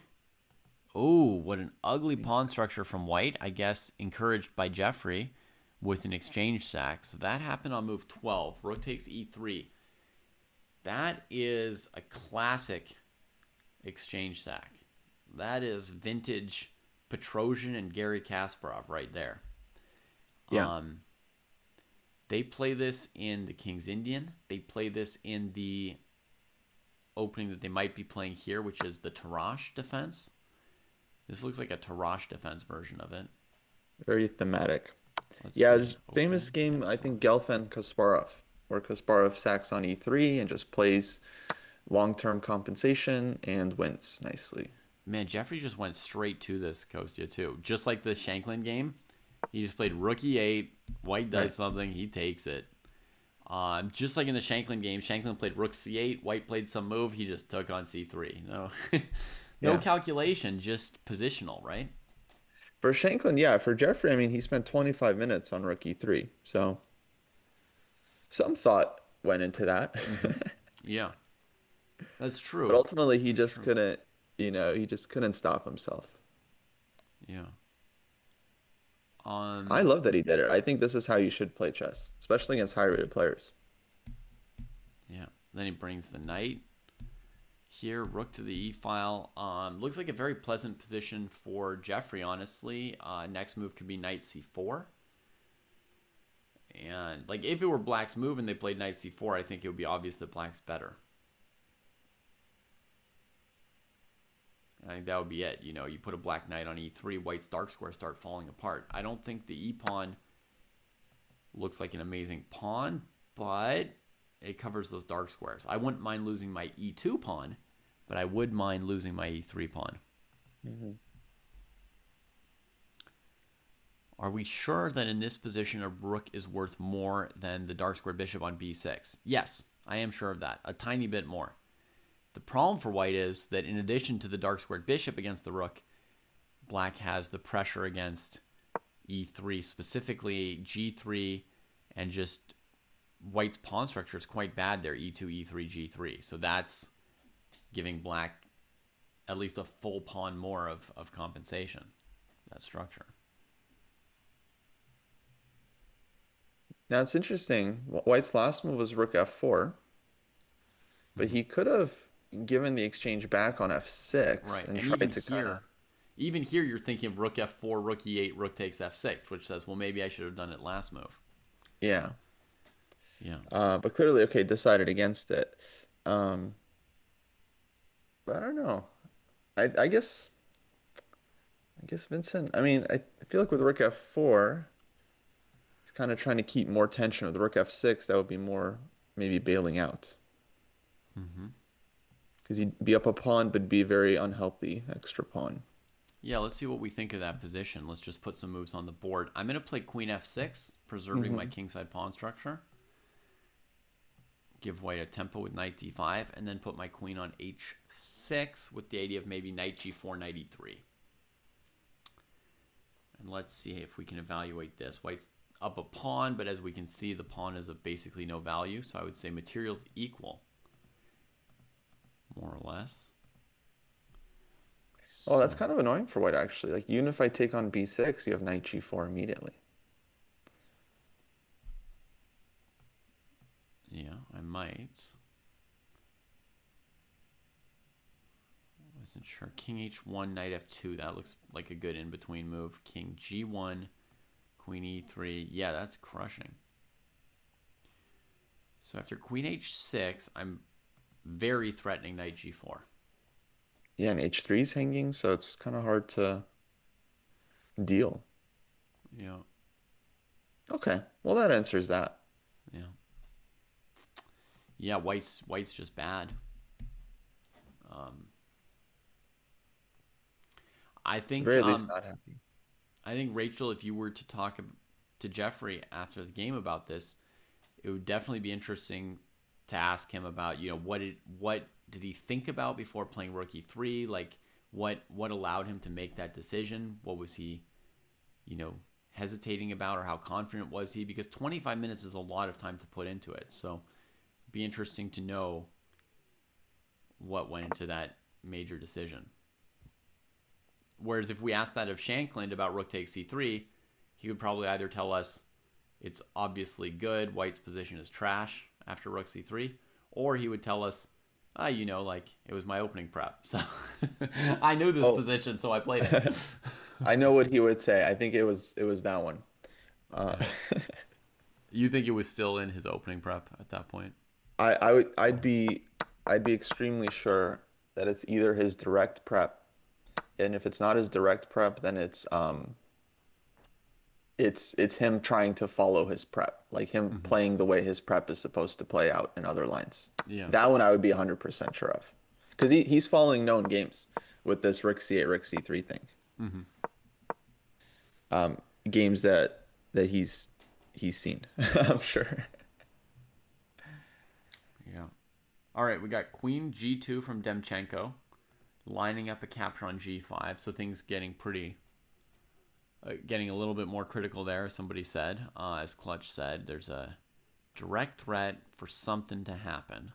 Oh, what an ugly pawn structure from white. I guess encouraged by Jeffrey with an exchange sack. So that happened on move 12. Rook takes e3. That is a classic exchange sack. That is vintage Petrosian and Gary Kasparov right there.
Yeah.
They play this in the King's Indian. They play this in the opening that they might be playing here, which is the Tarrasch defense. This looks like a Tarrasch defense version of it.
Very thematic.
Let's
Yeah,
see.
just famous game, I think Gelfand Kasparov, where Kasparov sacks on e3 and just plays long-term compensation and wins nicely.
Man, Jeffrey just went straight to this Kostya too. Just like the Shanklin game, he just played rook e8. White does something, he takes it. Just like in the Shanklin game, Shanklin played rook c8. White played some move, he just took on c3. No, no
Yeah.
calculation, just positional, right?
For Shanklin, yeah. For Jeffrey, I mean, he spent 25 minutes on Rookie 3. So some thought went into that.
Mm-hmm. Yeah, that's
But
true.
ultimately, he
That's
just
true.
couldn't, he just couldn't stop himself.
Yeah.
I
Um.
love that he did it. I think this is how you should play chess, especially against high-rated players.
Yeah. Then he brings the knight here, rook to the e file. Looks like a very pleasant position for Jeffrey, honestly. Next move could be knight c4. And like if it were black's move and they played knight c4, I think it would be obvious that black's better. I think that would be it. You know, you put a black knight on e3, white's dark squares start falling apart. I don't think the e pawn looks like an amazing pawn, but it covers those dark squares. I wouldn't mind losing my e2 pawn, but I would mind losing my e3 pawn.
Mhm.
Are we sure that in this position a rook is worth more than the dark square bishop on b6? Yes, I am sure of that. A tiny bit more. The problem for white is that in addition to the dark squared bishop against the rook, black has the pressure against e3, specifically g3, and just white's pawn structure is quite bad there, e2, e3, g3. So that's giving black at least a full pawn more of compensation, that structure.
Now it's interesting. White's last move was Rook F4, but
Mm-hmm.
he could have given the exchange back on F6
Right.
and
And even
tried to kind of,
here, you're thinking of rook f4, rook e8, rook takes f6, which says, well, maybe I should have done it last move.
yeah.
Yeah.
But clearly, okay, decided against it. Um, but I don't know. I guess Vincent. I mean, I feel like with Rook F4, he's kind of trying to keep more tension. With Rook F6, that would be more maybe bailing out
Mm-hmm.
because he'd be up a pawn, but be a very unhealthy extra pawn.
Yeah, let's see what we think of that position. Let's just put some moves on the board. I'm going to play queen f6, preserving my
Hmm.
kingside pawn structure. Give white a tempo with knight d5, and then put my queen on h6 with the idea of maybe knight g4, knight e3. And let's see if we can evaluate this. White's up a pawn, but as we can see, the pawn is of basically no value. So I would say materials equal, more or less.
Oh, that's
So,
kind of annoying for White actually. Like even if I take on B6, you have Knight G4 immediately.
yeah, I might. Wasn't sure. King h1, knight f2. That looks like a good in-between move. King g1, queen e3. Yeah, that's crushing. So after queen h6, I'm very threatening knight g4.
Yeah, and H3 is hanging, so it's kind of hard to deal.
Yeah,
Okay, well that answers that.
yeah. Yeah, white's just bad. Um, I
At the
think
very least, not happy.
I think Rachel, if you were to talk to Jeffrey after the game about this, it would definitely be interesting to ask him about, what did he think about before playing rook e3? Like, what allowed him to make that decision? What was he, hesitating about, or how confident was he? Because 25 minutes is a lot of time to put into it. So it'd be interesting to know what went into that major decision. Whereas if we asked that of Shankland about rook takes c3, he would probably either tell us it's obviously good, white's position is trash after rook c3, or he would tell us, like, it was my opening prep. So I knew this position, so I played it.
I know what he would say. I think it was that one.
Yeah. You think it was still in his opening prep at that point?
I'd be extremely sure that it's either his direct prep, and if it's not his direct prep, then it's him trying to follow his prep, like him playing the way his prep is supposed to play out in other lines.
Yeah.
That one I would be 100% sure of, because he's following known games with this rook c8, rook c3 thing. Games that he's seen, I'm sure.
Yeah. All right, we got queen g2 from Demchenko, lining up a capture on g5. So things getting getting a little bit more critical there. Somebody said, as Clutch said, there's a direct threat for something to happen.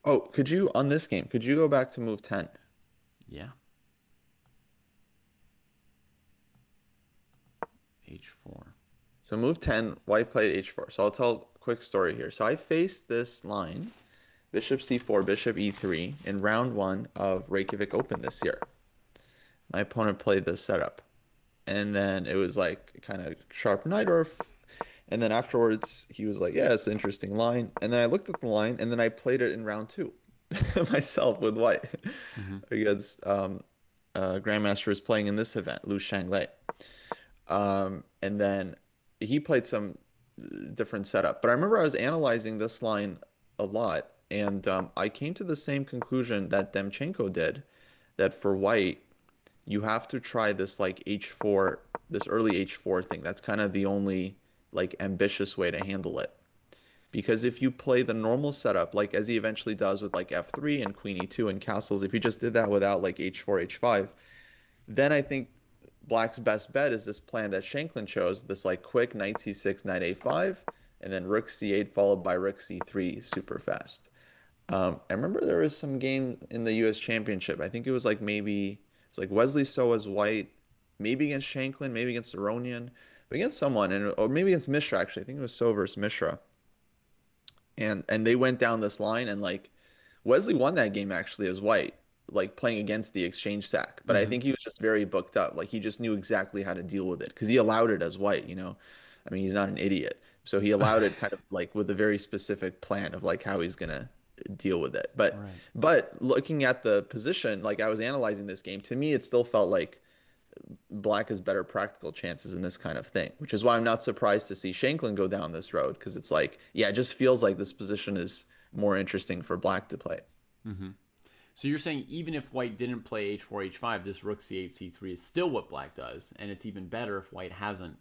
Oh, could you, on this game, could you go back to move 10?
Yeah. h4.
So move 10, white played h4. So I'll tell a quick story here. So I faced this line, bishop c4, bishop e3, in round 1 of Reykjavik Open this year. My opponent played this setup. And then it was like kind of sharp Najdorf. And then afterwards, he was like, yeah, it's an interesting line. And then I looked at the line, and then I played it in round 2 myself with white against grandmasters playing in this event, Lu Shanglei. And then he played some different setup. But I remember I was analyzing this line a lot, and I came to the same conclusion that Demchenko did, that for white, you have to try this like h4, this early h4 thing. That's kind of the only like ambitious way to handle it. Because if you play the normal setup, like as he eventually does with like f3 and queen e2 and castles, if you just did that without like h4, h5, then I think Black's best bet is this plan that Shanklin chose, this like quick knight c6, knight a5, and then rook c8 followed by rook c3 super fast. I remember there was some game in the U.S. Championship. I think it was like maybe it's like Wesley So as white, maybe against Shanklin, maybe against Aronian, but against someone, and or maybe against Mishra actually. I think it was So versus Mishra, and they went down this line, and like Wesley won that game actually as white, like playing against the exchange sack. But I think he was just very booked up. Like he just knew exactly how to deal with it because he allowed it as white, you know. I mean, he's not an idiot. So he allowed it kind of like with a very specific plan of like how he's gonna deal with it.
Right.
But looking at the position, like I was analyzing this game, to me it still felt like Black has better practical chances in this kind of thing, which is why I'm not surprised to see Shanklin go down this road because it's like, yeah, it just feels like this position is more interesting for Black to play.
So you're saying even if white didn't play h4, h5, this rook c8, c3 is still what Black does, and it's even better if white hasn't.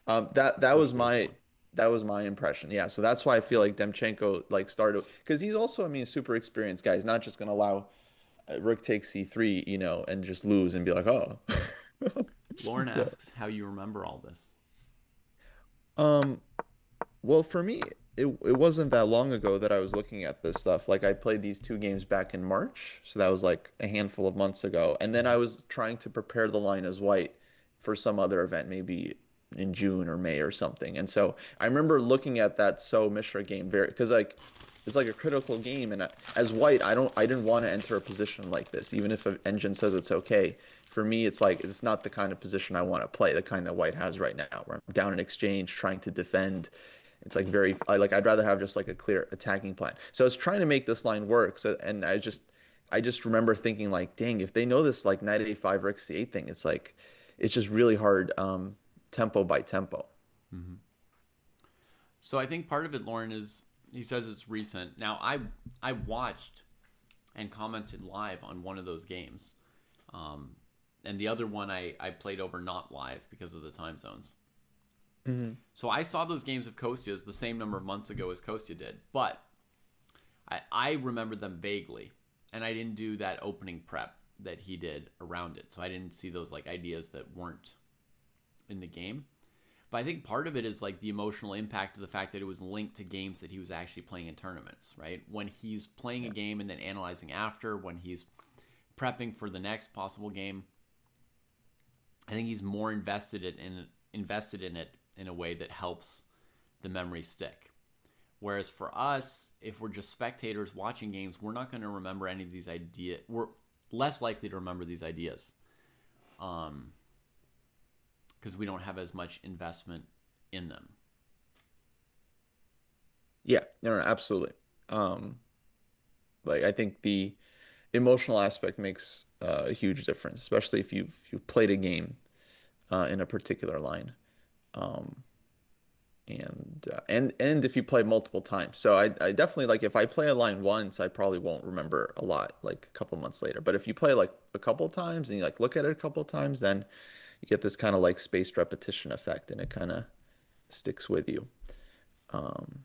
That was my impression. Yeah, so that's why I feel like Demchenko like started because he's also, I mean, super experienced guy. He's not just gonna allow rook takes c3, you know, and just lose and be like, oh.
Lauren asks how you remember all this.
Well, for me, it wasn't that long ago that I was looking at this stuff. Like I played these two games back in March, so that was like a handful of months ago. And then I was trying to prepare the line as white for some other event, maybe in June or May or something. And so I remember looking at that So Mishra game very because like it's like a critical game, and as white, I didn't want to enter a position like this, even if an engine says it's okay. For me, it's like it's not the kind of position I want to play, the kind that white has right now, where I'm down in exchange, trying to defend. It's like I'd rather have just like a clear attacking plan. So I was trying to make this line work. So and I just remember thinking like, dang, if they know this like knight a5 rook c8 thing, it's like it's just really hard tempo by tempo.
So I think part of it, Lauren, is he says it's recent. Now I watched and commented live on one of those games, and the other one I played over not live because of the time zones.
Hmm.
So I saw those games of Kostya's the same number of months ago as Kostya did, but I remember them vaguely, and I didn't do that opening prep that he did around it, so I didn't see those like ideas that weren't in the game. But I think part of it is like the emotional impact of the fact that it was linked to games that he was actually playing in tournaments, right? When he's playing a game and then analyzing after, when he's prepping for the next possible game, I think he's more invested in it in a way that helps the memory stick. Whereas for us, if we're just spectators watching games, we're not going to remember any of these ideas. We're less likely to remember these ideas because we don't have as much investment in them.
Yeah, no, no, absolutely. Um, like I think the emotional aspect makes a huge difference, especially if you've played a game in a particular line. Um, and if you play multiple times. So I definitely like if I play a line once, I probably won't remember a lot like a couple months later. But if you play like a couple times and you like look at it a couple times, then you get this kind of like spaced repetition effect and it kind of sticks with you. Um,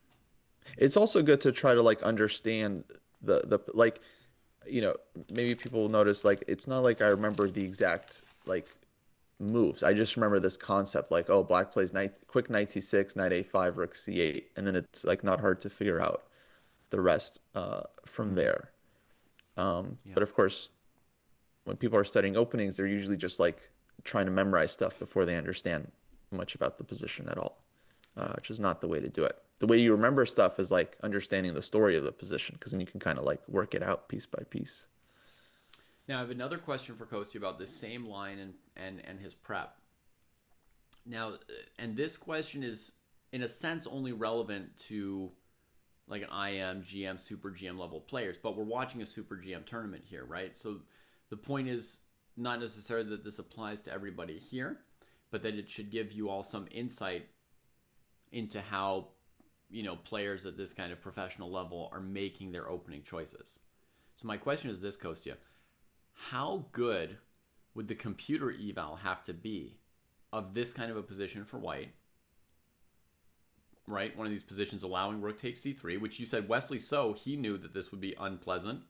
it's also good to try to like understand the like maybe people will notice like it's not like I remember the exact like moves. I just remember this concept like, oh, black plays knight c6, knight a5, rook c8, and then it's like not hard to figure out the rest from
Mm-hmm.
there.
Yeah.
But of course, when people are studying openings, they're usually just like trying to memorize stuff before they understand much about the position at all,
Yeah.
which is not the way to do it. The way you remember stuff is like understanding the story of the position, because then you can kind of like work it out piece by piece.
Now I have another question for Kostya about this same line and his prep. Now, and this question is in a sense only relevant to like an IM, GM, Super GM level players, but we're watching a Super GM tournament here, right? So the point is not necessarily that this applies to everybody here, but that it should give you all some insight into how players at this kind of professional level are making their opening choices. So my question is this, Kostya: how good would the computer eval have to be of this kind of a position for white, right? One of these positions allowing rook takes c3, which you said Wesley So he knew that this would be unpleasant,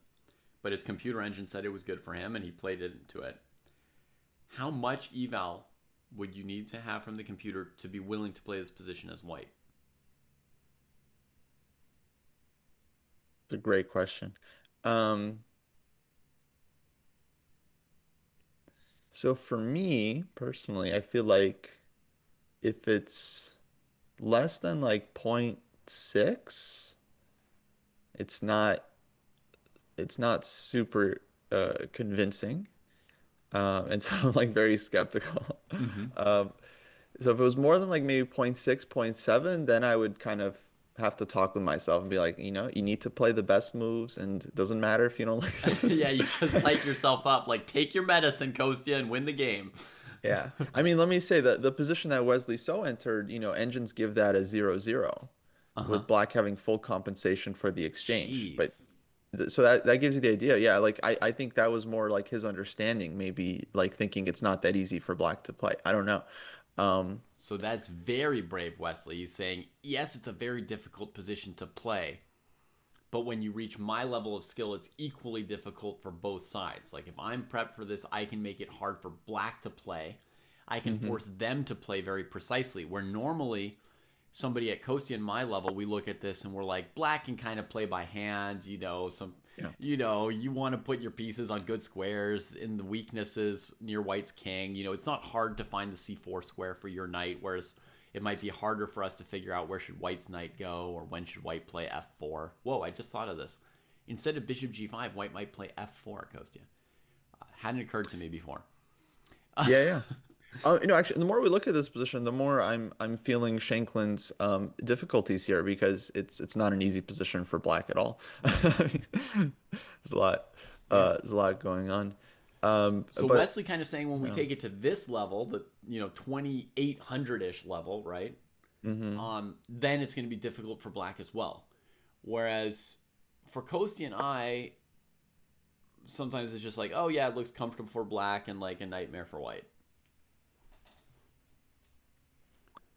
but his computer engine said it was good for him and he played it into it. How much eval would you need to have from the computer to be willing to play this position as white?
It's a great question. Um, so for me personally, I feel like if it's less than like point 0.6, it's not it's not super convincing. And so I'm like very skeptical.
Mm-hmm.
Um, so if it was more than like maybe point 0.6, point 0.7, then I would kind of have to talk with myself and be like, you need to play the best moves, and it doesn't matter if you don't like the
Yeah,
position.
you just psych yourself up. Like, take your medicine, Kostya, and win the game.
Yeah. I mean, let me say that the position that Wesley So entered, engines give that a 0-0,
Uh huh.
with black having full compensation for the exchange. But
Jeez.
so that gives you the idea. Yeah, like I think that was more like his understanding, maybe like thinking it's not that easy for black to play. I don't know. Um,
So that's very brave, Wesley. He's saying, yes, it's a very difficult position to play, but when you reach my level of skill, it's equally difficult for both sides. Like, if I'm prepped for this, I can make it hard for black to play. I can
mhm.
force them to play very precisely, where normally somebody at Kostya and my level, we look at this and we're like, black can kind of play by hand,
Yeah.
you want to put your pieces on good squares in the weaknesses near white's king. It's not hard to find the c4 square for your knight, whereas it might be harder for us to figure out where should white's knight go or when should white play f4. Whoa, I just thought of this. Instead of bishop g5, white might play f4 at Kostya. Hadn't occurred to me before.
Yeah, yeah. Actually, the more we look at this position, the more I'm feeling Shanklin's difficulties here, because it's not an easy position for black at all. I mean, there's a lot
Yeah.
there's a lot going on.
So
But
Wesley kind of saying when we
no.
take it to this level, the 2800-ish level, right?
Hmm.
Then it's going to be difficult for black as well. Whereas for Kostya and I, sometimes it's just like, oh yeah, it looks comfortable for black and like a nightmare for white.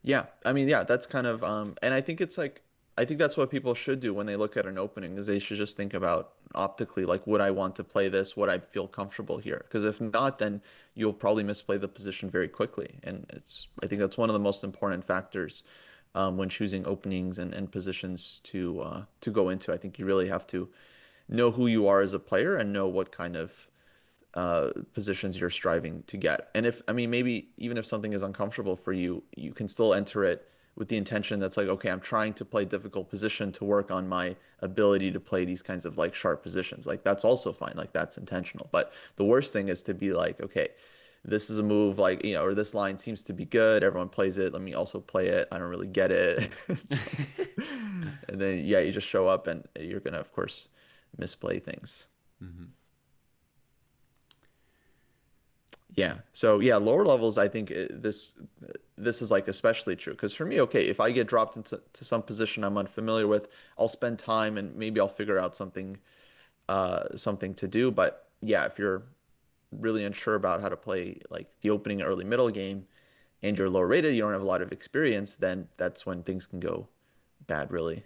Yeah, I mean, yeah, that's kind of and I think it's like I think that's what people should do when they look at an opening is they should just think about optically like would I want to play this? Would I feel comfortable here? Because if not, then you'll probably misplay the position very quickly. And it's I think that's one of the most important factors when choosing openings and positions to go into. I think you really have to know who you are as a player and know what kind of positions you're striving to get. And if, I mean, maybe even if something is uncomfortable for you, you can still enter it with the intention that's like, okay, I'm trying to play difficult position to work on my ability to play these kinds of like sharp positions. Like that's also fine. Like that's intentional. But the worst thing is to be like, okay, this is a move like, or this line seems to be good. Everyone plays it. Let me also play it. I don't really get it. And then, yeah, you just show up and you're gonna, of course, misplay things.
Hmm.
Yeah. So yeah, lower levels, I think this is like especially true because for me, okay, if I get dropped into some position I'm unfamiliar with, I'll spend time and maybe I'll figure out something to do. But yeah, if you're really unsure about how to play like the opening early middle game and you're low rated, you don't have a lot of experience, then that's when things can go bad really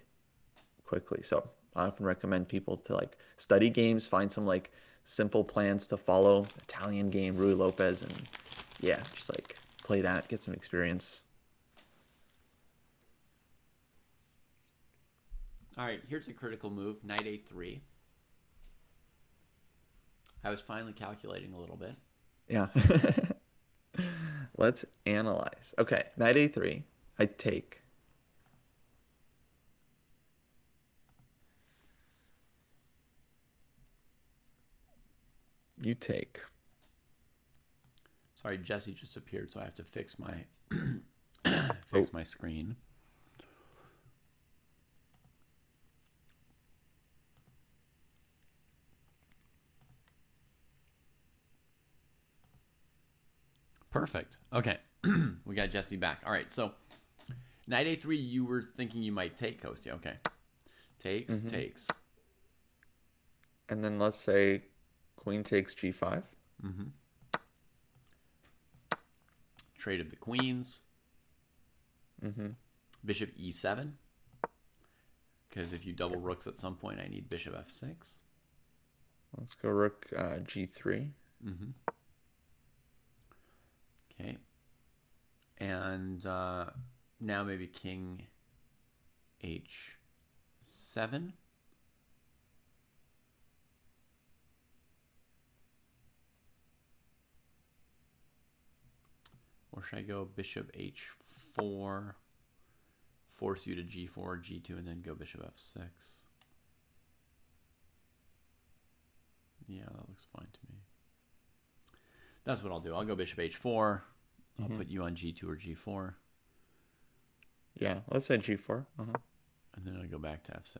quickly. So I often recommend people to like study games, find some like simple plans to follow, Italian game, Rui Lopez, and yeah, just like play that, get some experience.
All right, here's a critical move, knight a3. I was finally calculating a little bit.
Yeah. Let's analyze. Okay, knight a3. I take. You take.
Sorry, Jesse just appeared, so I have to fix my
Oh,
fix my screen. Perfect. Okay, we got Jesse back. All right, so knight a3, you were thinking you might take Kostya. Okay, takes,
mm-hmm.
takes.
And then let's say queen takes g5.
Mm-hmm. Traded the queens.
Mm-hmm.
Bishop e7. Because if you double rooks at some point, I need bishop f6.
Let's go rook g3.
Mm-hmm. Okay. And now maybe king h7. Or should I go bishop h4, force you to g4, g2, and then go bishop f6? Yeah, that looks fine to me. That's what I'll do. I'll go bishop h4. I'll
Mm-hmm.
put you on g2 or g4.
Yeah, let's say g4. Uh-huh.
And then I'll go back to f6.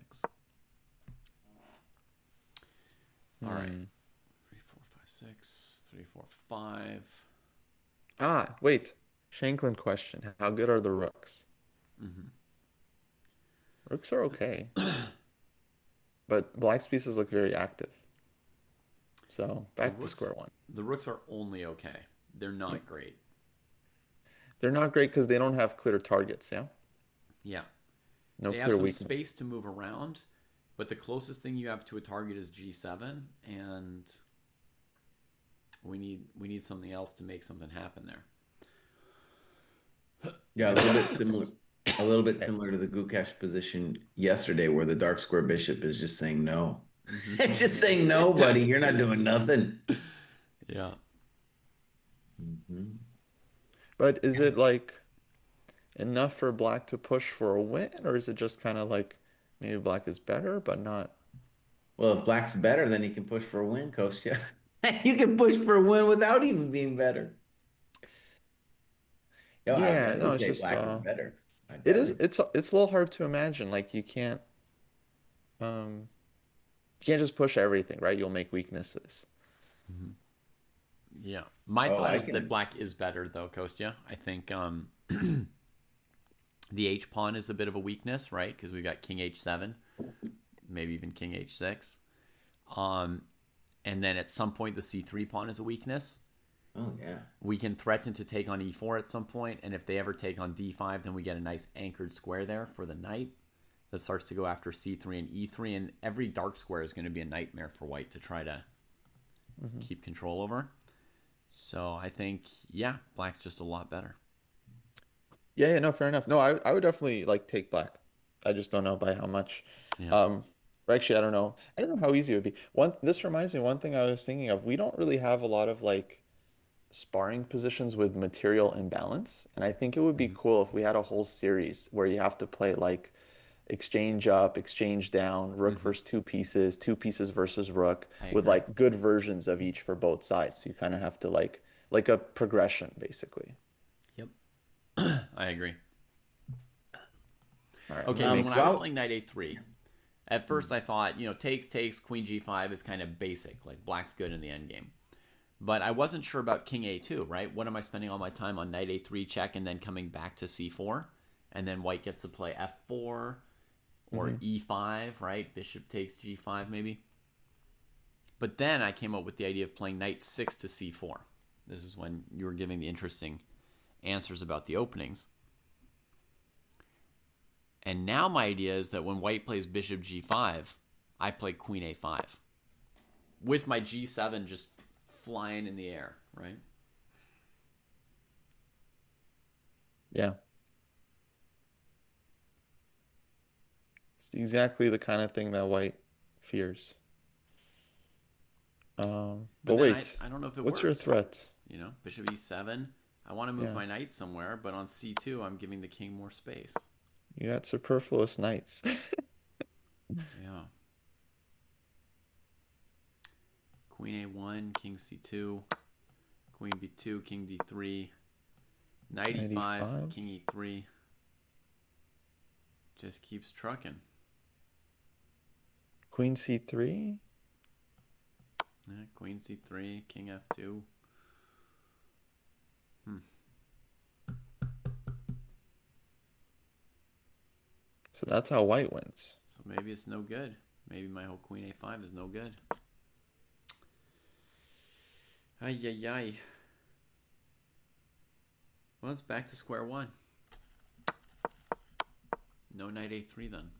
All right.
Hmm.
3, 4, 5, 6. 3, 4, 5.
Ah, wait. Shanklin question. How good are the rooks?
Mm-hmm.
Rooks are okay, but black's pieces look very active. So
The
back to
rooks,
square one.
the rooks are only okay. They're not great.
They're not great because they don't have clear targets, yeah?
Yeah.
No
They have
clear
some
weakness.
space to move around, but the closest thing you have to a target is g7, and we need something else to make something happen there.
Yeah, a little bit similar to the Gukesh position yesterday, where the dark square bishop is just saying no.
Mm-hmm.
It's just saying no, buddy. You're not doing nothing.
Yeah.
Mhm.
But is it like enough for black to push for a win, or is it just kind of like maybe black is better, but not?
Well, if black's better, then he can push for a win, Kostya. You can push for a win without even being better. Yo,
Yeah,
I
no,
would
it's
say
just
black is better. I
it is
definitely.
it's a little hard to imagine. Like um you can't just push everything, right? You'll make weaknesses.
Mm-hmm. Yeah. My
Oh,
thought
I
is that
can.
black is better though, Kostya. I think the h pawn is a bit of a weakness, right? Because we've got king h7, maybe even king h6. Um, and then at some point the c3 pawn is a weakness.
Oh yeah.
We can threaten to take on e4 at some point, and if they ever take on d5, then we get a nice anchored square there for the knight that starts to go after c3 and e3, and every dark square is going to be a nightmare for white to try to keep control over. So I think, yeah, black's just a lot better.
Yeah, yeah, no, fair enough. No, I would definitely like take black. I just don't know by how much.
Yeah.
Um, or actually, I don't know. I don't know how easy it would be. This reminds me, one thing I was thinking of, we don't really have a lot of like sparring positions with material imbalance. And I think it would be
Mm-hmm.
cool if we had a whole series where you have to play like exchange up, exchange down, rook
Mm-hmm.
versus two pieces versus rook,
I
with
agree.
like good versions of each for both sides. So you kind of have to like a progression basically.
Yep. I agree.
All right, I'm
Okay,
gonna
so
make
when I was
Well,
playing knight a3, at first I thought, takes, queen g5 is kind of basic. Like, black's good in the endgame. But I wasn't sure about king a2, right? What am I spending all my time on knight a3 check and then coming back to c4? And then white gets to play f4 or
hmm
e5, right? Bishop takes g5 maybe. But then I came up with the idea of playing knight 6 to c4. This is when you were giving the interesting answers about the openings. And now my idea is that when white plays bishop g5, I play queen a5 with my g7 just flying in the air, right?
Yeah, it's exactly the kind of thing that white fears.
But
But
then I,
wait,
I don't know if it
what's your
works.
threat?
Bishop e7. I want to move
Yeah,
my knight somewhere, but on c2, I'm giving the king more space.
you got superfluous knights.
Yeah. Queen a1, king c2, queen b2, king d3, knight e5,
95.
king e3. Just keeps trucking.
Queen C3.
Yeah, queen c3, king f2. Hmm.
So that's how white wins.
So maybe it's no good. Maybe my whole queen a5 is no good. Ay, ay, ay. Well, it's back to square one. No knight a3 then.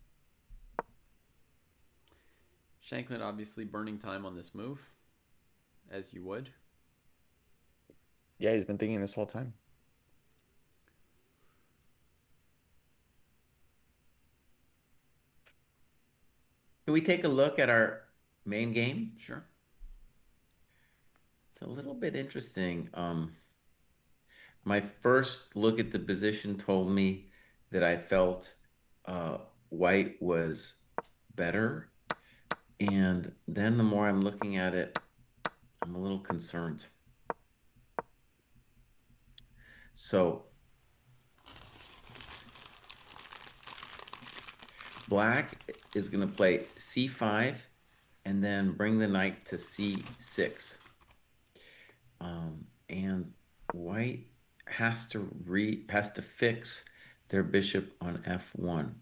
Shankland obviously burning time on this move, as you would.
Yeah, he's been thinking this whole time.
can we take a look at our main game?
Sure.
It's a little bit interesting. My first look at the position told me that I felt uh, white was better. And then the more I'm looking at it, I'm a little concerned. So black is going to play c5 and then bring the knight to c6. And white has to fix their bishop on f1.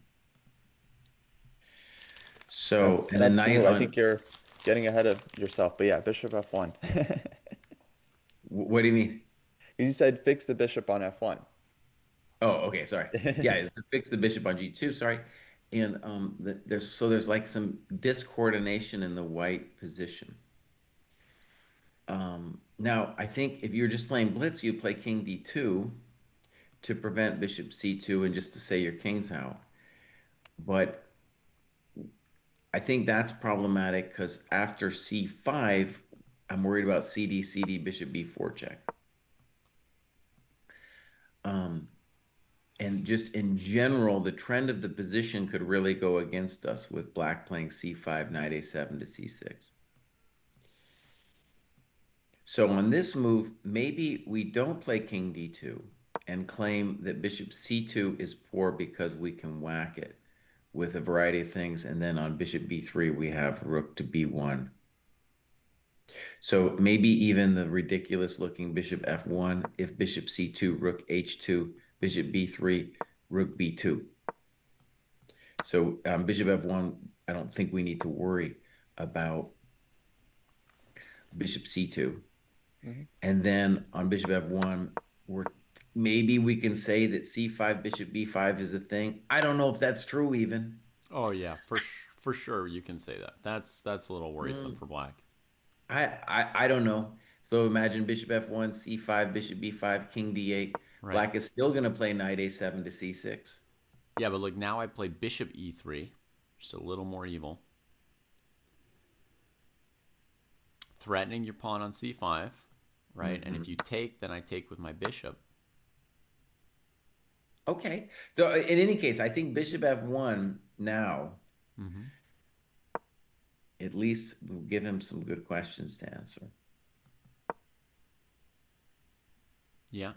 Okay,
So, and the
that's the
knight
move. I
on,
think you're getting ahead of yourself. But yeah, bishop F1.
what do you mean?
You said fix the bishop on F1.
Oh, okay, sorry. Yeah, it's to fix the bishop on g2, sorry. And there's like some discoordination in the white position. Now I think if you're just playing blitz, you'd play king d2 to prevent bishop c2 and just to say your king's out. But I think that's problematic because after c5, I'm worried about cd, bishop b4 check. Um, and just in general, the trend of the position could really go against us with black playing c5, knight a7 to c6. So on this move, maybe we don't play king d2 and claim that bishop c2 is poor because we can whack it with a variety of things. And then on bishop b3, we have rook to b1. So maybe even the ridiculous looking bishop f1, if bishop c2, rook h2, bishop b3, rook b2. So bishop f1, I don't think we need to worry about bishop c2.
Mhm.
And then on bishop f1, we're maybe we can say that c5, bishop b5 is a thing. I don't know if that's true even.
Oh yeah, for sure you can say that. That's a little worrisome
Mm,
for black.
I don't know. So imagine bishop f1, c5, bishop b5, king d8.
Right.
Black is still going to play knight a7 to c6.
Yeah, but look, now I play bishop e3, just a little more evil, threatening your pawn on c5, right? And
Hmm.
if you take, then I take with my bishop.
Okay. So in any case, I think bishop f1 now
Mm-hmm.
at least will give him some good questions to answer.
Yeah,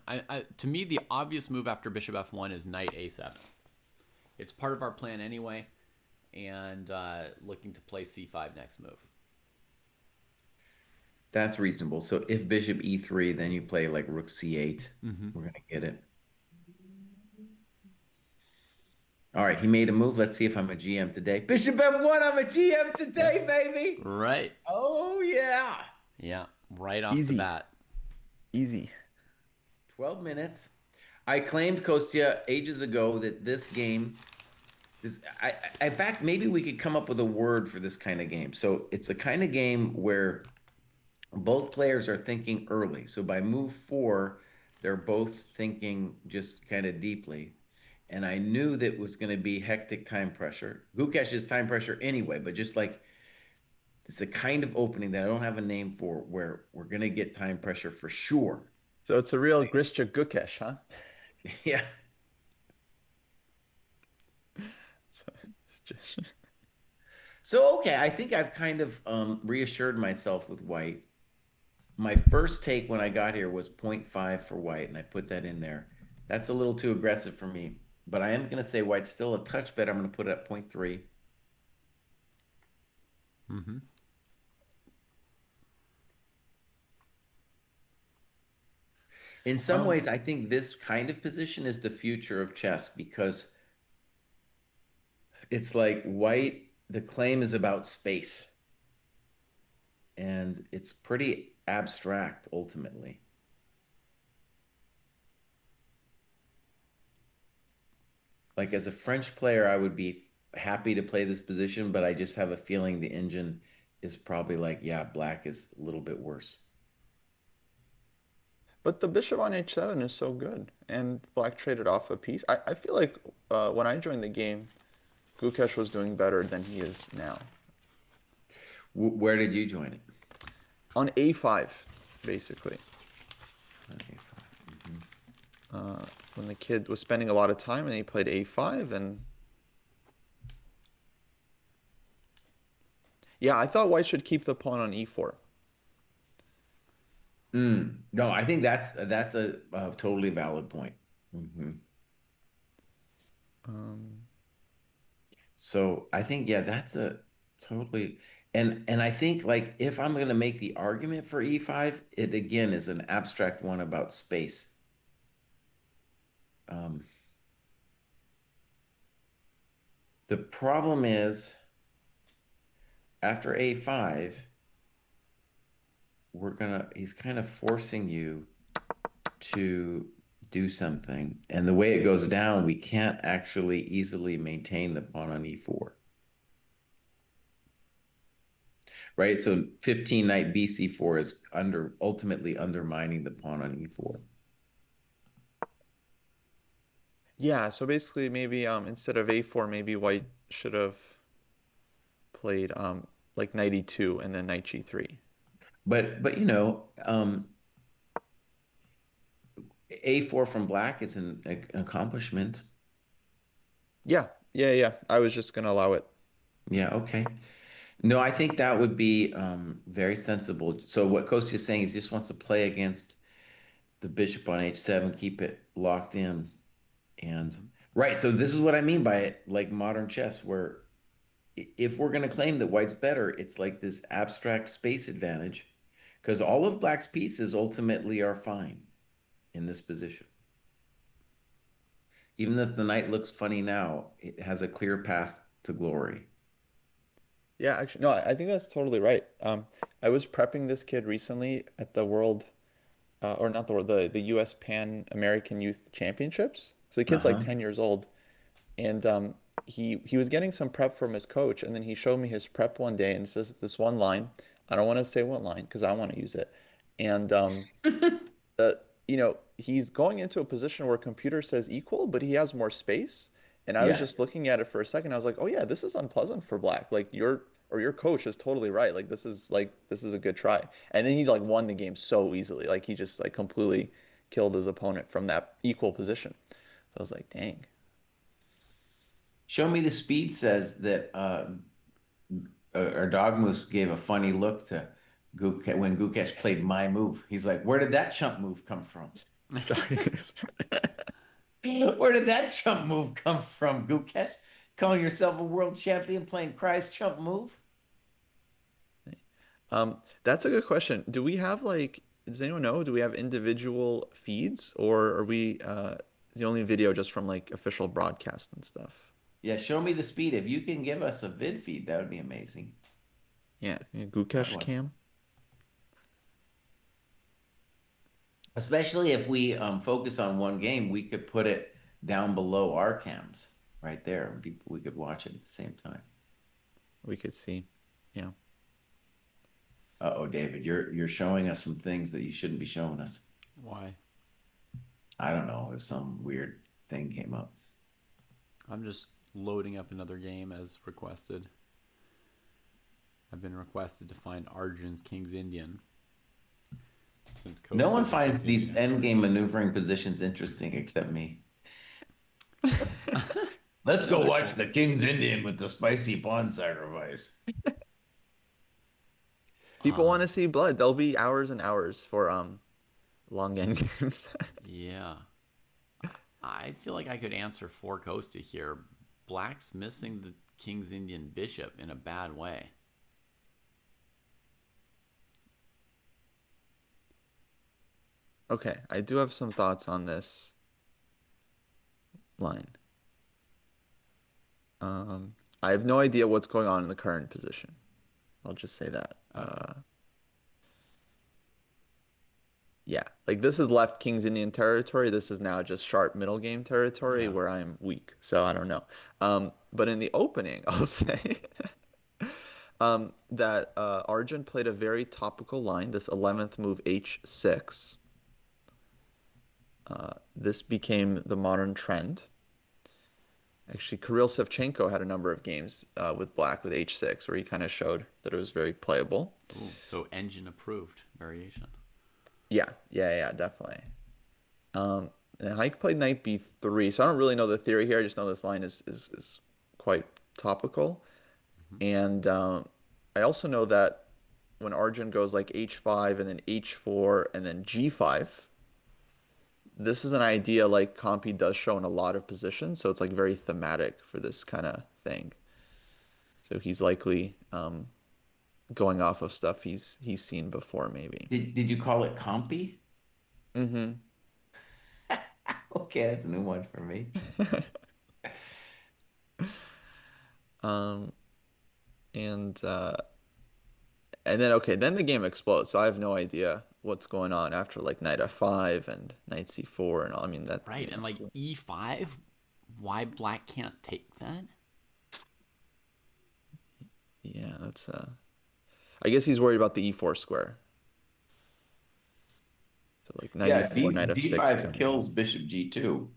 to me the obvious move after bishop f1 is knight a7. It's part of our plan anyway, and looking to play c5 next move.
That's reasonable. So if bishop e3, then you play like rook c8.
Mm-hmm.
We're going to get it. All right, he made a move. Let's see if I'm a GM today. Bishop f1, I'm a GM
Yeah.
today, baby.
Right.
Oh, yeah.
Yeah. Right off the
Easy,
bat.
easy.
12 minutes. I claimed, Kostya, ages ago that this game, in fact, maybe we could come up with a word for this kind of game. So it's a kind of game where both players are thinking early. So by move four, they're both thinking just kind of deeply. And I knew that was going to be hectic time pressure. Gukesh is time pressure anyway, but just like it's a kind of opening that I don't have a name for where we're going to get time pressure for sure.
So it's a real Gristcha Gukesh, huh?
Yeah.
So it's just
So, okay, I think I've kind of reassured myself with white. My first take when I got here was zero point 0.5 for white, and I put that in there. That's a little too aggressive for me, but I am going to say white's still a touch better. I'm going to put it at zero point 0.3.
Mm-hmm.
In some
um,
ways, I think this kind of position is the future of chess because it's like white, the claim is about space, and it's pretty abstract ultimately. Like as a French player, I would be happy to play this position, but I just have a feeling the engine is probably like, yeah, black is a little bit worse.
but the bishop on h7 is so good, and black traded off a piece. I feel like when I joined the game, Gukesh was doing better than he is now.
Where did you join it?
On a5, basically.
Okay, fine.
When the kid was spending a lot of time and he played a5 and yeah, I thought white should keep the pawn on e4.
No, I think that's a totally valid point. Hmm.
Um,
So I think yeah, that's a totally and I think like if I'm going to make the argument for e5, it again is an abstract one about space. Um, the problem is after a5, he's kind of forcing you to do something. And the way it goes down, we can't actually easily maintain the pawn on e4. Right? So 15 knight bc4 is ultimately undermining the pawn on e4.
yeah, so basically maybe instead of a4, maybe white should have played like knight e2 and then knight g3.
But a4 from black is an accomplishment.
Yeah, yeah, yeah. I was just gonna allow it.
Yeah, okay. No, I think that would be very sensible. So what Kostya is saying is he just wants to play against the bishop on h7, keep it locked in. And
Mm-hmm.
right, so this is what I mean by it, like modern chess, where if we're going to claim that white's better, it's like this abstract space advantage, because all of black's pieces ultimately are fine in this position. Even if the knight looks funny now, it has a clear path to glory.
Yeah, actually, no, I think that's totally right. I was prepping this kid recently at the World or not the U.S. Pan American Youth Championships. So the kid's like
Uh-huh.
10 years old, and he was getting some prep from his coach, and then he showed me his prep one day and says this one line. I don't want to say what line because I want to use it, and he's going into a position where computer says equal, but he has more space. And I was
Yeah.
just looking at it for a second. I was like, oh yeah, this is unpleasant for black. Like your coach is totally right. This is a good try. And then he like won the game so easily. Like he just like completely killed his opponent from that equal position. So I was like, dang.
Show Me the Speed says that our dog moose gave a funny look to when Gukesh played my move. He's like, "Where did that chump move come from? Where did that chump move come from, Gukesh? Calling yourself a world champion playing Kraai's chump move?"
That's a good question. Do we have like, does anyone know? Do we have individual feeds or are we the only video just from like official broadcast and stuff?
Yeah, show me the speed. If you can give us a vid feed, that would be amazing.
Yeah,
I'd
Gukesh
like,
cam.
especially if we focus on one game, we could put it down below our cams right there. We could watch it at the same time.
We could see. Yeah.
Uh-oh, David, you're showing us some things that you shouldn't be showing us.
Why?
I don't know if some weird thing came up.
I'm just loading up another game as requested. I've been requested to find Arjun's King's Indian since
No one
Kostya
finds
suggested
these
game started.
endgame maneuvering positions interesting except me. Let's go
They're
watch
cool.
the King's Indian with the spicy pawn sacrifice.
People want
Um,
to see blood. There'll be hours and hours for long end games.
yeah. I feel like I could answer for Kostya here. Black's missing the King's Indian bishop in a bad way.
Okay, I do have some thoughts on this line. I have no idea what's going on in the current position. I'll just say that.
Okay.
Yeah, like this is left King's Indian territory. This is now just sharp middle game territory
Yeah.
where I'm weak. So I don't know. But in the opening, I'll say that Arjun played a very topical line, this 11th move H6. This became the modern trend. Actually, Kirill Sevchenko had a number of games with black with H6 where he kind of showed that it was very playable.
Ooh, so engine approved variation.
Yeah, definitely. And Hike played knight b3, so I don't really know the theory here. I just know this line is quite topical.
Hmm.
And I also know that when Arjun goes like h5 and then h4 and then g5, this is an idea like Compi does show in a lot of positions, so it's like very thematic for this kind of thing. So he's likely going off of stuff he's seen before, maybe.
Did you call it compy?
Hmm.
Okay, that's a new one for me.
Um, and and then okay, then the game explodes. So I have no idea what's going on after like knight f5 and knight c4 and all. I mean that,
Right, and like e5, why black can't take that?
yeah, that's I guess he's worried about the e4 square. So like knight
Yeah,
e4, knight f6
D5
coming in.
kills bishop G2.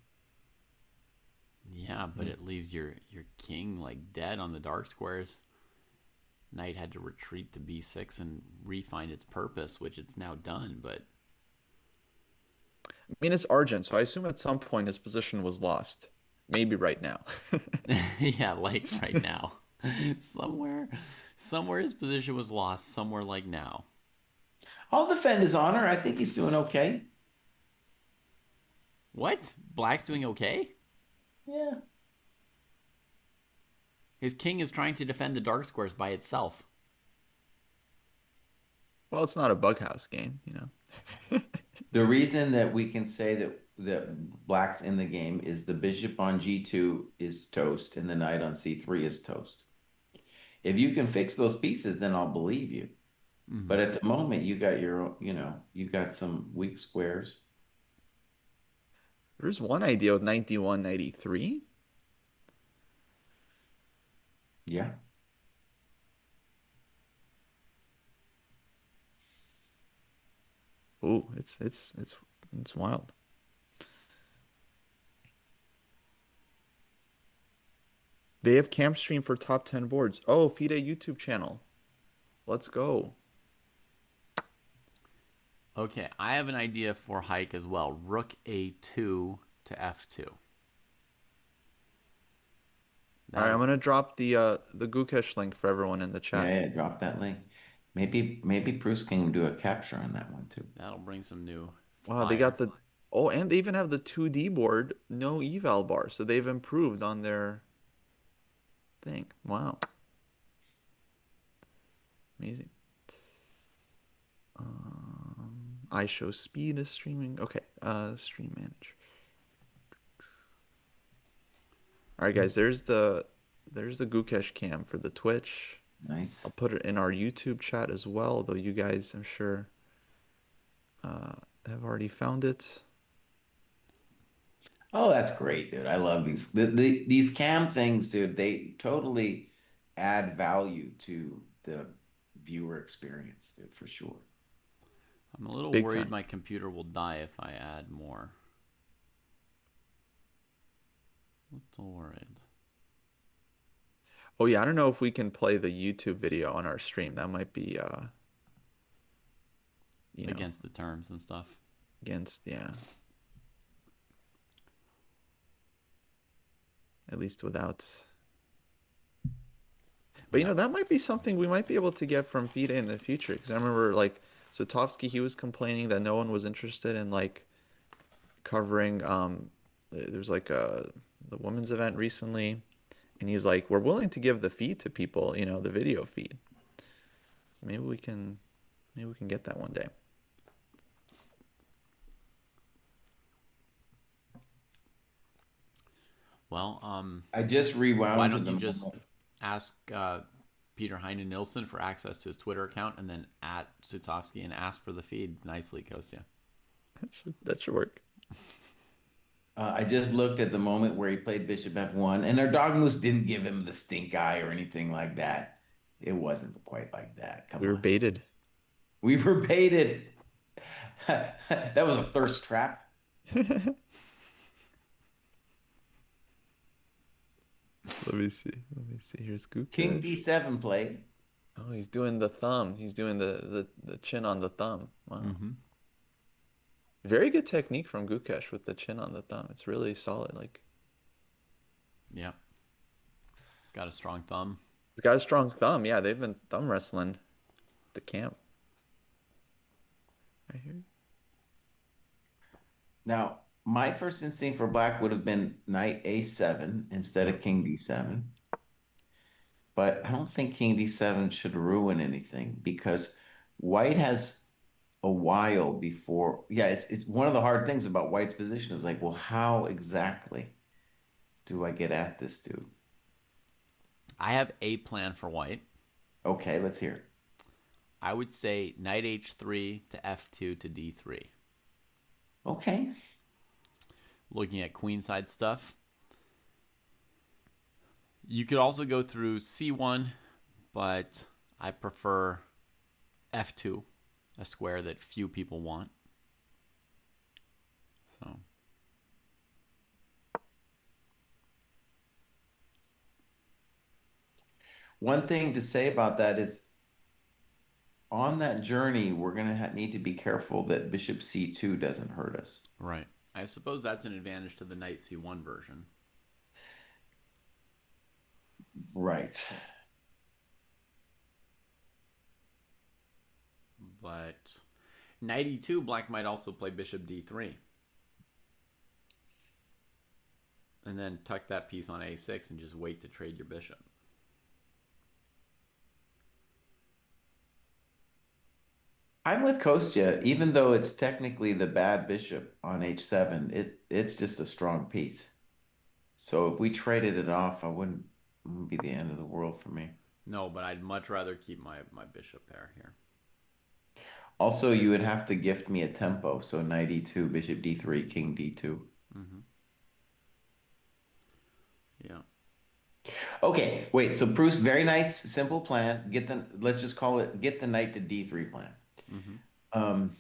Yeah, but it leaves your king like dead on the dark squares. Knight had to retreat to b6 and refine its purpose, which it's now done. But
I mean it's Argent, so I assume at some point his position was lost. Maybe right now.
yeah, like right now, somewhere, somewhere his position was lost. Somewhere like now.
I'll defend his honor. I think he's doing okay.
What? Black's doing okay?
Yeah.
His king is trying to defend the dark squares by itself.
Well, it's not a bug house game.
The reason that we can say that black's in the game is the bishop on G2 is toast and the knight on C3 is toast. If you can fix those pieces, then I'll believe you.
Hmm.
But at the moment, you got you got some weak squares.
There's one idea with 91, 93.
Yeah.
Oh, it's wild. They have camp stream for top 10 boards. Oh, FIDE YouTube channel. Let's go.
Okay, I have an idea for hike as well. Rook A2 to F2.
All right, I'm
That'll
gonna drop the Gukesh link for everyone in the
Yeah,
chat.
yeah, drop that link. Maybe Bruce can do a capture on that one too.
that'll bring some new
Wow, they got
fire.
the oh, and they even have the 2D board, no eval bar. So they've improved on their thing. Wow, amazing. I show speed is streaming. Okay, stream manager. All right, guys, there's the Gukesh cam for the Twitch. I'll
Nice.
put it in our YouTube chat as well, though you guys, I'm sure, uh, have already found it.
Oh, that's great, dude. I love these cam things, dude. They totally add value to the viewer experience, dude, for sure.
I'm a little
Big
worried
time.
my computer will die if I add more. Little worried.
Oh yeah, I don't know if we can play the YouTube video on our stream. That might be you know,
Against the terms and stuff.
against, yeah, at least without. But
Yep.
that might be something we might be able to get from FIDE in the future. Because I remember like Sotovsky, he was complaining that no one was interested in like covering there's like the women's event recently, and he's like, we're willing to give the feed to people, the video feed. Maybe we can get that one day.
Well,
I just
why
rewound to
don't
the
you just
moment.
ask Peter Heine Nilsson for access to his Twitter account and then at Sutovsky and ask for the feed nicely, Kostya.
That should work.
I just looked at the moment where he played Bishop F1, and our dog moose didn't give him the stink eye or anything like that. It wasn't quite like that. Come
We were
on.
baited.
We were baited. That was a thirst trap.
Let me see. Let me see. Here's
King
Gukesh.
D7 played.
Oh, he's doing the thumb. He's doing the chin on the thumb. Wow.
Mm-hmm.
Very good technique from Gukesh with the chin on the thumb. It's really solid. Like
Yep. He's got a strong thumb.
he's got a strong thumb. Yeah, they've been thumb wrestling the camp right here.
Now, my first instinct for black would have been knight A7 instead
Yep.
of king D7. But I don't think king D7 should ruin anything because white has a while before. Yeah, it's one of the hard things about white's position is like, well, how exactly do I get at this dude?
I have a plan for white.
Okay, let's hear it.
I would say knight h3 to f2 to d3.
Okay.
Looking at queenside stuff. You could also go through c1, but I prefer f2, a square that few people want. So
One thing to say about that is on that journey, we're going to need to be careful that bishop C2 doesn't hurt us.
right. I suppose that's an advantage to the knight c1 version.
Right.
But knight e2, black might also play bishop d3. And then tuck that piece on a6 and just wait to trade your bishop.
I'm with Kostya, even though it's technically the bad bishop on H7, it's just a strong piece. So if we traded it off, it wouldn't be the end of the world for me.
No, but I'd much rather keep my bishop pair here.
Also, you would have to gift me a tempo. So knight e2, bishop d3, king d2.
Mm-hmm. Yeah.
Okay, wait. So Pruess, very nice, simple plan. Let's just call it get the knight to d3 plan.
Mm-hmm.
Um,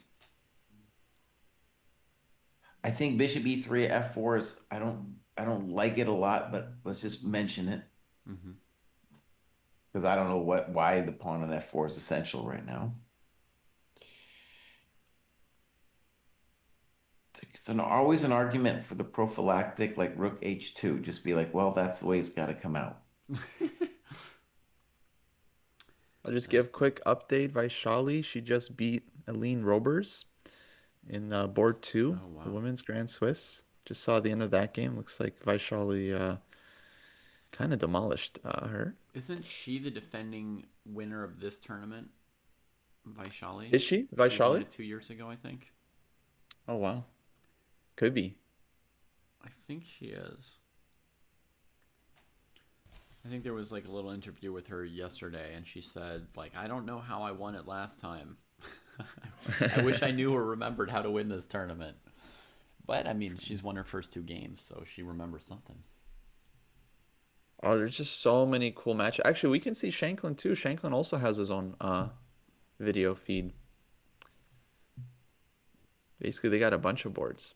I think bishop e3, f4 is I don't like it a lot, but let's just mention it
Mm-hmm.
because I don't know why the pawn on f4 is essential right now. It's always an argument for the prophylactic, like rook h2. Just be like, well, that's the way it's got to come out.
I'll just give quick update. Vaishali, she just beat Aline Robers in board two,
Oh
the
wow.
women's Grand Swiss. Just saw the end of that game. Looks like Vaishali kind of demolished her.
Isn't she the defending winner of this tournament, Vaishali?
Is she
She won
Vaishali?
it 2 years ago, I think.
Oh wow, could be.
I think she is. I think there was like a little interview with her yesterday, and she said, like, I don't know how I won it last time. I wish I knew or remembered how to win this tournament. But I mean, she's won her first 2 games, so she remembers something.
Oh, there's just so many cool matches. Actually, we can see Shanklin too. Shanklin also has his own video feed. Basically, they got a bunch of boards.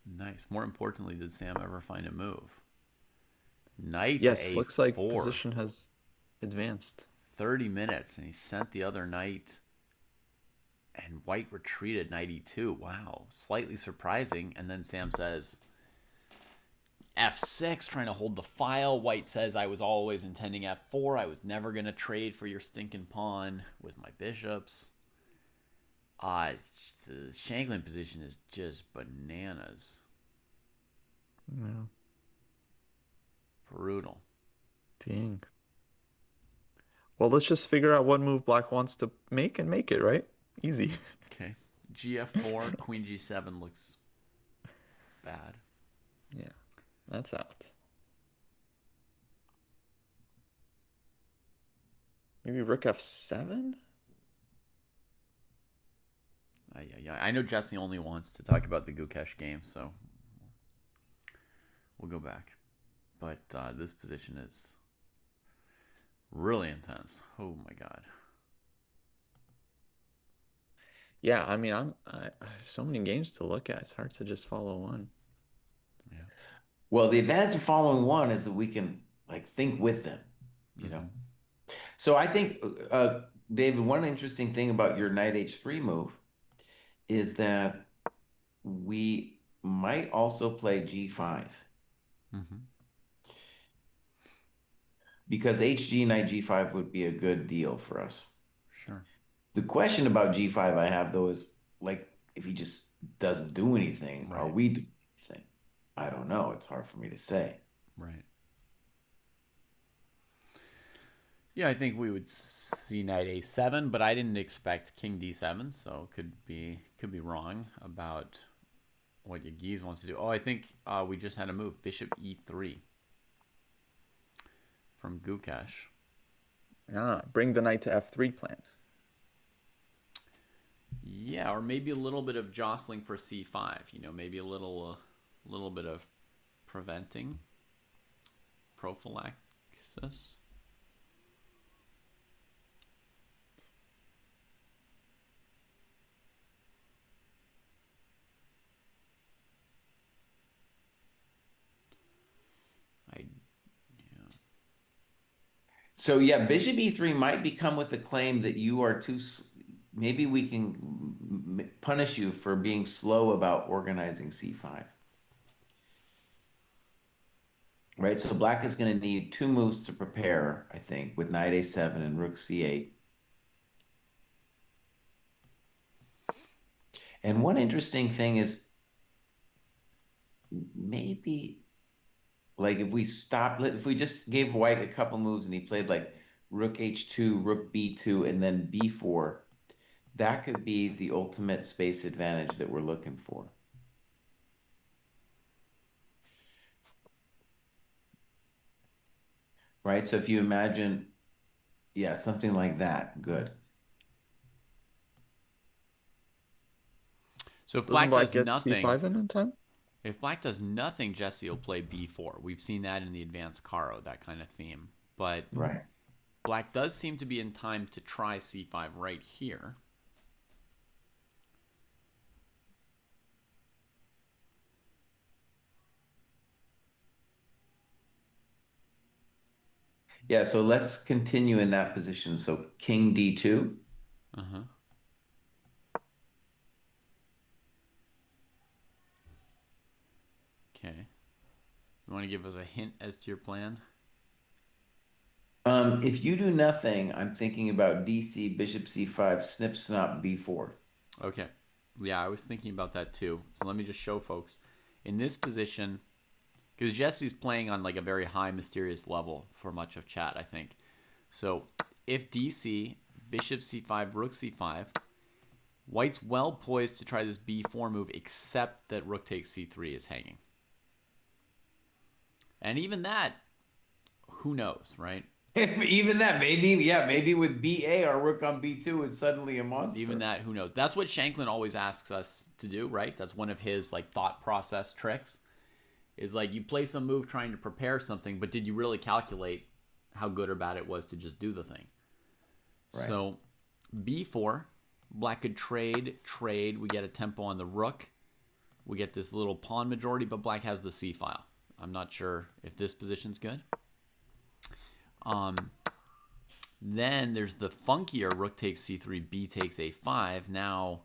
Nice. More importantly, did Sam ever find a move? Knight to
Yes, looks like
a4.
position has advanced.
30 minutes, and he sent the other knight, and white retreated knight e2. Wow. Slightly surprising. And then Sam says, f6, trying to hold the file. White says, I was always intending f4. I was never going to trade for your stinking pawn with my bishops. The Shanklin position is just bananas.
Yeah.
Brutal.
Dang. Well, let's just figure out what move Black wants to make and make it, right? Easy.
Okay. Gf4, queen g7 looks bad.
Yeah, that's out. Maybe Rook F7?
I know Jesse only wants to talk about the Gukesh game, so we'll go back. But this position is really intense. Oh my god.
Yeah, I mean, so many games to look at. It's hard to just follow one.
Yeah.
Well, the advantage of following one is that we can like think with them, you know.
Mm-hmm.
So I think, David, one interesting thing about your knight h3 move is that we might also play g5
Mm-hmm.
because hg knight g5 would be a good deal for us.
Sure.
The question about g5 I have though is like if he just doesn't do anything, are
Right.
we doing anything? I don't know. It's hard for me to say.
Right. Yeah, I think we would see knight a7, but I didn't expect king d7, so could be wrong about what Yagiz wants to do. Oh, I think we just had a move, bishop e3 from Gukesh.
Ah, bring the knight to F3 plan.
Yeah, or maybe a little bit of jostling for c5. Maybe a little bit of preventing prophylaxis. I yeah.
So yeah, bishop e3 might become with the claim that you are too. Maybe we can punish you for being slow about organizing c5. Right, so black is going to need 2 moves to prepare, I think, with knight a7 and rook c8. And one interesting thing is maybe like if we just gave white a couple moves and he played like rook h2, rook b2, and then b4, that could be the ultimate space advantage that we're looking for. Right? So if you imagine, yeah, something like that, good.
So if
Doesn't
black
black
does
get
nothing,
c5 in time?
if black does nothing, Jesse will play b4. We've seen that in the advanced Caro, that kind of theme. But
Right.
black does seem to be in time to try c5 right here.
Yeah, so let's continue in that position. So king d2.
Uh-huh. Okay. You want to give us a hint as to your plan?
If you do nothing, I'm thinking about DC, bishop c5, snip, snap, b4.
Okay. Yeah, I was thinking about that too. So let me just show folks. In this position, because Jesse's playing on like a very high mysterious level for much of chat, I think. So if DC, bishop c5, rook c5, white's well poised to try this b4 move, except that rook takes c3 is hanging. And even that, who knows, right?
Even that, maybe with BA, our rook on B2 is suddenly a monster.
Even that, who knows? That's what Shanklin always asks us to do, right? That's one of his like thought process tricks. Is like you play some move trying to prepare something, but did you really calculate how good or bad it was to just do the thing?
Right.
So B4, black could trade. We get a tempo on the rook. We get this little pawn majority, but black has the C file. I'm not sure if this position's good. Then there's the funkier rook takes c3, b takes a5. Now,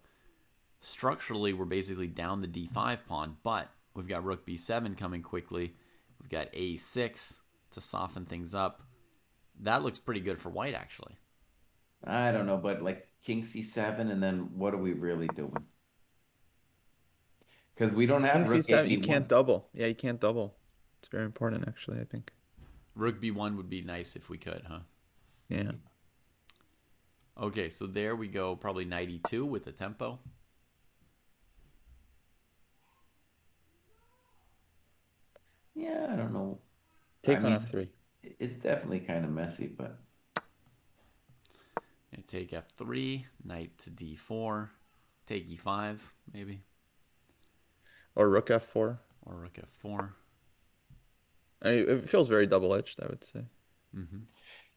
structurally, we're basically down the d5 pawn, but we've got rook b7 coming quickly. We've got a6 to soften things up. That looks pretty good for white, actually.
I don't know, but like king c7, and then what are we really doing? Because we don't
King
have rook
c7, you can't
a1.
double. Yeah, you can't double. It's very important, actually, I think.
Rook b1 would be nice if we could, huh?
Yeah.
Okay, so there we go. Probably knight e2 with the tempo.
Yeah, I don't know. I
Take on
mean,
f3.
it's definitely kind of messy, but
And take f3, knight to d4, take e5, maybe,
Or rook f4.
or rook f4.
I mean, it feels very double-edged, I would say.
Mm-hmm.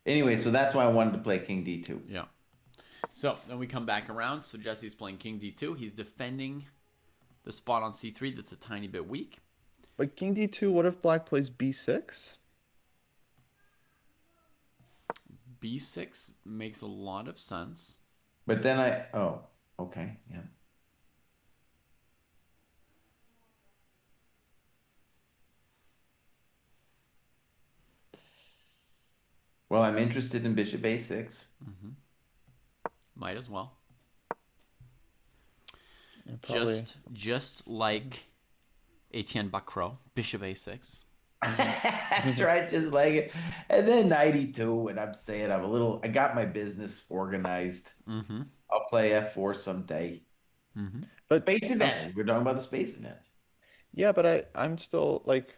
anyway, so that's why I wanted to play king d2.
Yeah. So then we come back around. So Jesse's playing king d2. He's defending the spot on c3 that's a tiny bit weak.
But king d2, what if black plays b6?
b6 makes a lot of sense.
But then oh, okay, yeah. Well, I'm interested in bishop a6.
Mm-hmm. Might as well.
Yeah, probably.
Just like Etienne Bacro, bishop a6.
That's right, just like it. And then 92, and I'm saying I got my business organized.
Mm-hmm.
I'll play f4 someday.
Mm-hmm.
But
Space advantage. We're talking about the space advantage.
yeah, but I'm still like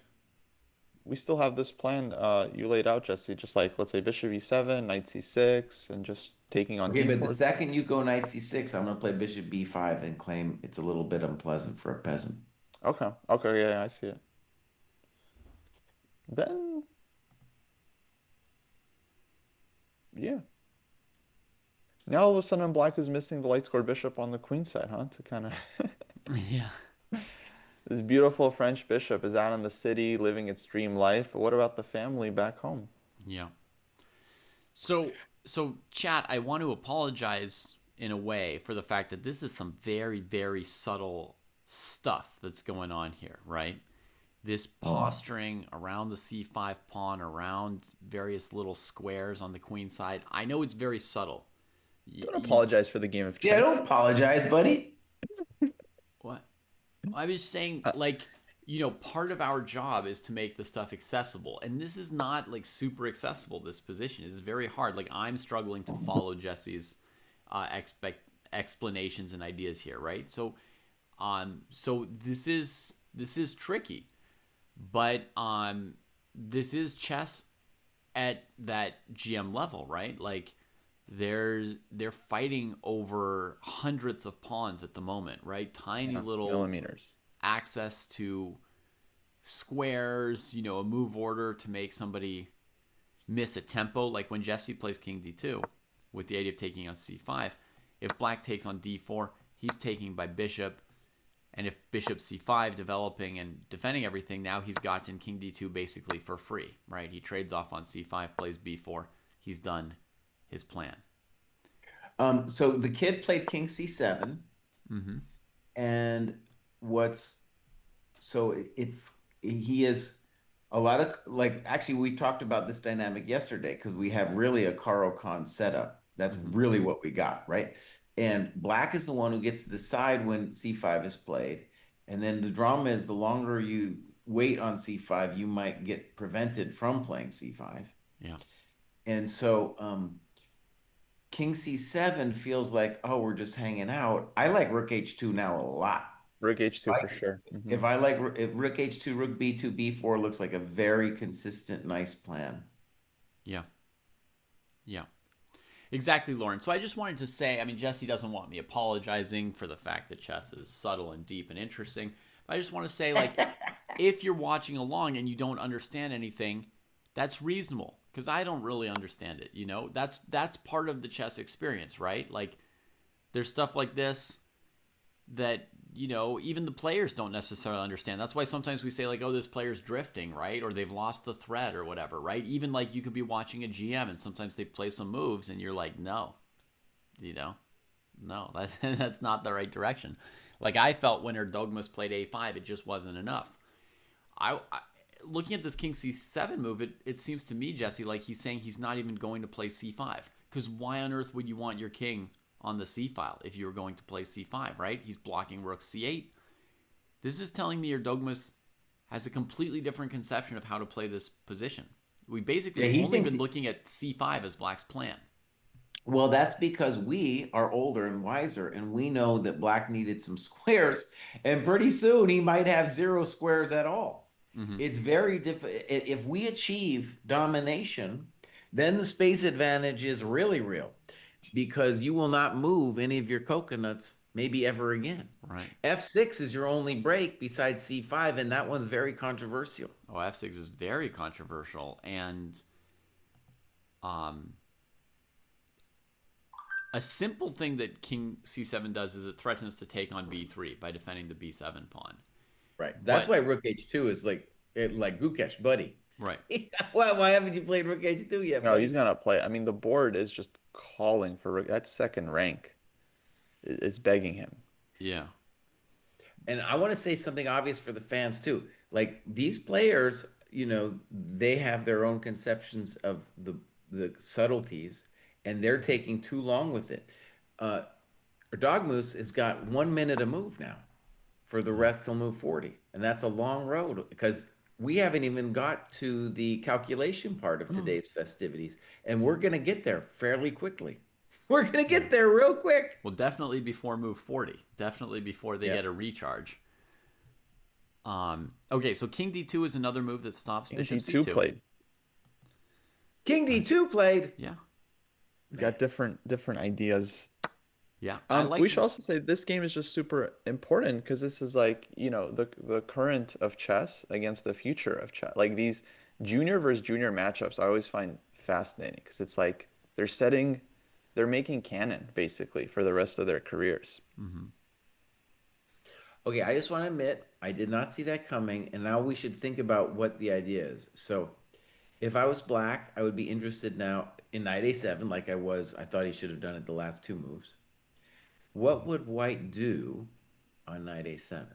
we still have this plan you laid out, Jesse, just like let's say bishop e7, knight c6, and just taking on
Okay, but the
d4.
second you go knight c6, I'm going to play bishop b5 and claim it's a little bit unpleasant for a peasant.
Okay. Okay, yeah, I see it. Then yeah. Now all of a sudden black is missing the light square bishop on the queen side, huh? To kind of
Yeah.
this beautiful French bishop is out in the city living its dream life. But what about the family back home?
Yeah. So chat, I want to apologize in a way for the fact that this is some very, very subtle stuff that's going on here, right? This posturing around the c5 pawn, around various little squares on the queen side. I know it's very subtle.
Don't apologize for the game of
Yeah,
chess.
don't apologize, buddy.
What? I was saying,
Uh,
like, part of our job is to make the stuff accessible. And this is not, like, super accessible, this position. It's very hard. Like, I'm struggling to follow Jesse's explanations and ideas here, right? So this is tricky. But this is chess at that GM level, right? Like, they're fighting over hundreds of pawns at the moment, right? Tiny
Yeah,
little
millimeters.
access to squares, a move order to make somebody miss a tempo. Like when Jesse plays King D2 with the idea of taking on C5, if Black takes on D4, he's taking by bishop. And if bishop C5 developing and defending everything, now he's gotten King D2 basically for free, right? He trades off on C5, plays B4. He's done his plan.
So the kid played King C7,
Mm-hmm.
and what's so it's he is a lot of like actually we talked about this dynamic yesterday because we have really a Caro Kann setup. That's
Mm-hmm.
really what we got, right? And Black is the one who gets to decide when C5 is played. And then the drama is the longer you wait on C5, you might get prevented from playing C5.
Yeah.
And so King C7 feels like, oh, we're just hanging out. I like Rook H2 now a lot.
Rook H2 for
Like,
sure.
if I like if Rook H2, Rook B2, B4 looks like a very consistent, nice plan.
Yeah. Yeah. Exactly, Lauren. So I just wanted to say, I mean, Jesse doesn't want me apologizing for the fact that chess is subtle and deep and interesting. But I just want to say, like, if you're watching along and you don't understand anything, that's reasonable because I don't really understand it. That's part of the chess experience, right? Like, there's stuff like this that even the players don't necessarily understand. That's why sometimes we say like, oh, this player's drifting, right? Or they've lost the thread or whatever, right? Even like you could be watching a GM and sometimes they play some moves and you're like, no, no, that's not the right direction. Like I felt when Dogmas played A5, it just wasn't enough. I looking at this King C7 move, it seems to me, Jesse, like he's saying he's not even going to play C5 because why on earth would you want your king on the C file if you were going to play C5, right? He's blocking Rook C8. This is telling me Dogmas has a completely different conception of how to play this position. We basically have only been looking at C5 as Black's plan.
Well, that's because we are older and wiser, and we know that Black needed some squares, and pretty soon he might have zero squares at all.
Mm-hmm.
It's very difficult. If we achieve domination, then the space advantage is really real because you will not move any of your coconuts maybe ever again.
Right.
F6 is your only break besides C5, and that one's very controversial.
Oh, F6 is very controversial, and a simple thing that King C7 does is it threatens to take on B3 by defending the B7 pawn.
Right. That's why Rook H2 is like Gukesh, buddy.
Right.
Why haven't you played Rook H2 yet?
No,
buddy?
he's gonna play. I mean, the board is just calling for Rook. That second rank is begging him.
Yeah.
And I want to say something obvious for the fans too. Like these players, they have their own conceptions of the subtleties, and they're taking too long with it. Dogmoose has got 1 minute to move now. For the rest, he'll move 40, and that's a long road because we haven't even got to the calculation part of today's festivities, and we're going to get there fairly quickly. We're going to get there real quick.
Well, definitely before move 40. Definitely before they get a recharge. Okay, so King D2 is another move that stops Bishop C2.
Played.
King D2 played.
Yeah.
Got different ideas.
Yeah.
We should also say this game is just super important because this is like, the current of chess against the future of chess. Like these junior versus junior matchups I always find fascinating because it's like they're making canon basically for the rest of their careers.
Mm-hmm.
Okay, I just want to admit I did not see that coming, and now we should think about what the idea is. So if I was Black, I would be interested now in Knight A7 like I was. I thought he should have done it the last two moves. What would White do on Knight A7?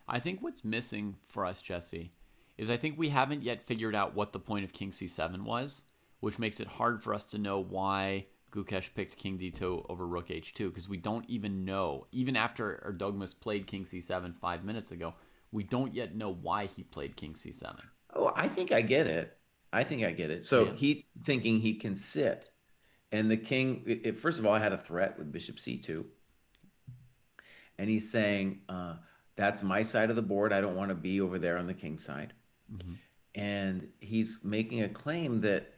I think what's missing for us, Jesse, is I think we haven't yet figured out what the point of King C7 was, which makes it hard for us to know why Gukesh picked King D2 over Rook H2, because we don't even know, even after Dogmas played King C7 5 minutes ago, we don't yet know why he played King C7.
Oh, I think I get it. So he's thinking he can sit. And the king, first of all, I had a threat with Bishop C2. And he's saying, that's my side of the board. I don't want to be over there on the king side.
Mm-hmm.
And he's making a claim that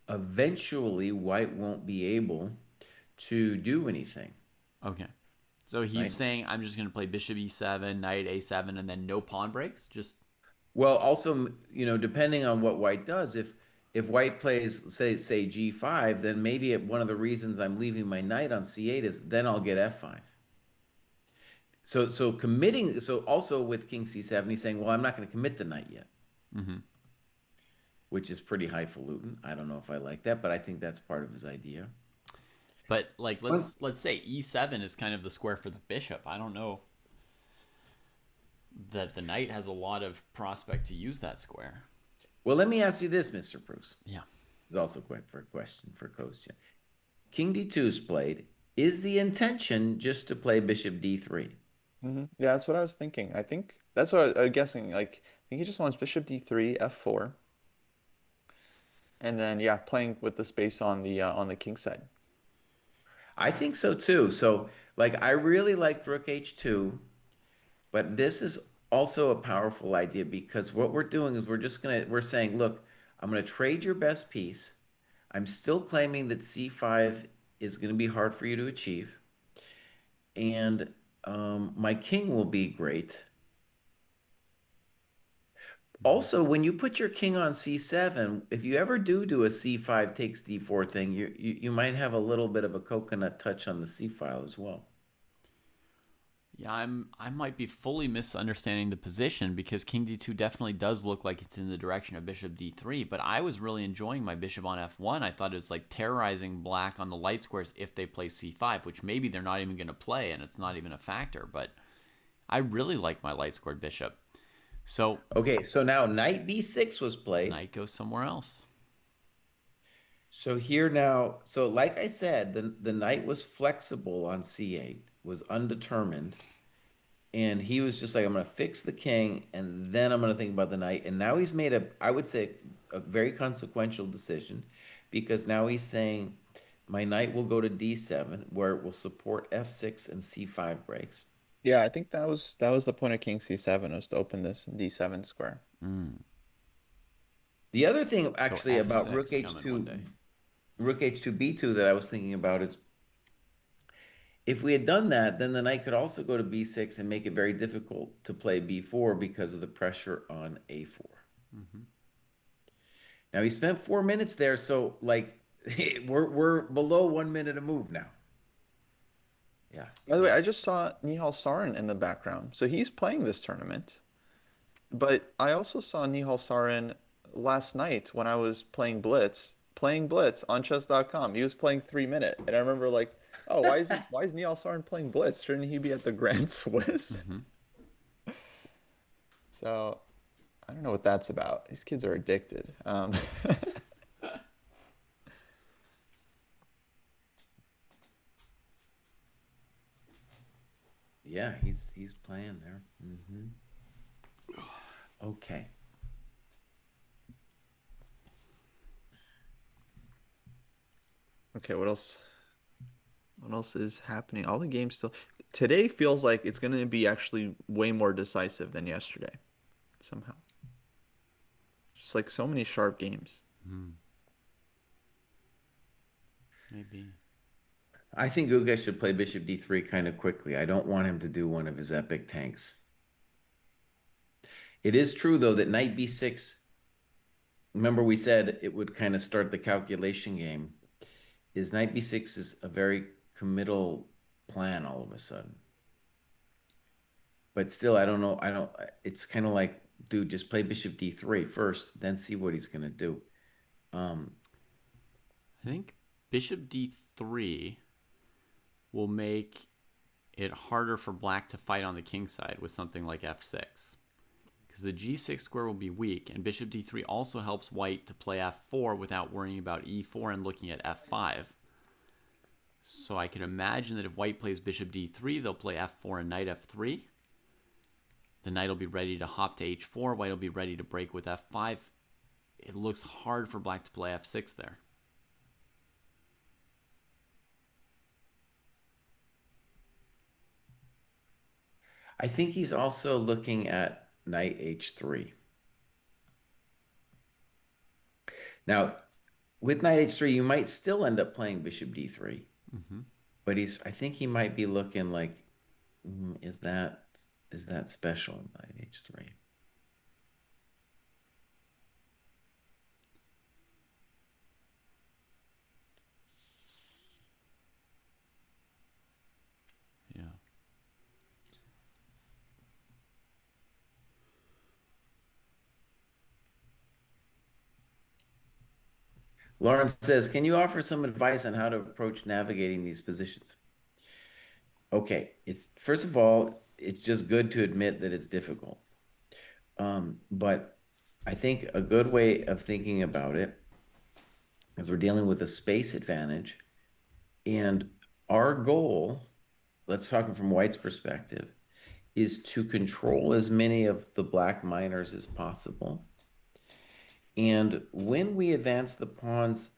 eventually white won't be able to do anything,
Okay. So he's
right?
saying I'm just going to play bishop e7, knight a7, and then no pawn breaks. Just
Well, also, depending on what white does, if white plays say g5, then maybe one of the reasons I'm leaving my knight on c8 is then I'll get f5. So committing, so also with king c7, he's saying, well, I'm not going to commit the knight yet,
mm-hmm.
which is pretty highfalutin. I don't know if I like that, but I think that's part of his idea.
But like
Well,
let's say e7 is kind of the square for the bishop. I don't know that the knight has a lot of prospect to use that square.
well, let me ask you this, Mr. Pruess.
Yeah.
It's also quite for a question for Kostya. King d2 is played. Is the intention just to play bishop d3?
Yeah, that's what I was thinking. I think that's what I was guessing. Like, I think he just wants bishop d3, f4, and then yeah, playing with the space on the king side.
I think so too. So, like, I really like rook h2, but this is also a powerful idea because what we're doing is we're saying, look, I'm gonna trade your best piece. I'm still claiming that c5 is gonna be hard for you to achieve, and my king will be great.
Mm-hmm.
Also, when you put your king on c7, if you ever do a c5 takes d4 thing, you might have a little bit of a coconut touch on the c file as well.
Yeah, I might be fully misunderstanding the position because king d2 definitely does look like it's in the direction of bishop d3, but I was really enjoying my bishop on f1. I thought it was like terrorizing black on the light squares if they play c5, which maybe they're not even going to play and it's not even a factor, but I really like my light squared bishop. So
Okay, so now knight b6 was played.
knight goes somewhere else.
So here now, so like I said, the knight was flexible on c8, was undetermined, and he was just like, I'm going to fix the king, and then I'm going to think about the knight. And now he's made I would say, a very consequential decision, because now he's saying, my knight will go to d7, where it will support f6 and c5 breaks.
Yeah, I think that was the point of king c7 was to open this d7 square.
Mm.
The other thing
So
actually about rook
f6 coming one
h2,
day.
rook h2 b2 that I was thinking about is if we had done that, then the knight could also go to b6 and make it very difficult to play b4 because of the pressure on a4.
Mm-hmm.
Now he spent 4 minutes there, so like we're below 1 minute a move now. Yeah,
By the way,
Yeah.
I just saw Nihal Sarin in the background. So he's playing this tournament. But I also saw Nihal Sarin last night when I was playing Blitz on chess.com. He was playing 3 minute. And I remember like, oh, why is Nihal Sarin playing Blitz? Shouldn't he be at the Grand Swiss?
Mm-hmm.
So I don't know what that's about. These kids are addicted.
yeah, he's playing there. Okay.
Okay, what else? What else is happening? All the games still. Today feels like it's going to be actually way more decisive than yesterday, somehow. Just like so many sharp games.
Mm. Maybe.
I think Guga should play bishop d3 kind of quickly. I don't want him to do one of his epic tanks. It is true though that knight b6, remember we said it would kind of start the calculation game, is knight b6 is a very committal plan all of a sudden. But still, I don't know. It's kind of like, dude, just play bishop d3 first, then see what he's going to do. Um,
I think bishop d3 will make it harder for black to fight on the king side with something like f6. Because the g6 square will be weak, and bishop d3 also helps white to play f4 without worrying about e4 and looking at f5. So I can imagine that if white plays bishop d3, they'll play f4 and knight f3. The knight will be ready to hop to h4. White will be ready to break with f5. It looks hard for black to play f6 there.
I think he's also looking at knight h3. Now, with knight h3, you might still end up playing bishop d3,
Hmm.
but I think he might be looking like, is that special knight h3?
Yeah.
Lawrence says, can you offer some advice on how to approach navigating these positions? Okay, it's first of all, it's just good to admit that it's difficult. But I think a good way of thinking about it is we're dealing with a space advantage, and our goal, let's talk from White's perspective, is to control as many of the black minors as possible. And when we advance the pawns,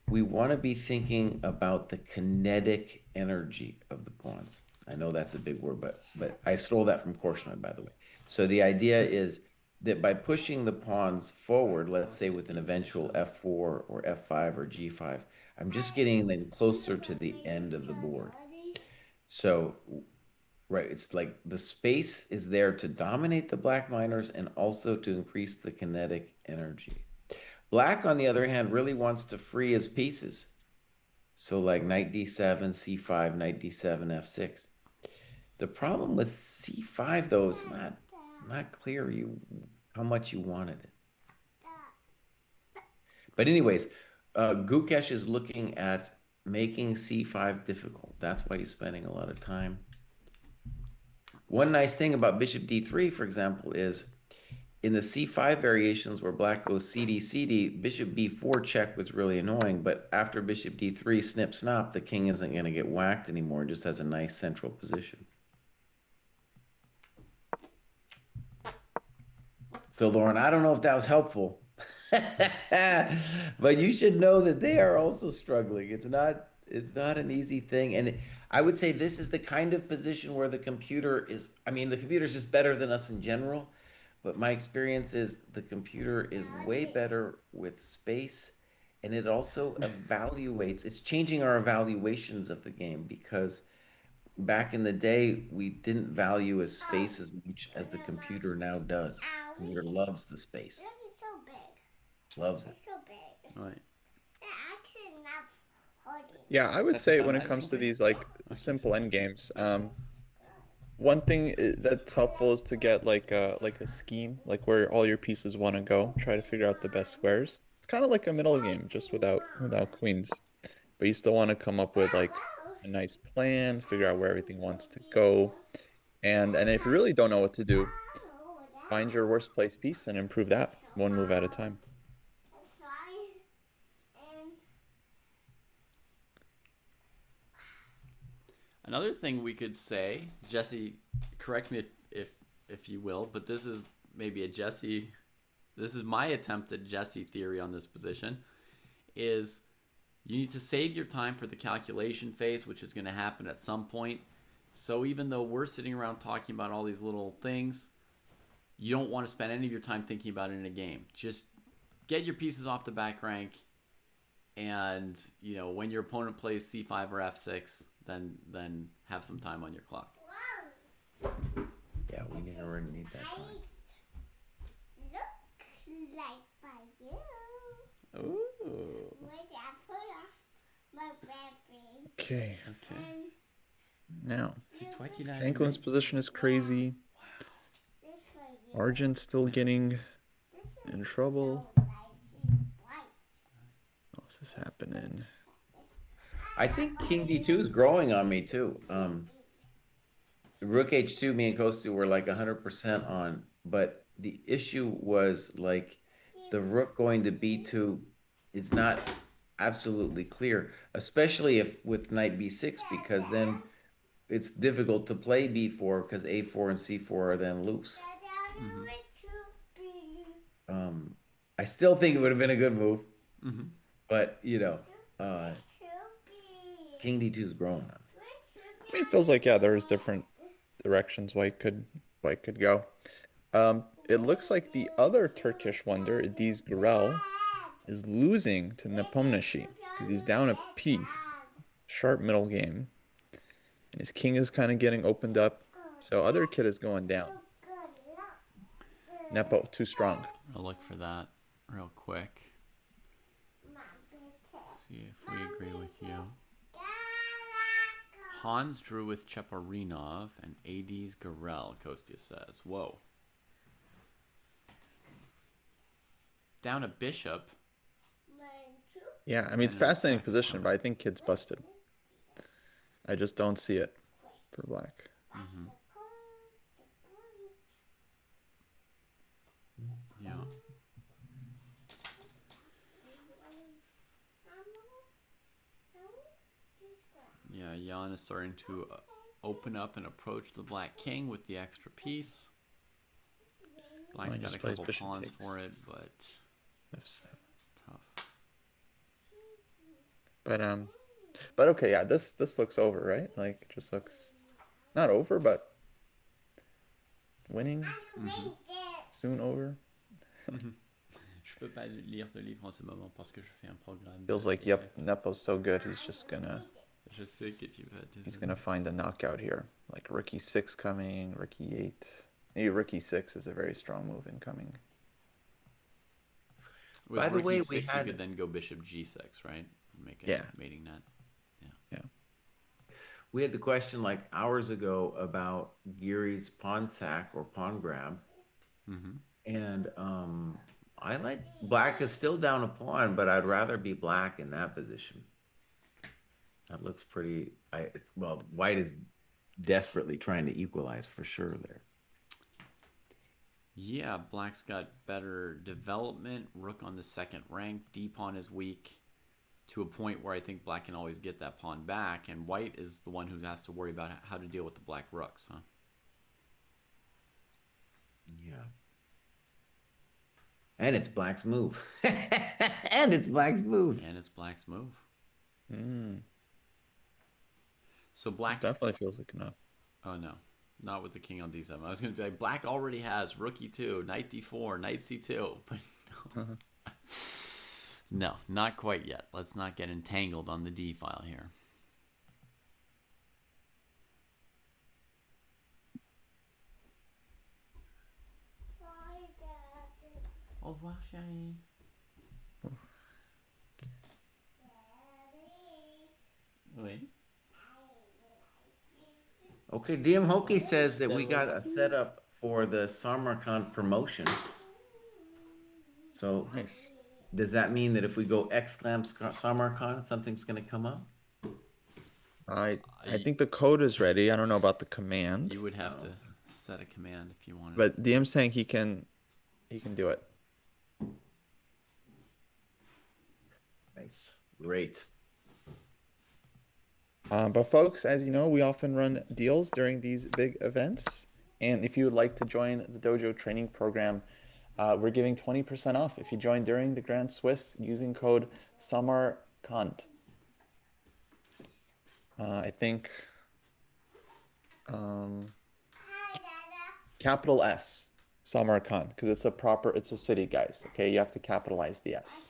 we want to be thinking about the kinetic energy of the pawns. I know that's a big word, but I stole that from Korshnoy, by the way. So the idea is that by pushing the pawns forward, let's say with an eventual f4 or f5 or g5, I'm just getting them closer to the end of the board. So, right, it's like the space is there to dominate the black minors and also to increase the kinetic energy. Black, on the other hand, really wants to free his pieces. So like knight d7, c5, knight d7, f6. The problem with c5 though is not clear how much you wanted it. But anyways, Gukesh is looking at making c5 difficult. That's why he's spending a lot of time. One nice thing about bishop d3, for example, is in the c5 variations where black goes cd, cd, bishop b4 check was really annoying, but after bishop d3, snip, snap, the king isn't going to get whacked anymore. It just has a nice central position. So, Lauren, I don't know if that was helpful, but you should know that they are also struggling. It's not an easy thing. And I would say this is the kind of position where the computer is, I mean, the computer is just better than us in general. But my experience is the computer is way better with space, and it also evaluates, it's changing our evaluations of the game because back in the day, we didn't value as space as much as the computer now does. The computer loves the space,
Look, it's so big.
loves it.
It's so big.
Right.
They're actually not holding.
Yeah, I would say when it comes to these like simple end games, one thing that's helpful is to get like a scheme, like where all your pieces want to go. Try to figure out the best squares. It's kind of like a middle game, just without queens. But you still want to come up with like a nice plan, figure out where everything wants to go. And if you really don't know what to do, find your worst place piece and improve that one move at a time.
That's right. And
Another thing we could say, Jesse, correct me if you will, but this is maybe a Jesse. This is my attempt at Jesse theory on this position. Is you need to save your time for the calculation phase, which is going to happen at some point. So even though we're sitting around talking about all these little things, you don't want to spend any of your time thinking about it in a game. Just get your pieces off the back rank, and when your opponent plays c5 or f6, then have some time on your clock.
wow,
Yeah, we never need that
I
time.
look like by you.
Ooh.
Wait, I put my baby.
Okay,
Okay.
And
now
See, Twikey and I
Franklin's position is crazy.
this for you.
Argent's still getting
This is
in trouble.
so nice and white.
What else is happening?
I think King D2 is growing on me too. Rook H2, me and Kostya were like 100% on, but the issue was like the rook going to B2 is not absolutely clear, especially if with knight B6, because then it's difficult to play B4 because A4 and C4 are then loose.
Dad, I
Mhm.
want to be.
I still think it would have been a good move,
Mhm.
but
To be.
King D2 is growing on me.
I mean, it feels like there's different directions White could go. It looks like the other Turkish wonder, Ediz Gürel, is losing to Nepomniachtchi because he's down a piece. Sharp middle game. And his king is kind of getting opened up. So other kid is going down. Nepo, too strong.
I'll look for that real quick. See if we agree with you. Hans drew with Cheparinov and AD's Garel, Kostya says. Whoa. Down a bishop.
Yeah, I mean, it's
And an
fascinating
attack
position,
cover.
but I think kid's busted. I just don't see it for black.
Yeah. Yeah, Jan is starting to open up and approach the black king with the extra piece. Black's
Mine
got a
just plays
couple
bishop
pawns
takes.
for it, but
F7.
tough.
But okay, yeah, this looks over, right? Like, it just looks not over, but winning soon over.
Je peux pas lire de livre en ce moment parce que je fais un programme.
Feels like, yep, Nepo's so good, he's just gonna
Je sais que tu vas.
he's gonna find a knockout here. Like rook e6 coming, rook e8. Maybe rook e6 is a very strong move incoming.
With
By the
rook
way,
e6,
we
you
had-
could then go bishop g6, right? Make a
Yeah.
mating net.
Yeah.
We had the question like hours ago about Geary's pawn sack or pawn grab. And I like black is still down a pawn, but I'd rather be black in that position. That looks pretty. Well, white is desperately trying to equalize for sure there.
Yeah, black's got better development. Rook on the second rank. D pawn is weak to a point where I think black can always get that pawn back, and white is the one who has to worry about how to deal with the black rooks, huh?
Yeah. And it's black's move. And it's black's move.
And it's black's move.
Mm,
So black.
definitely feels like enough.
Oh no, not with the king on d7. I was going to be like, black already has rook e2, knight d4, knight c2, but no. No, not quite yet. Let's not get entangled on the d file here. Au revoir, chérie. Oui.
Okay, DM Hoki says that we got a setup for the Samarkand promotion. So
Nice.
does that mean that if we go exclam Samarkand, something's going to come up?
I think the code is ready. I don't know about the command.
You would have to set a command if you wanted.
But DM's saying he can do it.
Nice. Great.
But folks, as you know, we often run deals during these big events. And if you would like to join the Dojo training program, we're giving 20% off if you join during the Grand Swiss using code Samarkand. I think capital S, Samarkand, because it's a city, guys. Okay, you have to capitalize the S.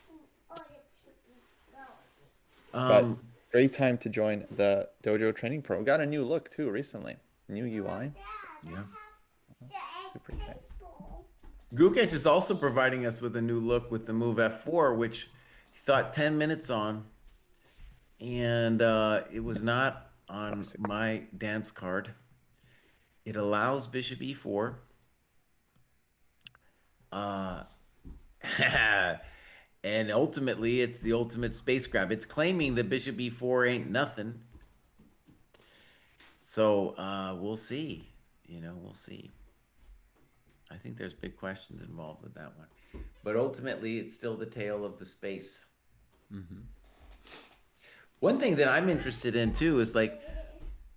But great time to join the Dojo training pro. We got a new look too recently. New UI.
Yeah.
Super exciting.
Gukesh is also providing us with a new look with the move F4, which he thought 10 minutes on. And it was not on my dance card. It allows bishop e4. And ultimately, it's the ultimate space grab. It's claiming that bishop e4 ain't nothing. So we'll see. We'll see. I think there's big questions involved with that one. But ultimately, it's still the tale of the space. One thing that I'm interested in, too, is like,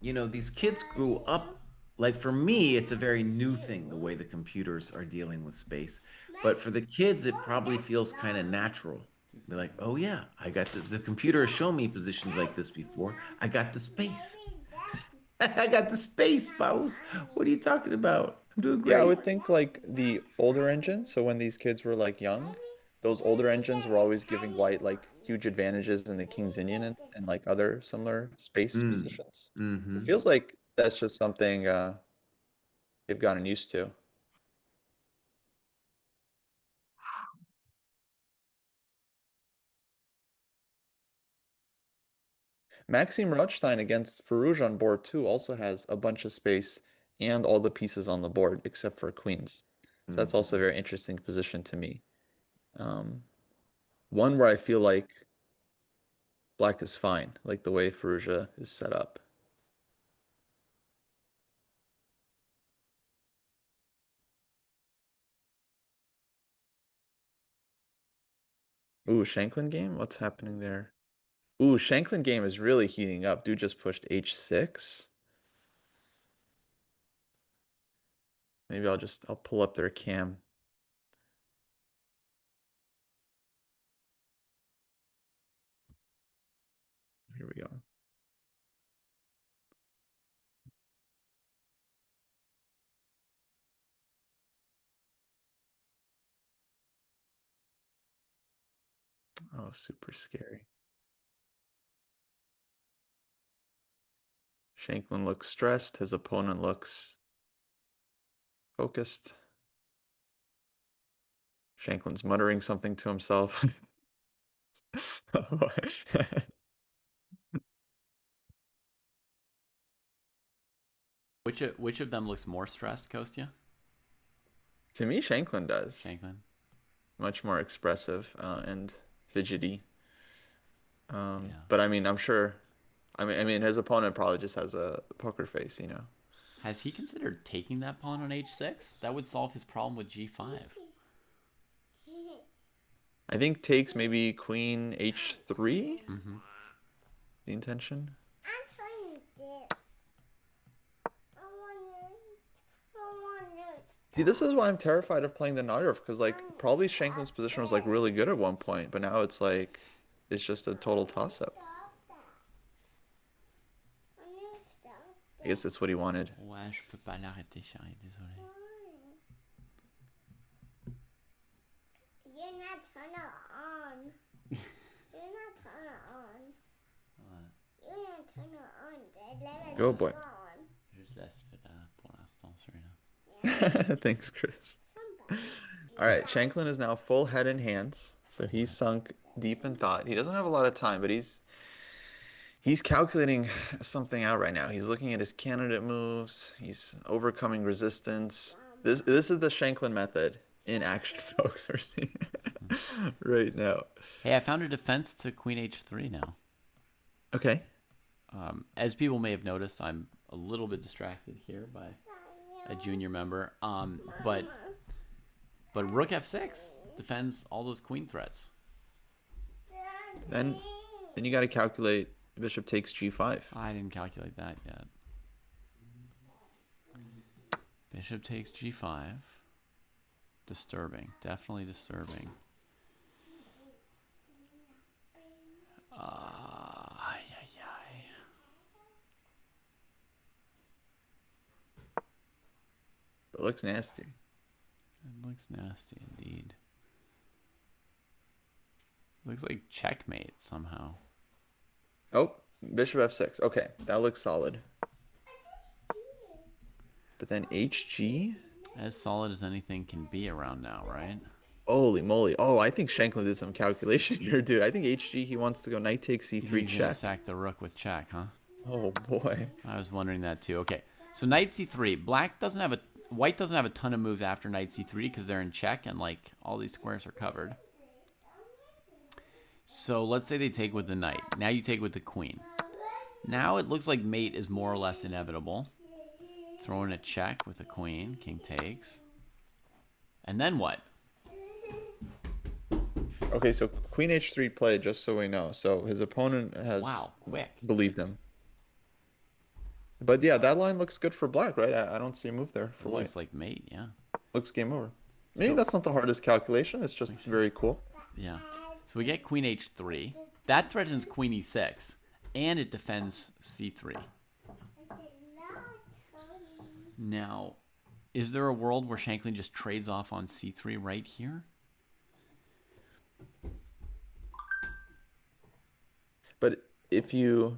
these kids grew up. Like, for me, it's a very new thing, the way the computers are dealing with space. But for the kids, it probably feels kind of natural. They're like, oh, yeah, I got the computer has shown me positions like this before. I got the space. I got the space, Paus. What are you talking about? I'm doing great.
Yeah, I would think like the older engine. So when these kids were like young, those older engines were always giving white like huge advantages in the King's Indian and like other similar space
Mm.
positions. It
Mm-hmm.
feels like that's just something they've gotten used to. Maxime Rothstein against Farouj on board two also has a bunch of space and all the pieces on the board except for queens. So that's also a
Mm-hmm.
very interesting position to me. Um, One where I feel like black is fine, like the way Farouja is set up. Ooh, Shanklin game? What's happening there? Ooh, Shanklin game is really heating up. Dude just pushed h6. Maybe I'll pull up their cam. Here we go. Oh, super scary. Shanklin looks stressed. His opponent looks focused. Shanklin's muttering something to himself.
Which of them looks more stressed, Kostya?
To me, Shanklin does.
Shanklin.
Much more expressive and fidgety.
Yeah.
But I mean, I'm sure. I mean, his opponent probably just has a poker face, you know.
Has he considered taking that pawn on h6? That would solve his problem with g5.
I think takes maybe queen h3.
Mm-hmm.
The intention.
I'm trying this. I want
See, this is why I'm terrified of playing the Najdorf, because like probably Shanklin's position was like really good at one point, but now it's like it's just a total toss-up. I guess that's what he wanted.
Ouais, je peux pas l'arrêter, chérie, désolé.
You're not turning it on. You're not turning it on.
Ouais.
You're not turning it on. Let it
Go, boy.
on.
Juste laisse pour l'instant, celui-là.
Thanks, Chris.
Somebody.
All right, Shanklin is now full head in hands, so he's sunk deep in thought. He doesn't have a lot of time, but he's calculating something out right now. He's looking at his candidate moves. He's overcoming resistance. This is the Shanklin method in action, folks. We're seeing right now.
Hey, I found a defense to queen h3 now.
Okay.
As people may have noticed, I'm a little bit distracted here by a junior member. But rook f6 defends all those queen threats.
Then you got to calculate bishop takes g5.
I didn't calculate that yet. Bishop takes g5. Disturbing. Definitely disturbing.
It looks nasty.
It looks nasty indeed. Looks like checkmate somehow.
Oh, bishop f6. Okay, that looks solid. But then hg?
As solid as anything can be around now, right?
Holy moly. Oh, I think Shanklin did some calculation here, dude. I think hg, he wants to go knight takes c3
He's gonna
check.
sack the rook with check, huh?
Oh, boy.
I was wondering that too. Okay, so knight c3. White doesn't have a ton of moves after knight c3 because they're in check and like all these squares are covered. So let's say they take with the knight. Now you take with the queen. Now it looks like mate is more or less inevitable. Throw in a check with a queen. King takes. And then what?
Okay, so queen h3 play, just so we know. So his opponent has
Quick.
believed him. But yeah, that line looks good for black, right? I don't see a move there for
It
white.
looks like mate, yeah.
Looks game over. Maybe
So-
that's not the hardest calculation. It's just very cool.
Yeah. So we get queen h3. That threatens queen e6. And it defends c3. Now, is there a world where Shanklin just trades off on c3 right here?
But if you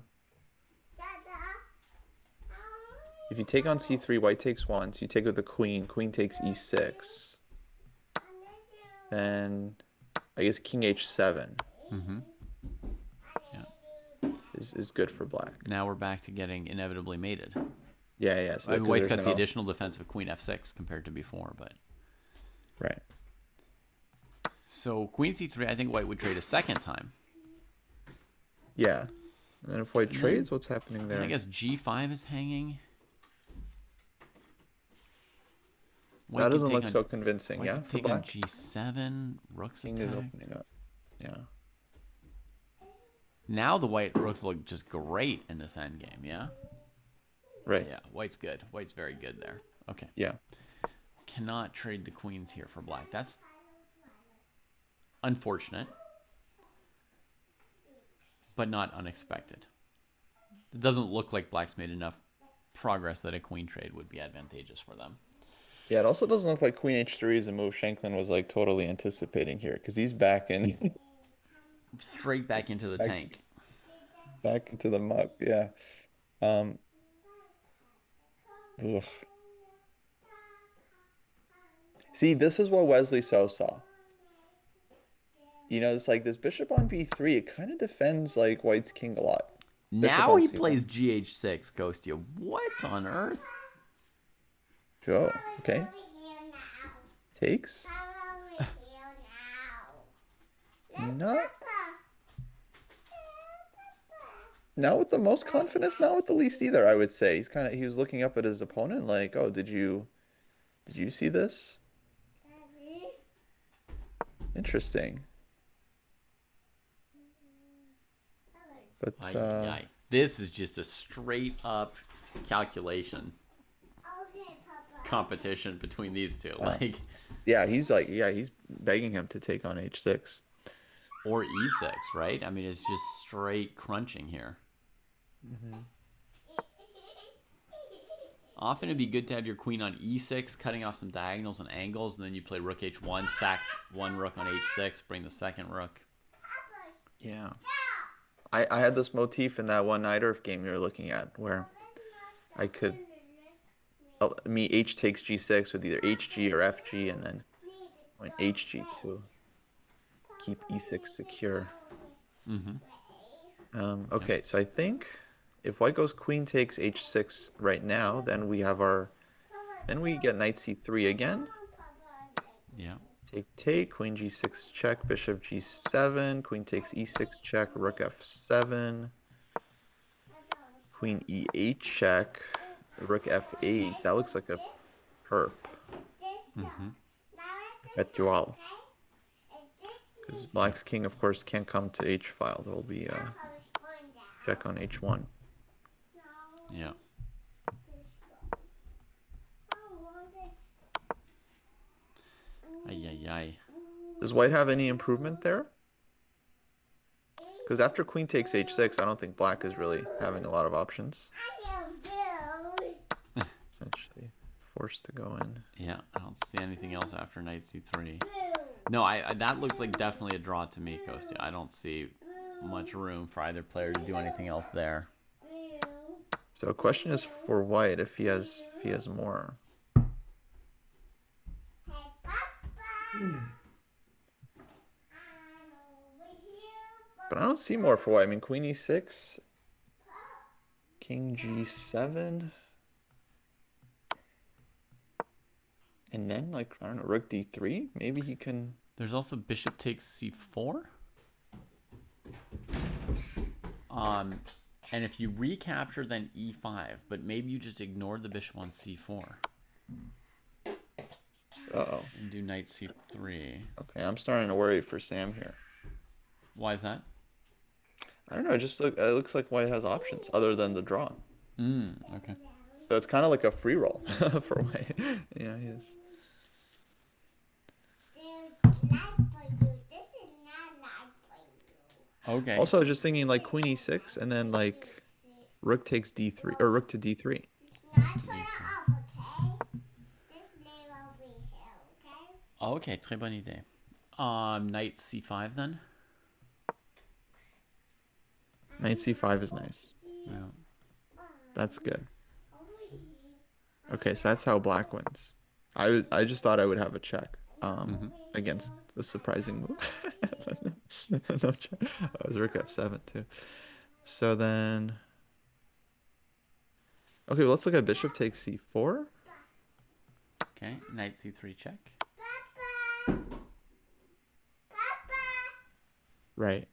take on c3, white takes 1, so you take with the queen, queen takes e6. Then I guess king h7
Mm-hmm.
is good for black.
Now we're back to getting inevitably mated.
Yeah. So
I mean, white's got the
no...
additional defense of queen f6 compared to before, but...
Right.
So queen c3, I think white would trade a second time.
Yeah. And then if white trades, what's happening there?
I guess g5 is hanging.
That doesn't look so convincing, yeah, for
take on
black?
g7, rook's
King
attacked.
is opening up. Yeah.
Now the white rooks look just great in this endgame, yeah?
Right.
Yeah, white's good. White's very good there. Okay.
Yeah.
Cannot trade the queens here for black. That's unfortunate, but not unexpected. It doesn't look like black's made enough progress that a queen trade would be advantageous for them.
Yeah, it also doesn't look like queen h3 is a move Shanklin was like totally anticipating here, because he's back in
straight back into the tank.
Back into the muck, yeah. Ugh. See, this is what Wesley So saw. You know, it's like this bishop on b3, it kind of defends like white's king a lot.
Now he plays gh6, Kostya. What on earth?
Oh, okay. Takes. Not with the most confidence, not with the least either, I would say. He was looking up at his opponent like, oh, did you see this? Interesting. But
this is just a straight up calculation competition between these two.
He's begging him to take on h6
or e6, right? I mean, it's just straight crunching here.
Mm-hmm.
Often it'd be good to have your queen on e6, cutting off some diagonals and angles, and then you play rook h1, sack one rook on h6, bring the second rook.
Yeah. I had this motif in that one Nighterf game you were looking at, where I could h takes g6 with either hg or fg, and then went hg to keep e6 secure.
Mm-hmm.
Okay, so I think if white goes queen takes h6 right now, then we get knight c3 again.
Yeah.
Take, queen g6 check, bishop g7, queen takes e6 check, rook f7, queen e8 check, rook f8. That looks like a perp.
Mm-hmm.
At dual. Because black's king, of course, can't come to h-file. There will be a check on h1.
Yeah. Ay.
Does white have any improvement there? Because after queen takes h6, I don't think black is really having a lot of options. Essentially forced to go in.
Yeah, I don't see anything else after knight c3. No, that looks like definitely a draw to me, Kostya. I don't see much room for either player to do anything else there.
So the question is for white if he has more. But I don't see more for white. I mean, queen e6, king g7, and then like, I don't know, rook d3. Maybe he can.
There's also bishop takes c4. And if you recapture, then e5, but maybe you just ignore the bishop on c4.
Uh-oh.
And do knight c3.
Okay, I'm starting to worry for Sam here.
Why is that?
I don't know, it looks like white has options other than the draw.
Okay.
So it's kind of like a free roll for white. Yeah, he is.
Okay.
Also, I was just thinking like queen e6 and then like rook takes d3 or rook to d3.
Okay, très bonne idée. Knight c5 then.
Knight c5 is nice.
Yeah.
That's good. Okay, so that's how black wins. I just thought I would have a check against the surprising move. No check. Oh, it was rook f7 too. So then, okay, well, let's look at bishop takes c4.
Okay, knight c3 check.
Right.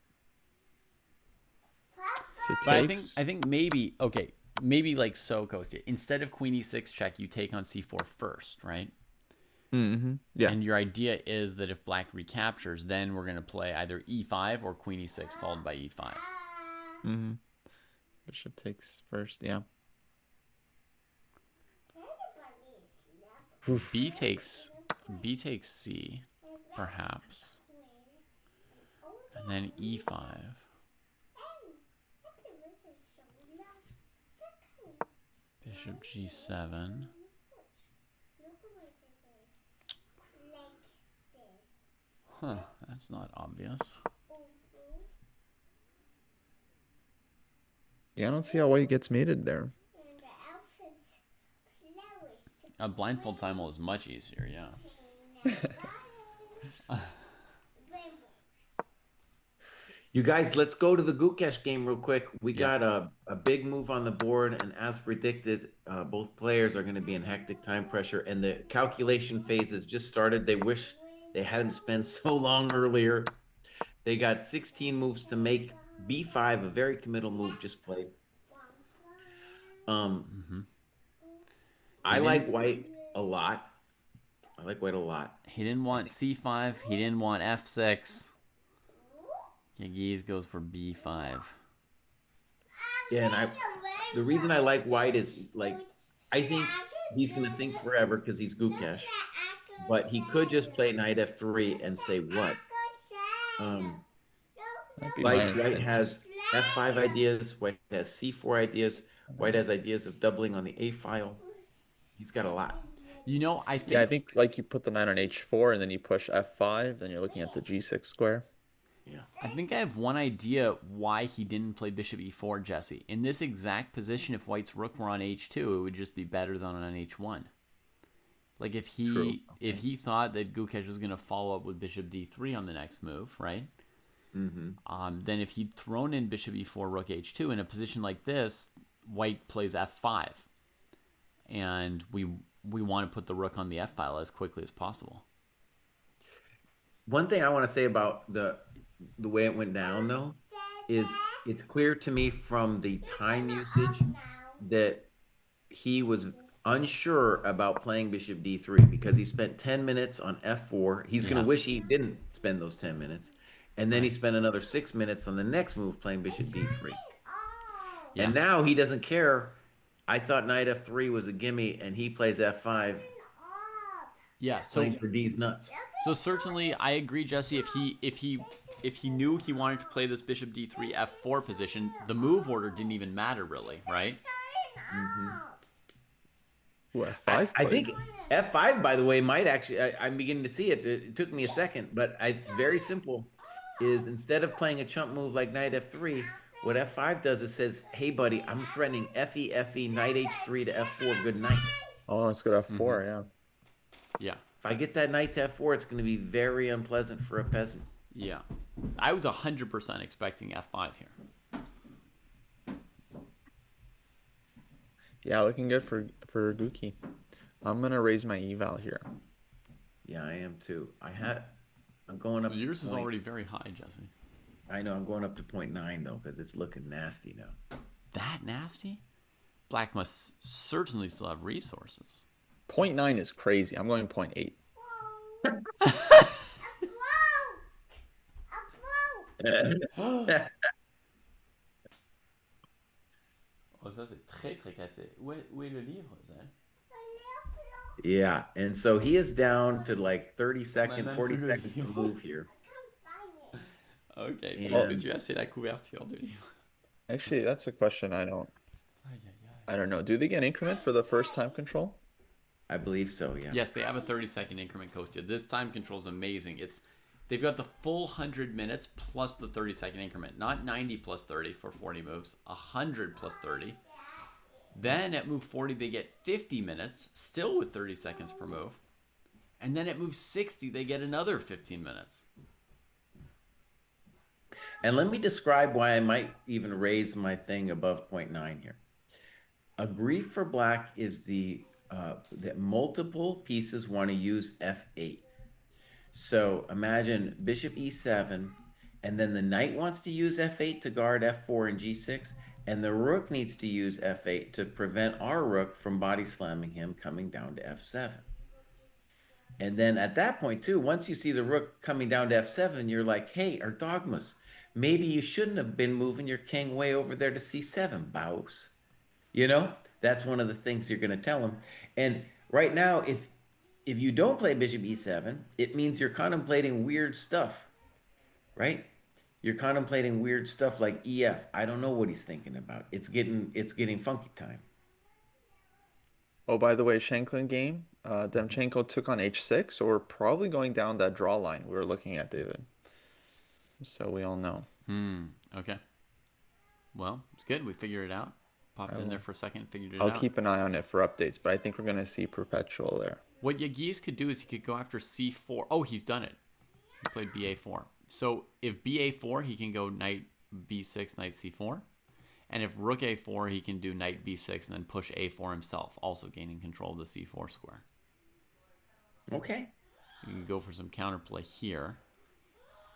So
But
takes.
I think maybe like so, Kostya. Instead of queen e6 check, you take on c4 first, right?
Yeah.
And your idea is that if black recaptures, then we're going to play either e5 or queen e6 followed by e5.
Bishop takes first. Yeah.
B takes c, perhaps, and then e5. Bishop g7. Huh, that's not obvious.
Yeah, I don't see how white gets mated there.
A blindfold time is much easier, yeah.
You guys, let's go to the Gukesh game real quick. We got a big move on the board, and as predicted, both players are going to be in hectic time pressure, and the calculation phase has just started. They wish they hadn't spent so long earlier. They got 16 moves to make. B5, a very committal move, just played. I like white a lot.
He didn't want c5. He didn't want f6. Yagiz goes for b5.
Yeah, and the reason I like white is, like, I think he's going to think forever because he's Gukesh. But he could just play knight f3 and say what? Like, white has f5 ideas. White has c4 ideas. White has ideas of doubling on the a file. He's got a lot.
You know, I think...
Yeah, I think like you put the knight on h4 and then you push f5, then you're looking at the g6 square.
Yeah.
I think I have one idea why he didn't play bishop e4, Jesse. In this exact position, if white's rook were on h2, it would just be better than on h1. Like if he thought that Gukesh was going to follow up with bishop d3 on the next move, right? Then if he'd thrown in bishop e4, rook h2, in a position like this, white plays f5. And we want to put the rook on the f file as quickly as possible.
One thing I want to say about the way it went down, though, is it's clear to me from the time usage that he was unsure about playing bishop d3 because he spent 10 minutes on f4. He's going to wish he didn't spend those 10 minutes. And then he spent another 6 minutes on the next move playing bishop d3.
Yeah.
And now he doesn't care. I thought knight f3 was a gimme, and he plays f5.
Yeah, so
playing for D's nuts.
So certainly, I agree, Jesse. If he knew he wanted to play this bishop d3 f4 position, the move order didn't even matter really, right?
Ooh, f5.
I think f5, by the way, might actually. I'm beginning to see it. It took me a second, but it's very simple. Is instead of playing a chump move like knight f3, what f5 does is says, "Hey, buddy, I'm threatening fe, knight h3 to f4. Good night."
Oh, let's go to f4. Yeah.
Yeah.
If I get that knight to f4, it's going to be very unpleasant for a peasant.
Yeah. I was 100% expecting f5 here.
Yeah, looking good for Guki. I'm gonna raise my eval here.
Yeah, I am too. I'm going up.
Yours is already very high, Jesse.
I know. I'm going up to 0.9 though because it's looking nasty now.
That nasty? Black must certainly still have resources.
0.9 is crazy. I'm going 0.8.
Oh, ça c'est très très cassé. Où est le livre, Zed?
Yeah, and so he is down to like 30 seconds, 40 seconds to move here.
Ok, est-ce que tu as assez la couverture du livre?
Actually, that's a question I don't know. Do they get increment for the first time control?
I believe so, yeah.
Yes, they have a 30-second increment, Kostya. This time control is amazing. It's They've got the full 100 minutes plus the 30-second increment. Not 90 plus 30 for 40 moves. 100 plus 30. Then at move 40, they get 50 minutes, still with 30 seconds per move. And then at move 60, they get another 15 minutes.
And let me describe why I might even raise my thing above 0.9 here. A grief for black is that multiple pieces want to use f8. So imagine bishop e7, and then the knight wants to use f8 to guard f4 and g6, and the rook needs to use f8 to prevent our rook from body slamming him coming down to f7. And then at that point too, once you see the rook coming down to f7, you're like, hey, our dogmas, maybe you shouldn't have been moving your king way over there to c7, Baus. You know, that's one of the things you're going to tell him. And right now, if you don't play bishop e7, it means you're contemplating weird stuff, right? You're contemplating weird stuff like ef. I don't know what he's thinking about. It's getting funky time.
Oh, by the way, Shanklin game, Demchenko took on h6, so we're probably going down that draw line we were looking at, David. So we all know.
Okay. Well, it's good. We figured it out. Popped in there for a second, figured it
I'll
out.
keep an eye on it for updates, but I think we're going to see perpetual there.
What Yagis could do is he could go after c4. Oh, he's done it. He played ba4. So if ba4, he can go knight b6, knight c4. And if rook a4, he can do knight b6 and then push a4 himself, also gaining control of the c4 square.
Okay.
You can go for some counterplay here.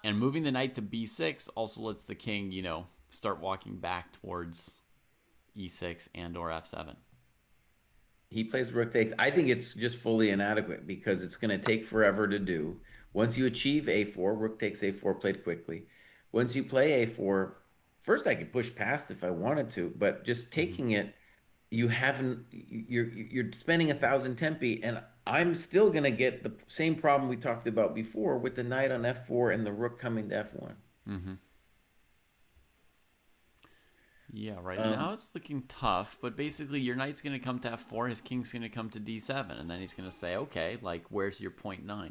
And moving the knight to b6 also lets the king, you know, start walking back towards e6 and or f7.
He plays rook takes. I think it's just fully inadequate because it's going to take forever to do. Once you achieve a4, rook takes a4 played quickly. Once you play a4, first I could push past if I wanted to, but just taking it, you're spending 1,000 tempi, and I'm still going to get the same problem we talked about before with the knight on f4 and the rook coming to f1.
Yeah, right now it's looking tough, but basically your knight's going to come to f4, his king's going to come to d7, and then he's going to say, okay, like, where's your 0.9?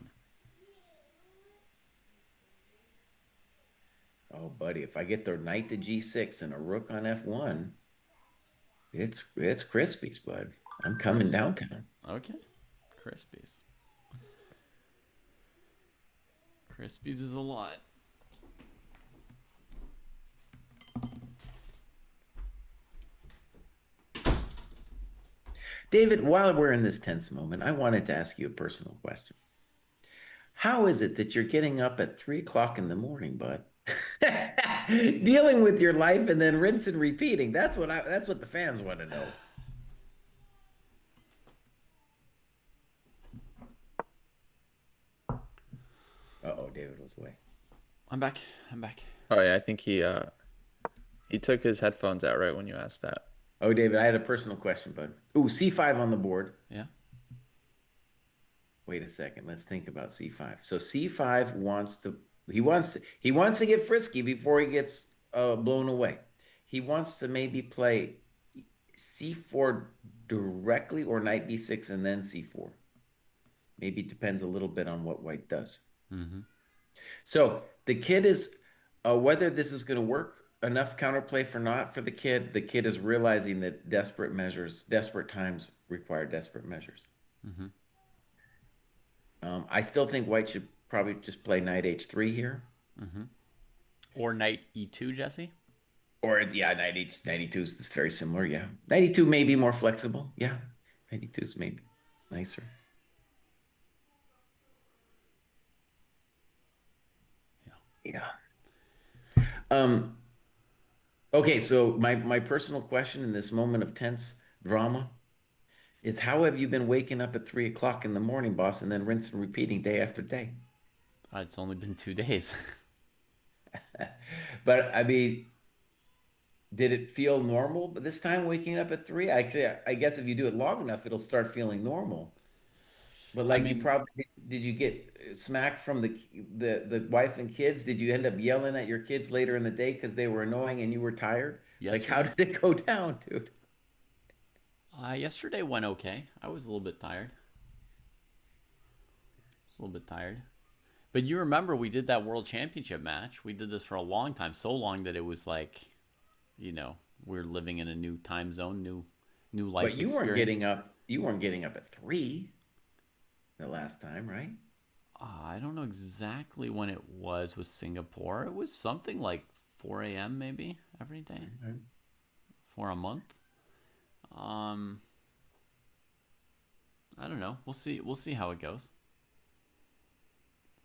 Oh, buddy, if I get the knight to g6 and a rook on f1, it's Crispies, bud. I'm coming downtown.
Okay, Crispies. Crispies is a lot.
David, while we're in this tense moment, I wanted to ask you a personal question. How is it that you're getting up at 3 o'clock in the morning, bud? Dealing with your life and then rinse and repeating. That's what the fans want to know. Uh-oh, David was away.
I'm back.
Oh yeah, I think he took his headphones out right when you asked that.
Oh, David, I had a personal question, bud. Ooh, c5 on the board.
Yeah.
Wait a second. Let's think about c5. So c5 wants to get frisky before he gets blown away. He wants to maybe play c4 directly or knight b6 and then c4. Maybe it depends a little bit on what white does. So the kid is whether this is going to work. Enough counterplay for the kid. The kid is realizing that desperate times require desperate measures. I still think white should probably just play knight h3 here.
Or knight e2, Jesse?
Or, yeah, knight e2 is very similar, yeah. Knight e2 may be more flexible, yeah. Knight e2 is maybe nicer. Yeah. Okay, so my personal question in this moment of tense drama is how have you been waking up at 3 o'clock in the morning, boss, and then rinse and repeating day after day?
It's only been 2 days.
But, I mean, did it feel normal this time waking up at 3? Actually, I guess if you do it long enough, it'll start feeling normal. But like, you probably did you get smacked from the wife and kids? Did you end up yelling at your kids later in the day because they were annoying and you were tired?
Yes.
Like, how did it go down, dude?
Yesterday went okay. I was a little bit tired. But you remember we did that World Championship match. We did this for a long time, so long that it was like, we're living in a new time zone, new life
But you weren't
experience.
getting up. You weren't getting up at 3 the last time, right?
I don't know exactly when it was with Singapore. It was something like 4 a.m. maybe every day for a month. I don't know. We'll see. We'll see how it goes.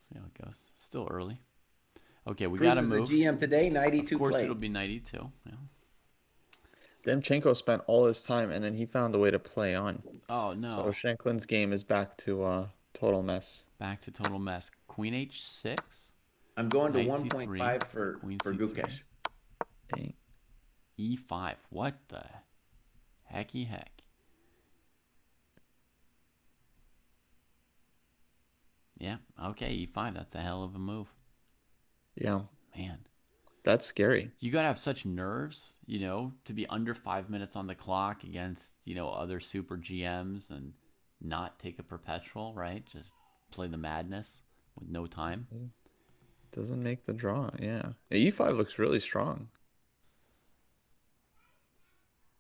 See how it goes. Still early. Okay, we
Pruess
gotta
is the
move.
GM today.
Of
92
course,
play.
it'll be 92. Yeah.
Demchenko spent all his time and then he found a way to play on.
Oh
So
no.
Shanklin's game is back to total mess.
Back to total mess. Queen H6.
I'm going to
Knight
1.5
C3,
for
Queen
for
C3.
Gukesh.
Dang.
E5. What the hecky heck? Yeah. Okay. E5. That's a hell of a move.
Yeah,
Man.
that's scary.
You gotta have such nerves, to be under 5 minutes on the clock against, other super GMs and not take a perpetual, right? Just play the madness with no time.
Doesn't make the draw. Yeah. E5 looks really strong.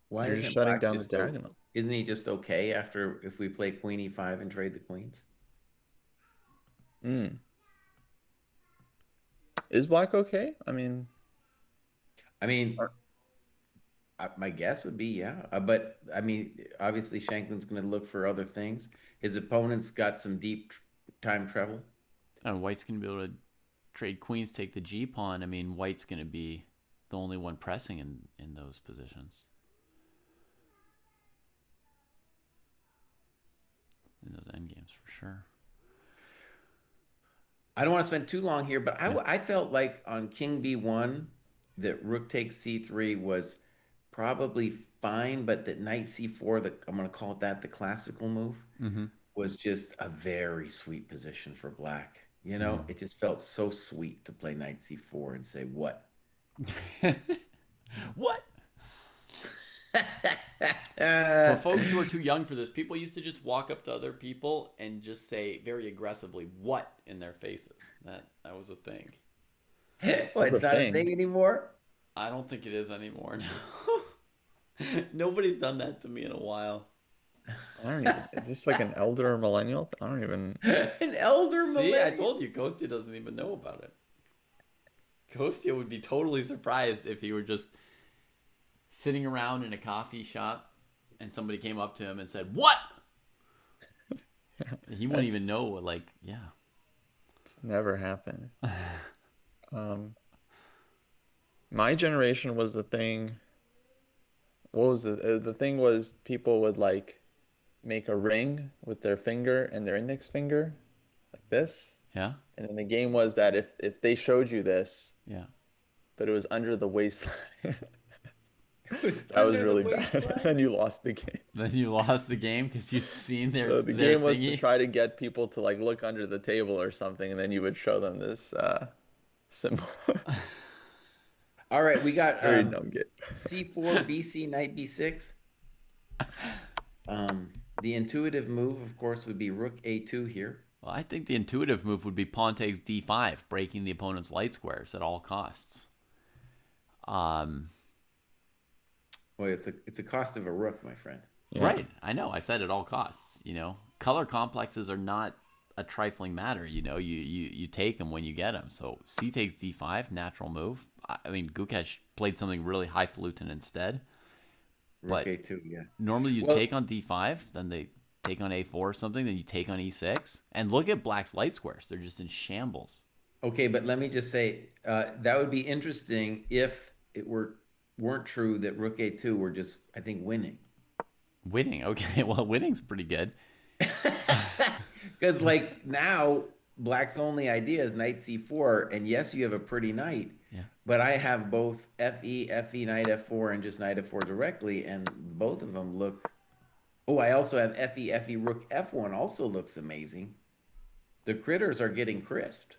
Why
You're just
isn't
shutting
Black
down the
just
diagonal.
isn't he just okay after if we play Queen E5 and trade the queens?
Mm. Is Black okay? I mean,
I mean,
are-
my guess would be yeah, but I mean, obviously Shanklin's going to look for other things. His opponent's got some deep time trouble.
And White's gonna be able to trade queens, take the G pawn. I mean, White's gonna be the only one pressing in those positions. In those endgames for sure.
I don't want to spend too long here, but
Yeah.
I felt like on King B1 that Rook takes C3 was probably fine, but that Knight C4, I'm going to call it that, the classical move,
Mm-hmm.
was just a very sweet position for Black. It just felt so sweet to play Knight C4 and say, what?
What? For folks who are too young for this, people used to just walk up to other people and just say very aggressively "what" in their faces. That was a thing.
Well,
It's
it's
a
not a
thing.
thing anymore.
I don't think it is anymore. No. Nobody's done that to me in a while.
I don't even. Is this like an elder or millennial? I don't even.
An elder
See, I
millennial.
told you, Kostya doesn't even know about it. Kostya would be totally surprised if he were just sitting around in a coffee shop and somebody came up to him and said, "What?" He wouldn't even know, like, yeah.
It's never happened. My generation was the thing. What was the thing was people would like make a ring with their finger and their index finger like this.
Yeah?
And then the game was that if they showed you this,
Yeah.
but it was under the waistline,
It was
that was
under the
really bad.
waistline.
Then you lost the game.
Then you lost the game because you'd seen their
So the
their
game was to
thingy.
try to get people to like look under the table or something, and then you would show them this symbol.
All right, we got
Very dumb game.
C4, BC, Knight B6. The intuitive move, of course, would be Rook A2 here.
Well, I think the intuitive move would be pawn takes d5, breaking the opponent's light squares at all costs.
Well, it's a cost of a rook, my friend.
Yeah.
Right. I know. I said at all costs. Color complexes are not a trifling matter. You take them when you get them. So C takes d5, natural move. I mean, Gukesh played something really highfalutin instead.
Rook
But
A2, yeah.
normally you
Well-
take on d5, then they take on a4 or something, then you take on e6. And look at Black's light squares. They're just in shambles.
Okay, but let me just say that would be interesting if it weren't true that Rook A2 were just, I think, winning.
Winning. Okay, well, winning's pretty good.
Because like now, Black's only idea is Knight C4, and yes, you have a pretty knight.
Yeah.
But I have both FE, Knight F4, and just Knight F4 directly, and both of them look. Oh, I also have FE, Rook F1 also looks amazing. The critters are getting crisped.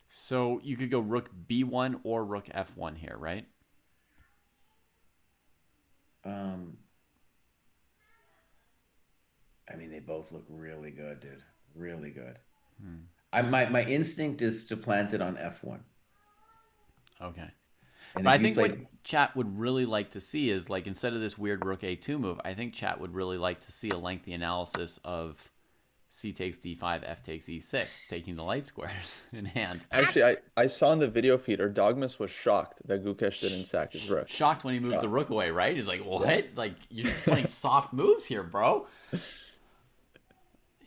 So you could go rook b1 or rook f1 here, right?
I mean, they both look really good, dude. Really good. My instinct is to plant it on F1.
Okay.
And
But I
if you
think what
play,
chat would really like to see is, like, instead of this weird rook a2 move, I think chat would really like to see a lengthy analysis of c takes d5, f takes e6, taking the light squares in hand.
Actually, I saw in the video feed, or Dogmas was shocked that Gukesh didn't sack his rook.
Shocked when he moved the
Shocked.
rook away, right? He's like, what?
Yeah.
Like, you're just playing soft moves here, bro.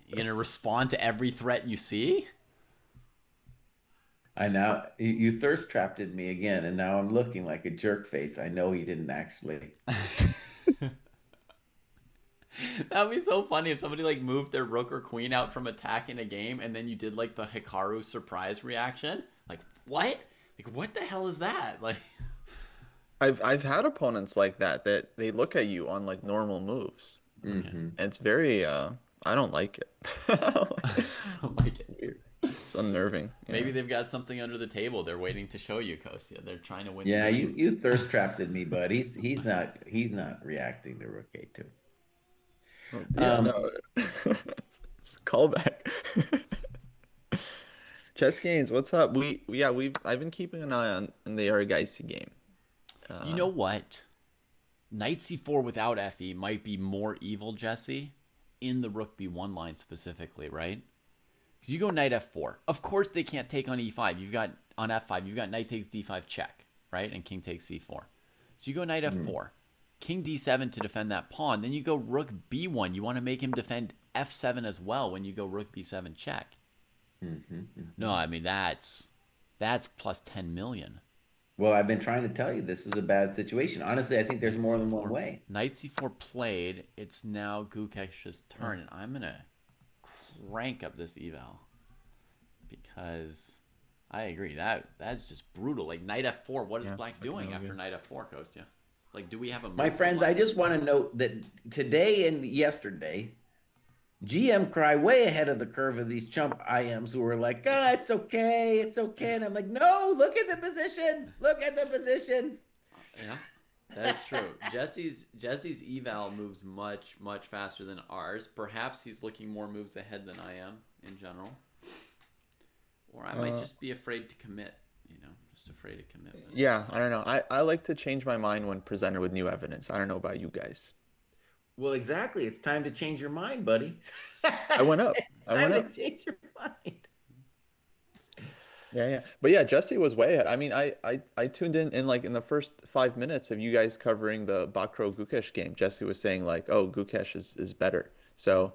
You gonna respond to every threat you see?
I now you thirst trapped me again, and now I'm looking like a jerk face. I know he didn't actually.
That'd be so funny if somebody like moved their rook or queen out from attack in a game, and then you did like the Hikaru surprise reaction. Like, what? Like, what the hell is that? Like,
I've had opponents like that they look at you on like normal moves.
Hmm.
It's very I don't like it.
I don't like
It's
it.
weird. It's unnerving.
Maybe they've got something under the table they're waiting to show you, Kostya. They're trying to win
Yeah,
the
you
game.
you thirst trapped me, bud. He's not reacting to Rook A2.
Yeah, no. It's a callback. Chess Games, what's up? I've been keeping an eye on the Argaisi game.
You know what? Knight c4 without FE might be more evil, Jesse, in the rook b1 line specifically, right? Because you go knight f4. Of course they can't take on e5. You've got, on f5, you've got knight takes d5 check, right? And king takes c4. So you go knight f4. King d7 to defend that pawn. Then you go rook b1. You want to make him defend f7 as well when you go rook b7 check. No, I mean, that's plus 10 million.
Well, I've been trying to tell you this is a bad situation. Honestly, I think there's
Knight
more than
c4.
one way.
Knight c4 played. It's now Gukesh's turn, and I'm gonna crank up this eval because I agree that's just brutal. Like knight f4. What is Black doing after knight f4, Kostya? Like, do we have a
My friends, I just want to note that today and yesterday, GM Kraai way ahead of the curve of these chump IMs who were like, "Ah, it's okay, it's okay," and I'm like, "No, look at the position, look at the position."
Yeah, that's true. Jesse's eval moves much faster than ours. Perhaps he's looking more moves ahead than I am in general, or I might just be afraid to commit. You know, just afraid of commitment.
Yeah, I don't know. I like to change my mind when presented with new evidence. I don't know about you guys.
Well, exactly. It's time to change your mind, buddy.
I went up.
It's
I went
time
up.
to change your mind.
Yeah. But yeah, Jesse was way ahead. I mean, I tuned in like in the first 5 minutes of you guys covering the Bakro Gukesh game. Jesse was saying like, "Oh, Gukesh is better." So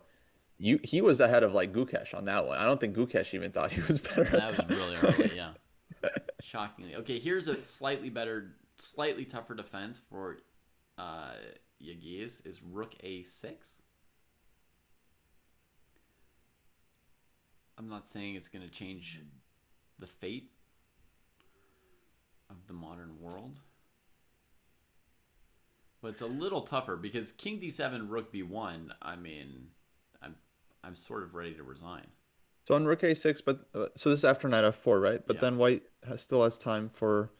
he was ahead of like Gukesh on that one. I don't think Gukesh even thought he was better.
That was really early, yeah. Shockingly. Okay, here's a slightly tougher defense for Yagiz is rook a6. I'm not saying it's going to change the fate of the modern world, but it's a little tougher because king d7, rook b1. I mean, I'm sort of ready to resign.
So on rook a6, but so this is after knight f4, right? But
Yeah.
then white still has time for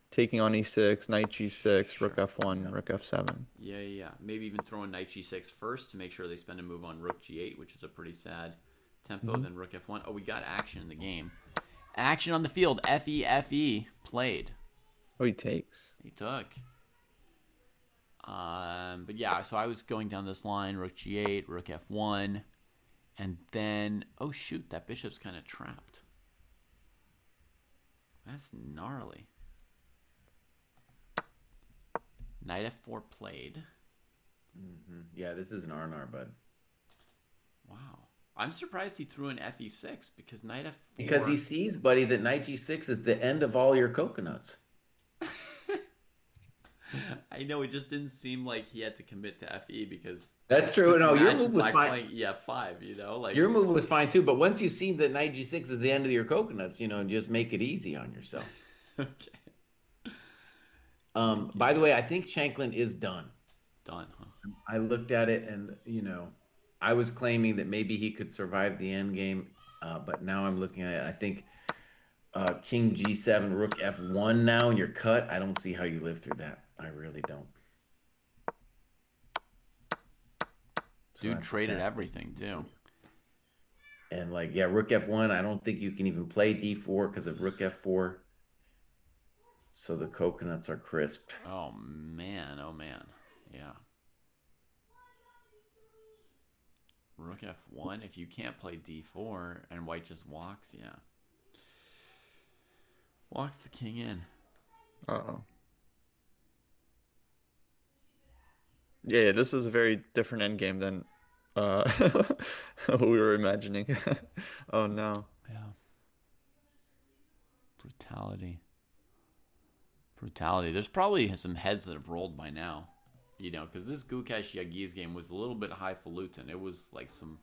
taking on e6, knight g6, rook f1,
Yeah.
rook f7.
Yeah. Maybe even throwing knight g6 first to make sure they spend a move on rook g8, which is a pretty sad tempo. Then rook f1. Oh, we got action in the game. Action on the field. Fe played.
Oh, he takes.
He took. But yeah, so I was going down this line: rook g8, rook f1, and then oh shoot, that bishop's kind of trapped. That's gnarly. Knight f4 played.
Yeah, this is an R&R, bud.
Wow. I'm surprised he threw in fe6 because knight f4.
Because he sees, buddy, that knight g6 is the end of all your coconuts.
I know, it just didn't seem like he had to commit to fe because
That's true. No, your
imagine
move was
Black
fine.
playing ef5, you know, like
Your move was fine too, but once you see that knight g6 is the end of your coconuts, just make it easy on yourself.
okay.
By the way, I think Shanklin is done.
Done, huh?
I looked at it and, I was claiming that maybe he could survive the end game, but now I'm looking at it. I think king g7, rook f1 now, and you're cut. I don't see how you live through that. I really don't.
Dude traded everything too.
And like, yeah, rook f1. I don't think you can even play d4 because of rook f4. So the coconuts are crisp.
Oh man, oh man. Yeah. Rook f1. If you can't play d4 and white just walks, yeah. Walks the king in.
Uh-oh. Yeah, this is a very different endgame than uh what we were imagining. Oh no.
Yeah. Brutality. Brutality. There's probably some heads that have rolled by now. You know, because this Gukesh Yagiz game was a little bit highfalutin. It was like some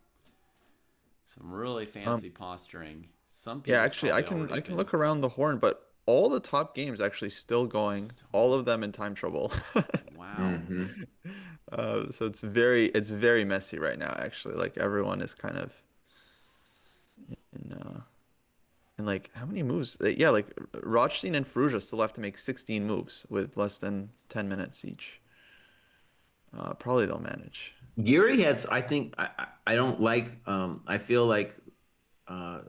really
Um
fancy posturing. Some
yeah,
people
actually
probably
I
already
can
been
look around the horn, but all the top games actually still going,
still
all
going.
of them in time trouble.
Wow.
Hmm.
So it's very messy right now actually. Like everyone is kind of in and like how many moves? Yeah, like Rothstein and Ferrugia still have to make 16 moves with less than 10 minutes each. Probably they'll manage.
Geary has, I think, I don't like, I feel like uh,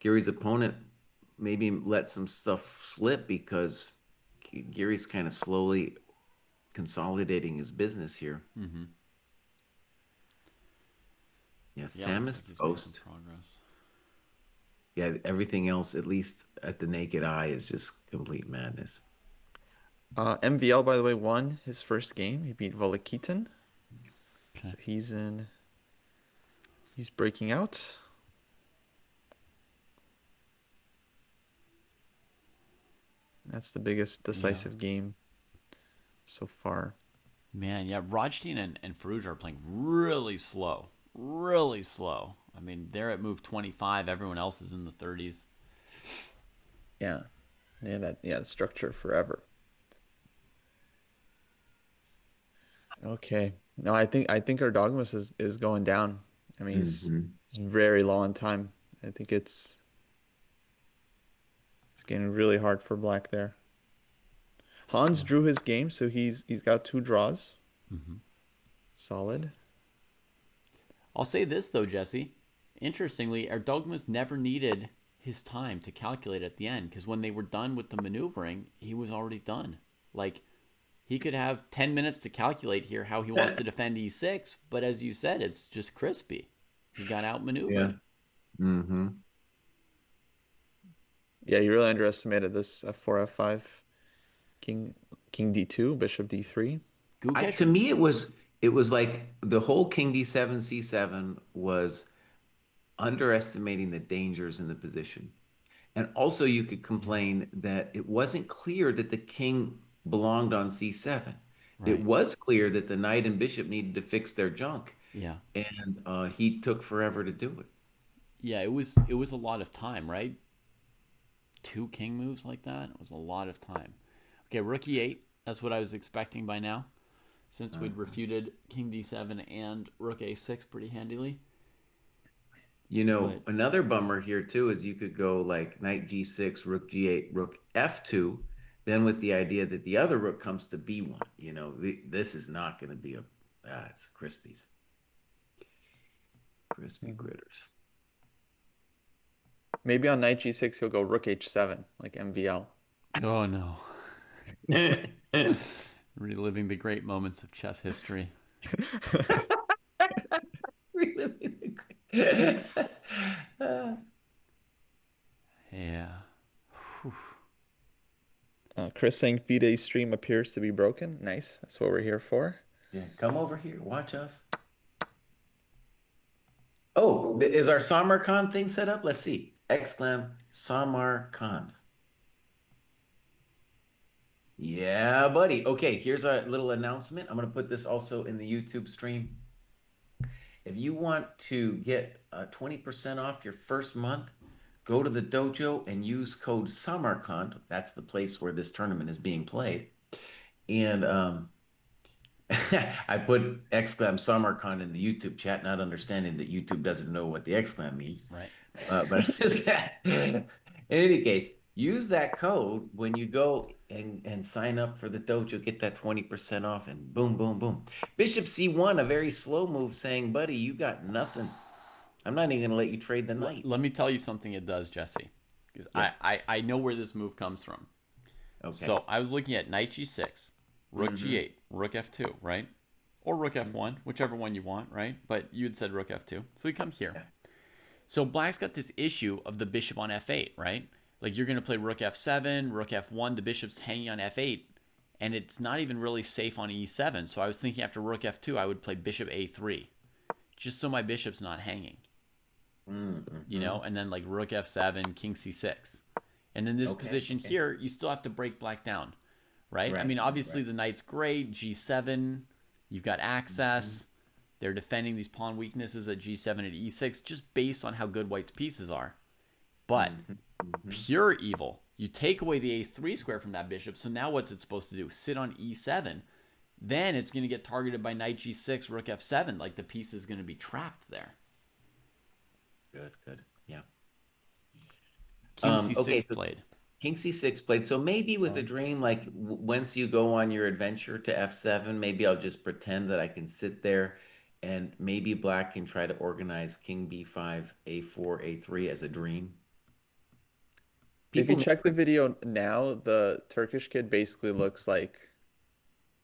Gary's opponent maybe let some stuff slip because Gary's kind of slowly consolidating his business here.
Mm-hmm.
Yeah,
Yeah, looks
Samus
like he's making
toast.
progress.
Yeah, everything else, at least at the naked eye, is just complete madness.
MVL, by the way, won his first game. He beat Volakitin.
Okay.
So he's breaking out. That's the biggest
Yeah.
decisive game so far.
Man, yeah, Rajteen and Ferrugia are playing really slow. Really slow. I mean, they're at move 25. Everyone else is in the 30s.
Yeah. The structure forever. Okay. No, I think our Dogmas is going down. I mean,
Hmm.
he's very low on time. I think it's getting really hard for black there. Hans
Yeah.
drew his game, so he's got two draws.
Mm-hmm.
Solid.
I'll say this, though, Jesse. Interestingly, Erdogmas never needed his time to calculate at the end because when they were done with the maneuvering, he was already done. Like, he could have 10 minutes to calculate here how he wants to defend e6, but as you said, it's just crispy. He got
Yeah.
outmaneuvered.
Hmm.
Yeah, you really underestimated this F4 F5 king king D2, bishop D3.
Gukesh,
To me, it was like the whole King D7 C7 was underestimating the dangers in the position. And also, you could
yeah,
complain that it wasn't clear that the king belonged on C7. It
right.
was clear that the knight and bishop needed to fix their junk,
Yeah.
and he took forever to do it.
Yeah, it was a lot of time, right? Two king moves like that. It was a lot of time. Okay, rook e8. That's what I was expecting by now, since we'd
Uh,
refuted king d7 and rook a6 pretty handily. But
Another bummer here too is you could go like knight G6, rook G8, rook F2, then with the idea that the other rook comes to B1. This is not going to be it's Crispies, crispy
Mhm.
critters.
Maybe on knight G6 he'll go rook H7, like MVL.
oh no, reliving the great moments of chess history.
Reliving the
Yeah. Whew.
Chris saying FIDE stream appears to be broken. Nice. That's what we're here for.
Yeah, come over here, watch us. Oh, is our Samarkand thing set up? Let's see. Exclam Samarkand. Yeah, buddy. Okay, here's a little announcement. I'm going to put this also in the YouTube stream. If you want to get 20% off your first month, go to the dojo and use code Samarkand. That's the place where this tournament is being played. And I put exclam Samarkand in the YouTube chat, not understanding that YouTube doesn't know what the exclam means.
Right.
But in any case, use that code when you go and sign up for the dojo, get that 20% off, and boom, boom, boom. Bishop C1, a very slow move saying, buddy, you got nothing. I'm not even going to let you trade the knight.
Let me tell you something it does, Jesse. Because
Yeah.
I know where this move comes from.
Okay.
So I was looking at knight g6, rook g8, rook f2, right? Or rook f1, whichever one you want, right? But you had said rook f2. So we come here.
Yeah.
So black's got this issue of the bishop on f8, right? Like you're going to play rook f7, rook f1, the bishop's hanging on f8, and it's not even really safe on e7. So I was thinking after rook f2, I would play bishop a3, just so my bishop's not hanging. You know, and then like rook f7, king c6. And then this position here, you still have to break black down, right? I mean, obviously the knight's great, g7, you've got access. They're defending these pawn weaknesses at g7 and e6 just based on how good white's pieces are. But pure evil, you take away the a3 square from that bishop, so now what's it supposed to do? Sit on e7. Then it's going to get targeted by knight g6, rook f7. Like the piece is going to be trapped there.
Good. Yeah.
King c6 played.
King c6 played. So maybe with a dream, like once you go on your adventure to f7, maybe I'll just pretend that I can sit there, and maybe black can try to organize king b5, a4, a3 as a dream.
If you check the video now, the Turkish kid basically looks like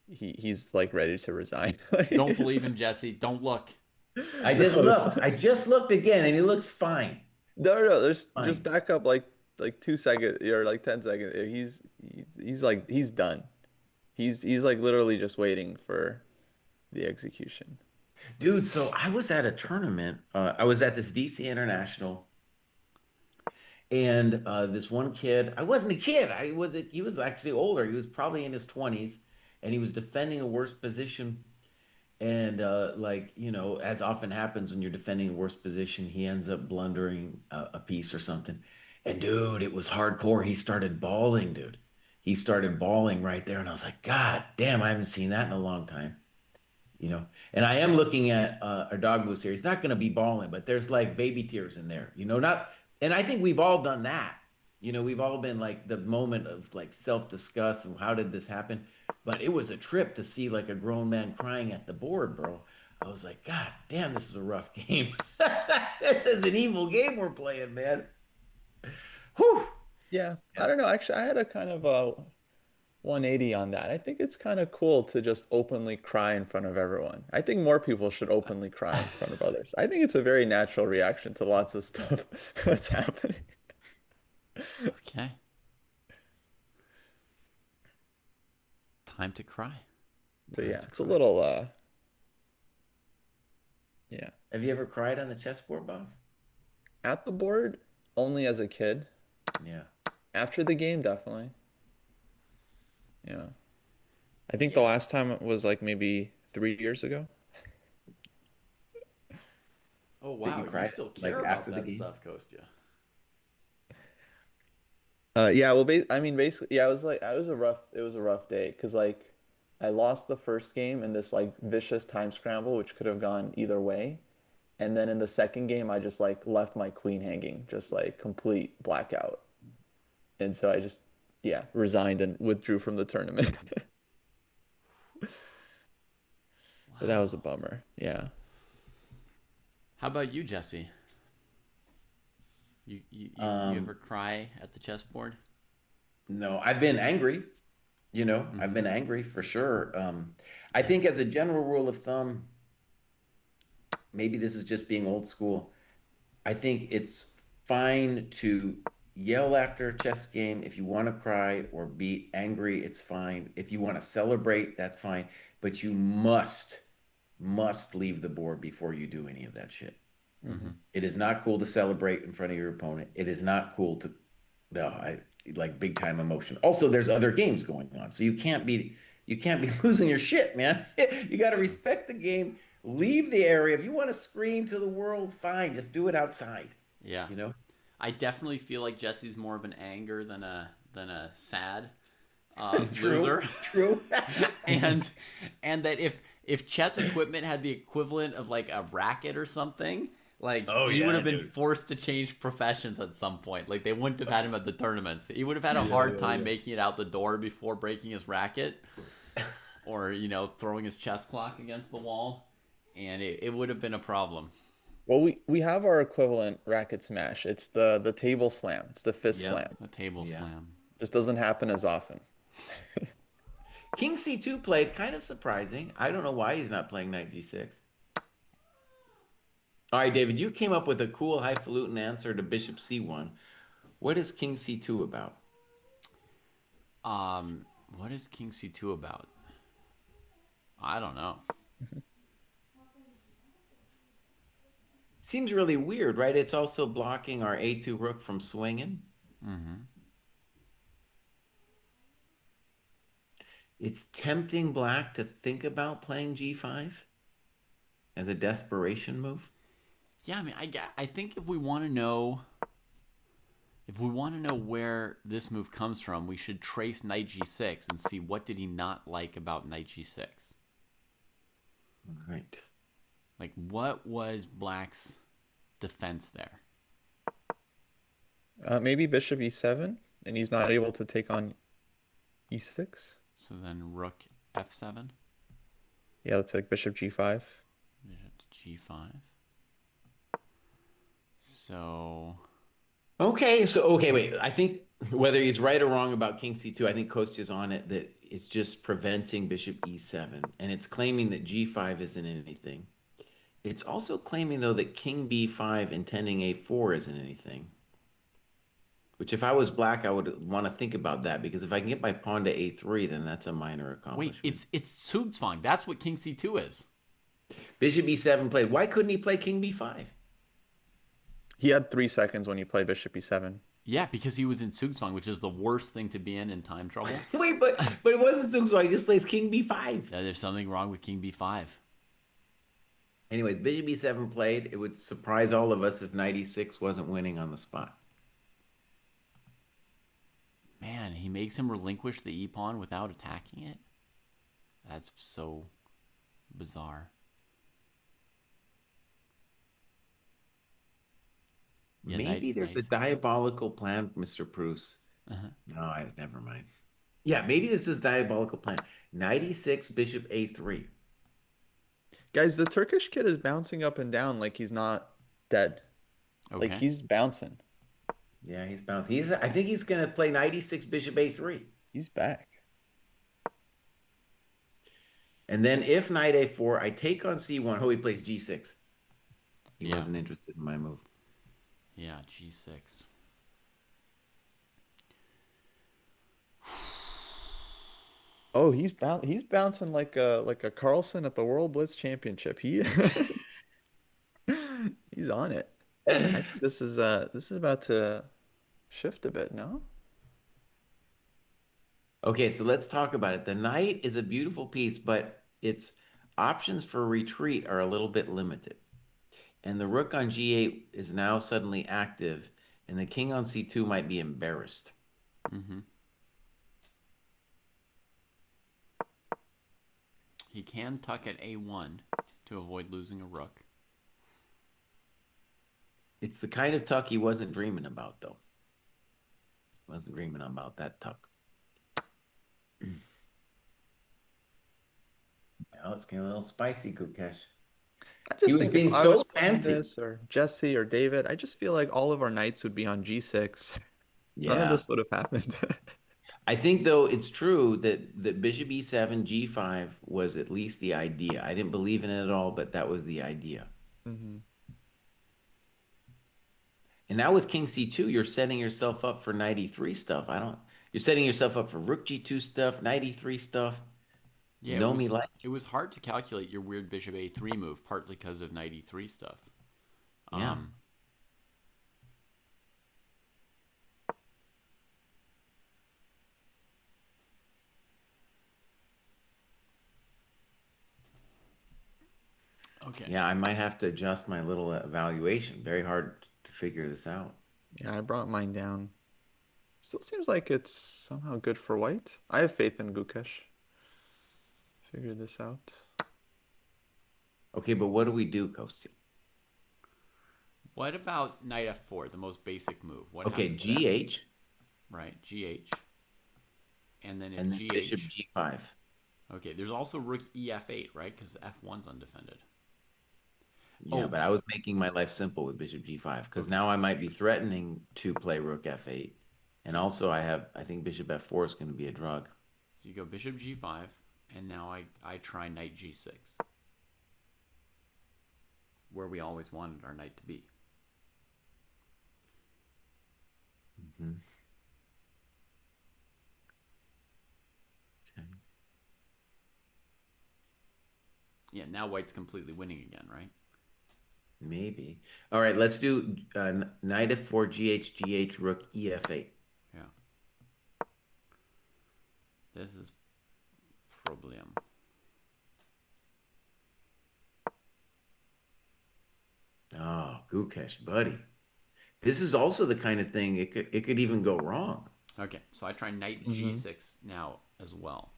he's like ready to resign.
Don't believe him, Jesse. Don't look.
I just looked again, and he looks fine.
No. There's just back up like 2 seconds or like 10 seconds. He's done. He's like literally just waiting for the execution.
Dude, so I was at a tournament. I was at this DC International, and this one kid. I wasn't a kid. He was actually older. He was probably in his 20s, and he was defending a worse position. And like, you know, as often happens when you're defending a worse position, he ends up blundering a piece or something. And dude, it was hardcore. He started bawling, dude. He started bawling right there. And I was like, God damn, I haven't seen that in a long time. You know, and I am looking at our dog moose here. He's not going to be bawling, but there's like baby tears in there, you know, and I think we've all done that. You know, we've all been like the moment of like self-disgust and how did this happen? But it was a trip to see like a grown man crying at the board, bro. I was like, God damn, this is a rough game. This is an evil game we're playing, man. Whew.
Yeah, I don't know. Actually, I had a kind of a 180 on that. I think it's kind of cool to just openly cry in front of everyone. I think more people should openly cry in front of others. I think it's a very natural reaction to lots of stuff that's happening.
Okay. Time to cry.
But yeah, it's a little yeah.
Have you ever cried on the chessboard, boss?
At the board, only as a kid.
Yeah.
After the game, definitely. Yeah. I think the last time was like maybe 3 years ago.
Oh wow, you still care
like
about
after the
that
game?
stuff, Kostya.
Yeah, well, I mean, basically, yeah, it was a rough day because like I lost the first game in this like vicious time scramble, which could have gone either way. And then in the second game, I just like left my queen hanging, just like complete blackout. And so I just, yeah, resigned and withdrew from the tournament. But that was a bummer. Yeah.
How about you, Jesse? You ever cry at the chessboard?
No, I've been angry. You know, I've been angry for sure. I think as a general rule of thumb, maybe this is just being old school. I think it's fine to yell after a chess game. If you want to cry or be angry, it's fine. If you want to celebrate, that's fine. But you must leave the board before you do any of that shit. It is not cool to celebrate in front of your opponent. It is not cool to, like big time emotion. Also, there's other games going on, so you can't be losing your shit, man. You got to respect the game. Leave the area. If you want to scream to the world, fine. Just do it outside.
Yeah.
You know?
I definitely feel like Jesse's more of an anger than a sad
True.
loser.
True.
and that if chess equipment had the equivalent of like a racket or something, like he would have been forced to change professions at some point. Like they wouldn't have had him at the tournaments. He would have had a hard time making it out the door before breaking his racket, or throwing his chess clock against the wall, and it would have been a problem.
Well, we have our equivalent racket smash. It's the table slam. It's the fist
Yep.
slam.
The table
Yeah.
slam.
Just doesn't happen as often.
King C2 played, kind of surprising. I don't know why he's not playing knight G6. All right, David, you came up with a cool highfalutin answer to bishop C1. What is King C2 about?
What is King C2 about? I don't know.
Seems really weird, right? It's also blocking our A2 rook from swinging.
Mm-hmm.
It's tempting black to think about playing G5 as a desperation move.
Yeah, I mean, I think if we want to know where this move comes from, we should trace knight G6 and see what did he not like about knight G6.
Right.
Like, what was black's defense there?
Maybe bishop E7, and he's not able to take on E6.
So then rook F7,
Yeah, let's take bishop G5.
bishop to G5. So
Okay, wait. I think whether he's right or wrong about King C2, I think Kostya's on it that it's just preventing bishop E7, and it's claiming that G5 isn't anything. It's also claiming, though, that King B5 intending A4 isn't anything. Which, if I was black, I would want to think about that, because if I can get my pawn to A3, then that's a minor
wait,
accomplishment.
it's Zugzwang. That's what King C2 is.
Bishop E7 played. Why couldn't he play King B5?
He had 3 seconds when you play bishop E7.
Yeah, because he was in Zugzwang, which is the worst thing to be in time trouble.
Wait, but it wasn't Sugzwang. He just plays King B5.
There's something wrong with King B5.
Anyways, bishop E7 played. It would surprise all of us if knight E6 wasn't winning on the spot.
Man, he makes him relinquish the e-pawn without attacking it? That's so bizarre. Yeah,
Maybe there's a diabolical plan, Mr. Pruess. No, never mind. Yeah, maybe this is diabolical plan. Knight E6, bishop A3.
Guys, the Turkish kid is bouncing up and down like he's not dead.
Okay.
Like he's bouncing.
Yeah, he's bouncing. I think he's going to play knight E6, bishop A3.
He's back.
And then if knight A4, I take on C1. Oh, he plays G6. He
Yeah.
wasn't interested in my move.
Yeah, G6.
Oh, he's bouncing like a Carlsen at the World Blitz Championship. He's on it. I think this is about to shift a bit, no?
Okay, so let's talk about it. The knight is a beautiful piece, but its options for retreat are a little bit limited. And the rook on G8 is now suddenly active, and the king on C2 might be embarrassed.
Mm-hmm. He can tuck at A1 to avoid losing a rook.
It's the kind of tuck he wasn't dreaming about, though. Wasn't dreaming about that tuck. Now it's getting a little spicy, Kukesh.
I just
He was
think
being
if I
so
was playing
fancy.
this, or Jesse or David, I just feel like all of our knights would be on G6. None of
Yeah.
this would have happened.
I think, though, it's true that bishop E7, G5 was at least the idea. I didn't believe in it at all, but that was the idea.
Mm-hmm.
And now with King C2, you're setting yourself up for knight E3 stuff. You're setting yourself up for rook G2 stuff, knight E3 stuff.
Yeah,
Know me like.
it was hard to calculate your weird bishop A3 move, partly because of knight E3 stuff.
Yeah.
Okay.
Yeah, I might have to adjust my little evaluation. Very hard to figure this out.
Yeah, I brought mine down. Still seems like it's somehow good for white. I have faith in Gukesh. Figure this out.
Okay, but what do we do, Kostya?
What about knight F4, the most basic move? What
Okay,
happens then?
GH.
Right, GH. And then if
And then
GH...
bishop G5.
Okay, there's also rook EF8, right? Because F1's undefended.
Yeah, but I was making my life simple with bishop g5 because now I might be threatening to play rook f8. And also I think bishop f4 is going to be a drug.
So you go bishop g5, and now I try knight g6, where we always wanted our knight to be.
Mm-hmm. Okay.
Yeah, now white's completely winning again, right?
Maybe. All right, let's do knight f4, gh, rook ef8.
Yeah. This is problem.
Oh, Gukesh, buddy. This is also the kind of thing it could even go wrong.
Okay, so I try knight g6 now as well.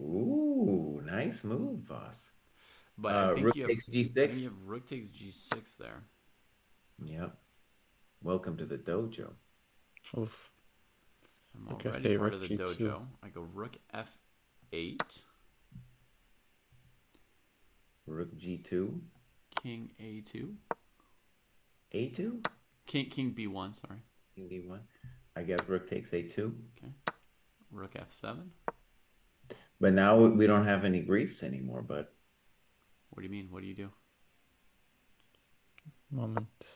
Ooh, nice move, boss.
But I think
rook
you have,
takes g6.
I think you have rook takes g6 there.
Yep. Welcome to the dojo.
Oof.
I'm
Rook
already
F8,
part of
rook
the
G2.
dojo. I go rook f8,
Rook g2.
king a2,
a2?
king b1. Sorry.
King b1. I guess rook takes a2.
Okay. Rook f7.
But now we don't have any griefs anymore, but
What do you mean? What do you do?
Moment.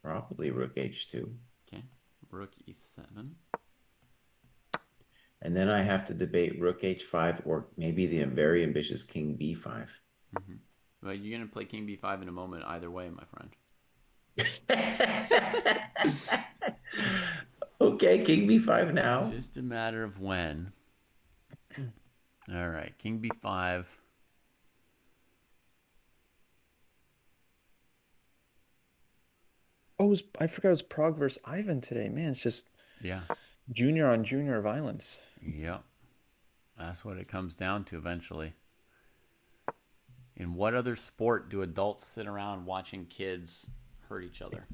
probably rook h2.
Okay. Rook e7.
And then I have to debate rook h5 or maybe the very ambitious king b5.
Mm-hmm. Well, you're going to play king b5 in a moment either way, my friend.
Okay, king b5 now.
Just a matter of when. All right, king b5.
Oh, I forgot it was Prague versus Ivan today. Man, it's just
Yeah.
junior on junior violence.
Yep. That's what it comes down to eventually. In what other sport do adults sit around watching kids hurt each other?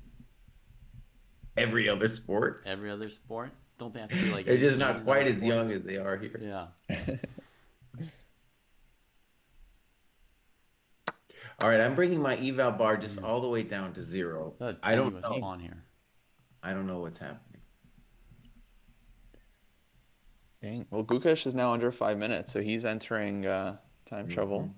Every other sport.
Every other sport? Don't they have to be like
They're just
18
not
in
quite
other
as young
sports?
as they are here.
Yeah.
All right, I'm bringing my eval bar just all the way down to 0. I don't know.
On here.
I don't know what's happening.
Dang. Well, Gukesh is now under 5 minutes, so he's entering time trouble.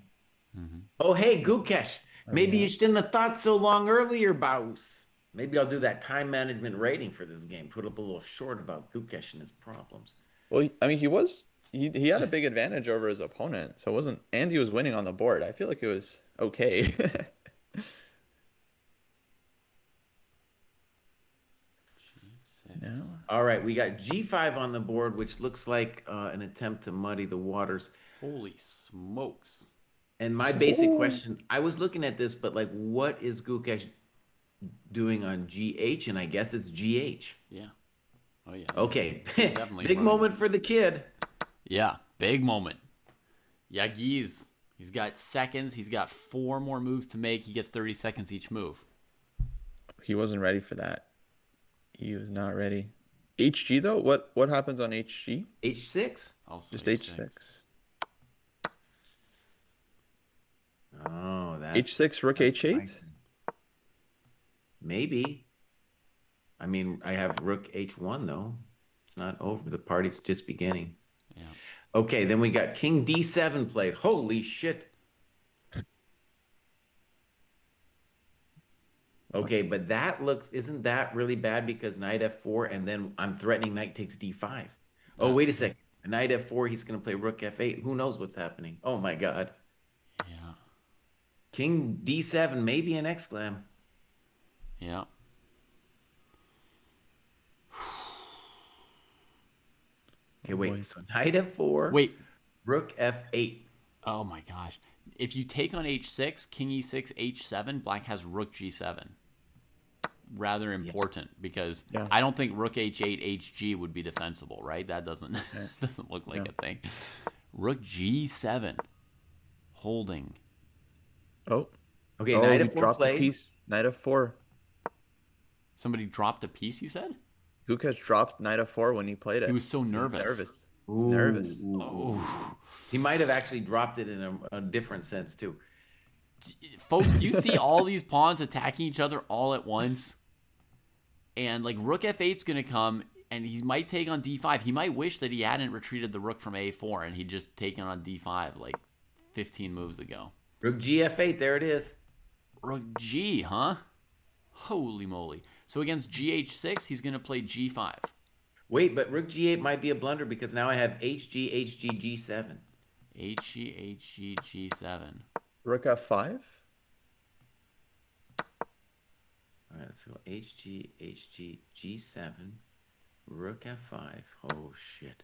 Mm-hmm.
Oh, hey, Gukesh. Maybe you shouldn't have thought so long earlier, Baus. Maybe I'll do that time management rating for this game. Put up a little short about Gukesh and his problems.
Well, I mean, he had a big advantage over his opponent, so it wasn't. And he was winning on the board. I feel like it was okay. No.
All right, we got G5 on the board, which looks like an attempt to muddy the waters.
Holy smokes.
And my basic question, I was looking at this, but like, what is Gukesh doing on GH? And I guess it's GH.
Yeah. Oh, yeah.
Okay.
Definitely
Big moment for the kid.
Yeah, big moment. Yagiz, he's got seconds. He's got 4 more moves to make. He gets 30 seconds each move.
He wasn't ready for that. He was not ready. HG though? What happens on HG?
H6.
Also
Just H6.
Oh, that's
H6, rook H8?
Maybe. I mean, I have rook H1 though. It's not over. The party's just beginning.
Yeah.
Okay, then we got king D7 played. Holy shit. Okay, but isn't that really bad because knight F4 and then I'm threatening knight takes D5. Oh, wait a second. Knight F4, he's going to play rook F8. Who knows what's happening? Oh my God.
Yeah.
King D7, maybe an exclam.
Yeah.
Okay, wait. So knight F4.
Wait.
Rook F8.
Oh my gosh. If you take on H6, King E6, H7, black has rook G7. Rather important because I don't think rook H8, HG would be defensible, right? That doesn't doesn't look like a thing. Rook G7. Holding.
Oh.
Okay, knight
he
F4
dropped
played.
a piece. Knight F4.
Somebody dropped a piece, you said?
Gukesh dropped knight F4 when he played it.
He was so nervous.
He's nervous.
Oh.
He might have actually dropped it in a different sense too.
Folks, do you see all these pawns attacking each other all at once? And like rook f8's going to come, and he might take on d5. He might wish that he hadn't retreated the rook from a4 and he'd just taken on d5 like 15 moves ago.
Rook gf8, there it is.
Rook g, huh? Holy moly. So against gh6, he's going to play g5.
Wait, but rook g8 might be a blunder because now I have hg, hg, g7.
hg, hg, g7.
Rook f5?
All right, let's go hg, hg, g7, rook f5. Oh, shit.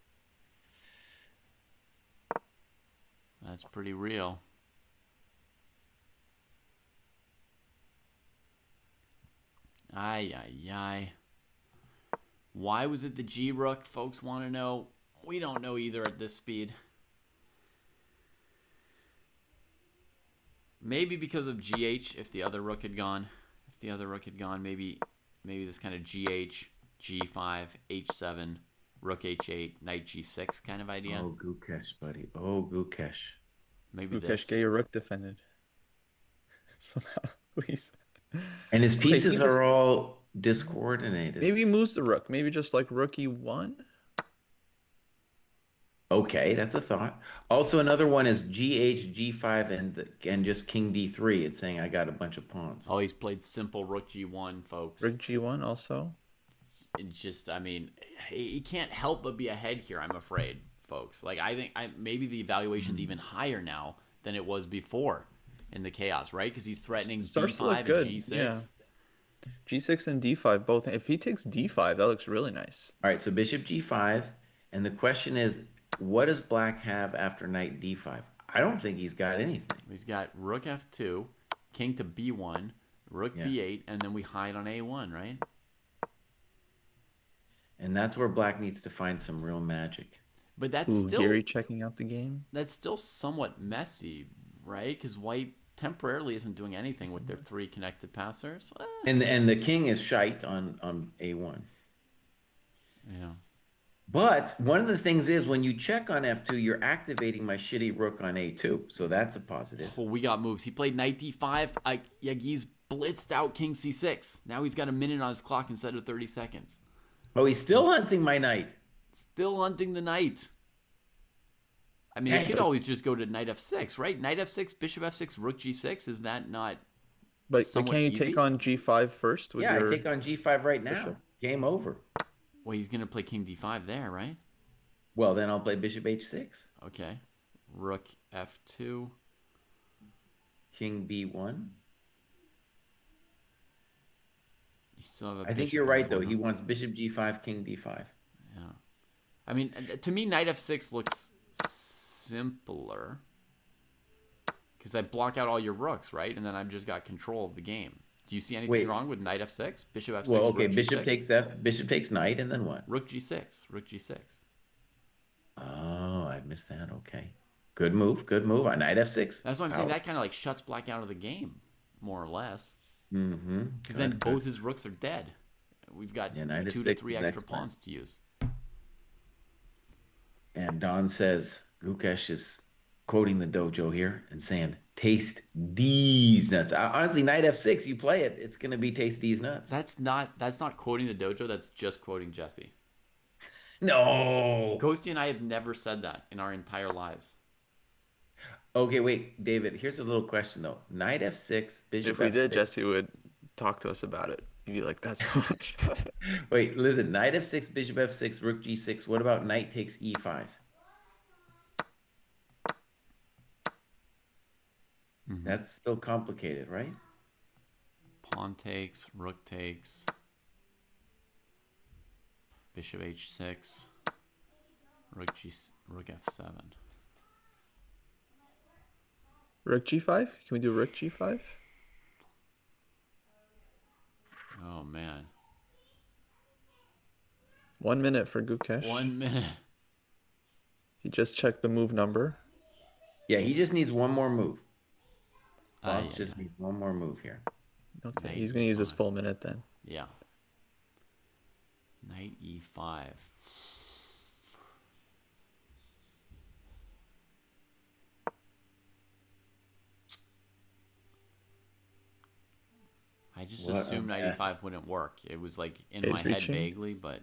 That's pretty real. Ay, ay, ay. Why was it the G rook? Folks want to know. We don't know either at this speed. Maybe because of GH if the other rook had gone. If the other rook had gone, maybe this kind of GH, G5, H7, rook H8, knight G6 kind of idea.
Oh, Gukesh, buddy. Oh, Gukesh.
Maybe
Gukesh,
this.
get your rook defended. Somehow, please.
And his pieces
Okay,
are all discoordinated.
Maybe he moves the rook. Maybe just like rook e1.
Okay, that's a thought. Also, another one is GH, G5, and just King D3. It's saying I got a bunch of pawns.
Oh, he's played simple rook G1, folks.
Rook g1 also.
It's just, I mean, he can't help but be ahead here, I'm afraid, folks. Like, I think maybe the evaluation's even higher now than it was before in the chaos, right? Because he's threatening
Starts to
D5
look
and
good,
G6.
yeah. G6 and d5 both. If he takes d5, that looks really nice.
All right, so bishop G5. And the question is, what does black have after knight D5? I don't think he's got anything.
He's got rook F2, king to B1, rook B8, and then we hide on A1, right?
And that's where black needs to find some real magic.
But that's still
Gary checking out the game.
That's still somewhat messy, right? Because white temporarily isn't doing anything with their 3 connected passers.
And the king is shite on A1.
Yeah.
But one of the things is when you check on F2, you're activating my shitty rook on A2. So that's a positive.
Well, we got moves. He played knight D5. Yagi's blitzed out king C6. Now he's got a minute on his clock instead of 30 seconds.
Oh, he's still hunting my knight.
Still hunting the knight. I mean, it could always just go to knight F6, right? Knight F6, bishop F6, rook G6. Is that not
But
somewhat
can you
easy?
take on g5 first? With
Yeah,
your...
I take on G5 right now.
bishop?
Game over.
Well, he's going to play king D5 there, right?
Well, then I'll play bishop H6.
Okay. Rook F2.
King B1.
You still have a
I think
bishop
you're
on
right,
the
though.
board,
He
huh?
wants bishop G5, King D5.
Yeah. I mean, to me, knight F6 looks simpler. Because I block out all your rooks, right? And then I've just got control of the game. Do you see anything wrong with knight F6? Bishop F6,
Well, okay,
rook
bishop
G6?
takes F, bishop takes knight, and then what?
Rook G6, rook G6.
Oh, I missed that. Okay. Good move, good move. On knight F6.
That's what I'm saying. That kind of like shuts black out of the game, more or less.
Mm-hmm.
Because then both his rooks are dead. We've got
knight
2
F6
to 3
is
extra
next
pawns to use.
And Don says, Gukesh is quoting the dojo here and saying, taste these nuts. Honestly, knight F6, you play it, it's going to be taste these nuts.
That's not quoting the dojo. That's just quoting Jesse.
No.
Kostya and I have never said that in our entire lives.
Okay, wait, David, here's a little question, though. Knight F6, bishop
If we
F6.
did, Jesse would talk to us about it. He'd be like, that's
Wait, listen, knight F6, bishop F6, rook G6. What about knight takes E5?
Mm-hmm.
That's still complicated, right?
Pawn takes, rook takes, bishop H6, rook F7.
rook g5? Can we do rook g5?
Oh man,
1 minute for Gukesh.
1 minute.
He just checked the move number.
Yeah, he just needs one more move. Boss
Yeah.
just needs one more move here.
Okay,
Knight
he's going to use his
E5.
full minute then.
Yeah. Knight E5. just
What a
assumed knight
mess.
e5 wouldn't work. It was like in
Okay,
my
he's
head
reaching.
vaguely, but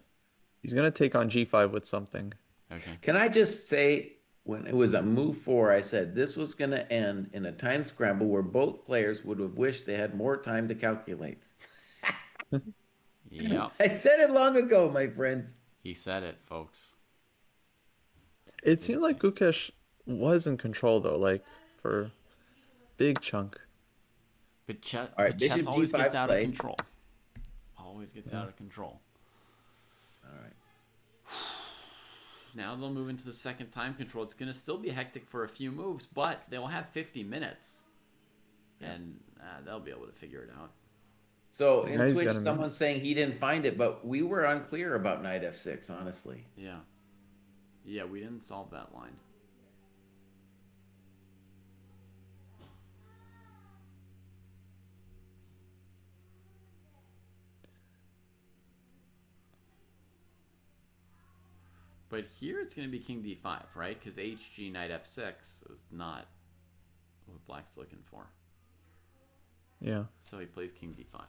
He's gonna take on g5 with something.
okay.
Can I just say, when it was a move four, I said this was going to end in a time scramble where both players would have wished they had more time to calculate.
Yep.
I said it long ago, my friends.
He said it, folks.
It
Did
seemed like
say.
Gukesh was in control though, like for big chunk.
But chess,
All
but
right,
chess
bishop
always gets
g5
out of
play.
control. Always gets
Yeah.
out of control.
All right.
Now they'll move into the second time control. It's going to still be hectic for a few moves, but they'll have 50 minutes. And they'll be able to figure it out.
So
Now
in
he's
Twitch,
got a minute.
someone's saying he didn't find it, but we were unclear about knight f6, honestly.
Yeah. Yeah, we didn't solve that line. But here it's going to be king d5, right? Because hg knight f6 is not what black's looking for.
Yeah.
So he plays king d5.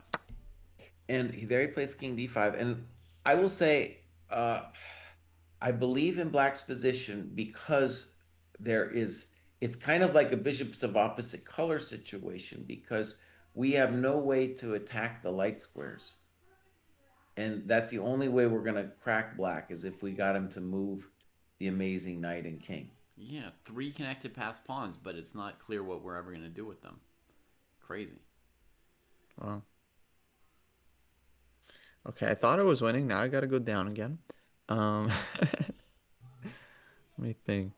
And there he plays king d5. And I will say, I believe in black's position because it's kind of like a bishops of opposite color situation because we have no way to attack the light squares. And that's the only way we're going to crack black is if we got him to move the amazing knight and king.
Yeah, 3 connected past pawns, but it's not clear what we're ever going to do with them. Crazy.
Wow. Okay, I thought I was winning. Now I gotta go down again. Let me think.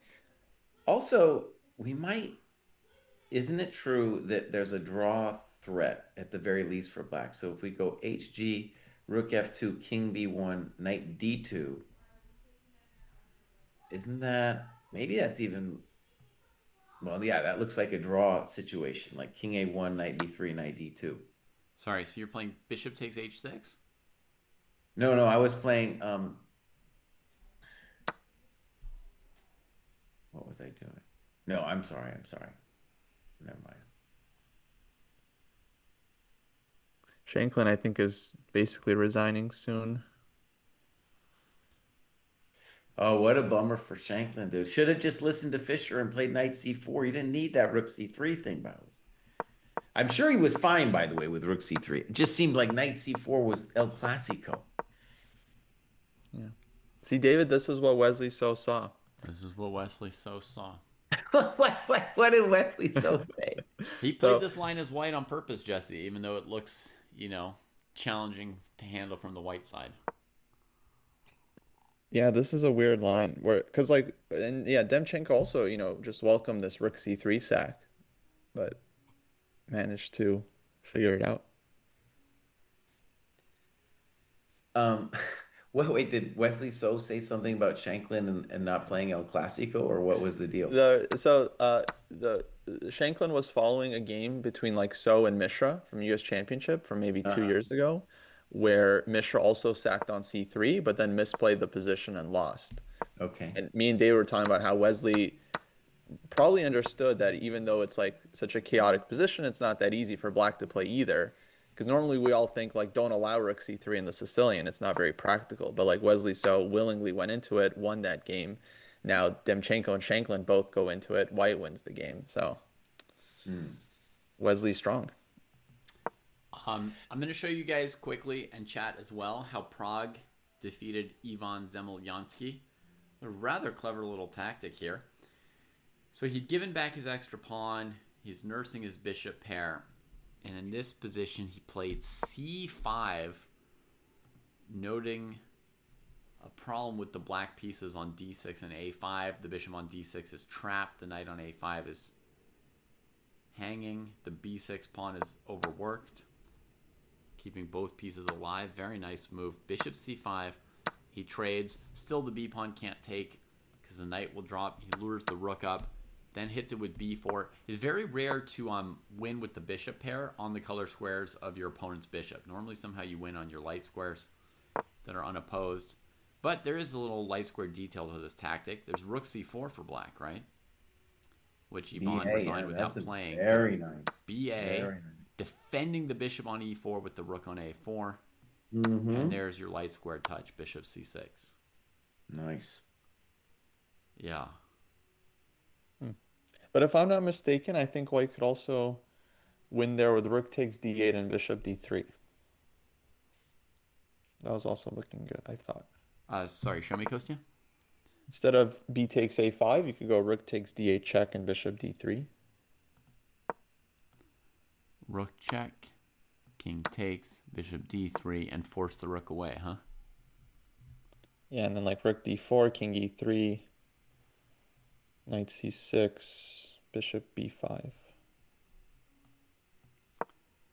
Also, isn't it true that there's a draw threat at the very least for black? So if we go HG, rook F2, king B1, knight D2, maybe that's even, well, yeah, that looks like a draw situation, like king A1, knight B3, knight D2.
Sorry, so you're playing bishop takes h6?
No, I was playing, what was I doing? No, I'm sorry. Never mind.
Shanklin, I think, is basically resigning soon.
Oh, what a bummer for Shanklin, dude. Should have just listened to Fischer and played knight c4. You didn't need that rook c3 thing, Bowers. I'm sure he was fine, by the way, with rook c3. It just seemed like knight c4 was El Clasico.
Yeah. See, David, this is what Wesley So saw.
This is what Wesley So saw.
What did Wesley So say?
He played this line as white on purpose, Jesse, even though it looks, challenging to handle from the white side.
Yeah, this is a weird line because and yeah, Demchenko also, just welcomed this rook c3 sack, but managed to figure it out.
Wait, did Wesley So say something about Shanklin and not playing El Clasico, or what was the deal?
The Shanklin was following a game between So and Mishra from US Championship from maybe 2 years ago, where Mishra also sacked on c3, but then misplayed the position and lost.
Okay.
And me and Dave were talking about how Wesley probably understood that even though it's such a chaotic position, it's not that easy for black to play either. Because normally we all think don't allow rook c3 in the Sicilian. It's not very practical. But Wesley So willingly went into it, won that game. Now Demchenko and Shanklin both go into it. White wins the game. So Wesley's strong.
I'm going to show you guys quickly and chat as well how Prague defeated Ivan Zemlyansky. A rather clever little tactic here. So he'd given back his extra pawn. He's nursing his bishop pair. And in this position, he played c5, noting a problem with the black pieces on d6 and a5. The bishop on d6 is trapped. The knight on a5 is hanging. The b6 pawn is overworked, keeping both pieces alive. Very nice move. Bishop c5. He trades. Still the b pawn can't take because the knight will drop. He lures the rook up, then hits it with b4. It's very rare to win with the bishop pair on the color squares of your opponent's bishop. Normally somehow you win on your light squares that are unopposed. But there is a little light square detail to this tactic. There's rook c4 for black, right? Which Ivan resigned without playing.
Very nice.
BA.
Very nice.
defending the bishop on e4 with the rook on a4.
Mm-hmm.
And there's your light square touch, bishop c6.
Nice.
Yeah.
But if I'm not mistaken, I think white could also win there with rook takes d8 and bishop d3. That was also looking good, I thought.
Sorry, show me, Kostya.
Instead of b takes a5, you could go rook takes d8 check and bishop d3.
Rook check, king takes, bishop d3, and force the rook away, huh?
Yeah, and then like rook d4, king e3, knight c6, bishop b5.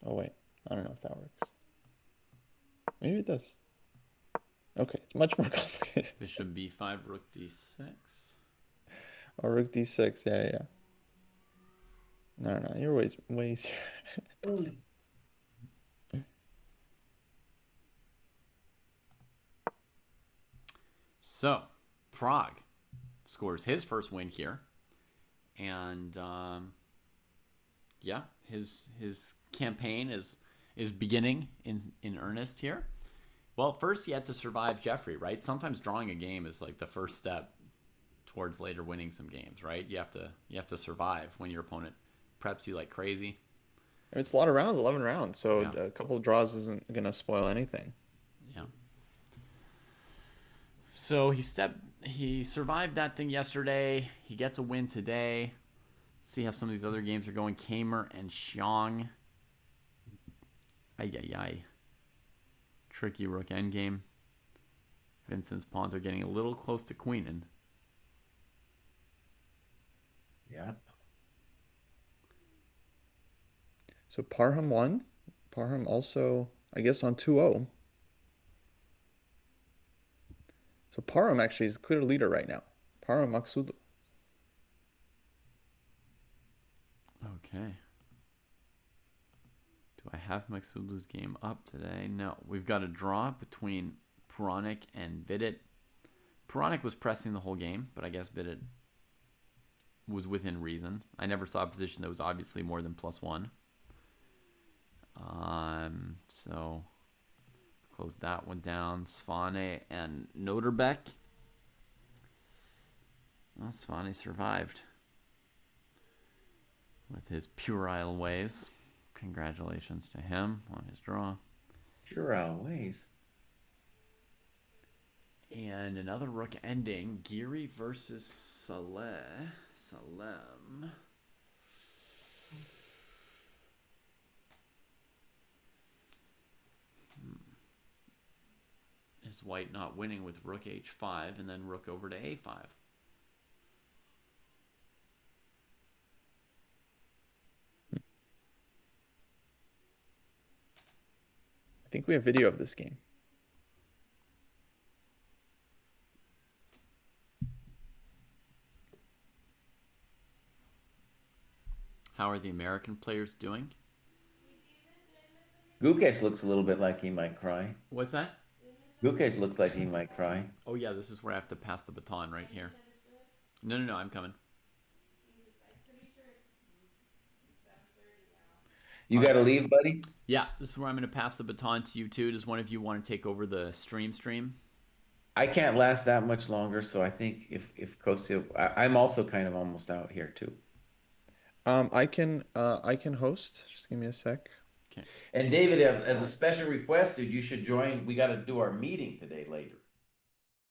Oh wait, I don't know if that works. Maybe it does. Okay, it's much more complicated.
Bishop b5, rook d6.
Or rook d6, yeah. No, you're way easier.
So, Prague scores his first win here. And, yeah, his campaign is beginning in earnest here. Well, first he had to survive Jeffrey, right? Sometimes drawing a game is like the first step towards later winning some games, right? You have to survive when your opponent preps you like crazy.
It's a lot of rounds, 11 rounds, so
Yeah.
a couple of draws isn't going to spoil anything.
Yeah. So he survived that thing yesterday. He gets a win today. See how some of these other games are going. Kamer and Xiong. Ay. Tricky rook endgame. Vincent's pawns are getting a little close to queening.
Yeah.
So Parham won. Parham also, I guess, on 2-0. So Parham actually is clear leader right now. Parham Maksudlu.
Okay. Do I have Maksudlu's game up today? No. We've got a draw between Puranik and Vidit. Puranik was pressing the whole game, but I guess Vidit was within reason. I never saw a position that was obviously more than +1. So close that one down. Svane and Noterbeck. Well, Svane survived with his puerile ways. Congratulations to him on his draw.
Puerile ways.
And another rook ending. Giri versus Salem. Is white not winning with rook h5 and then rook over to a5?
I think we have video of this game.
How are the American players doing?
Gukesh looks a little bit like he might cry.
What's that?
Gukesh looks like he might cry.
Oh yeah, this is where I have to pass the baton right here. No, I'm coming.
You got to leave, buddy?
Yeah, this is where I'm going to pass the baton to you too. Does one of you want to take over the stream?
I can't last that much longer, so I think if Kostya, I'm also kind of almost out here too.
I can host. Just give me a sec.
Okay.
And David, as a special request, dude, you should join. We got to do our meeting today later.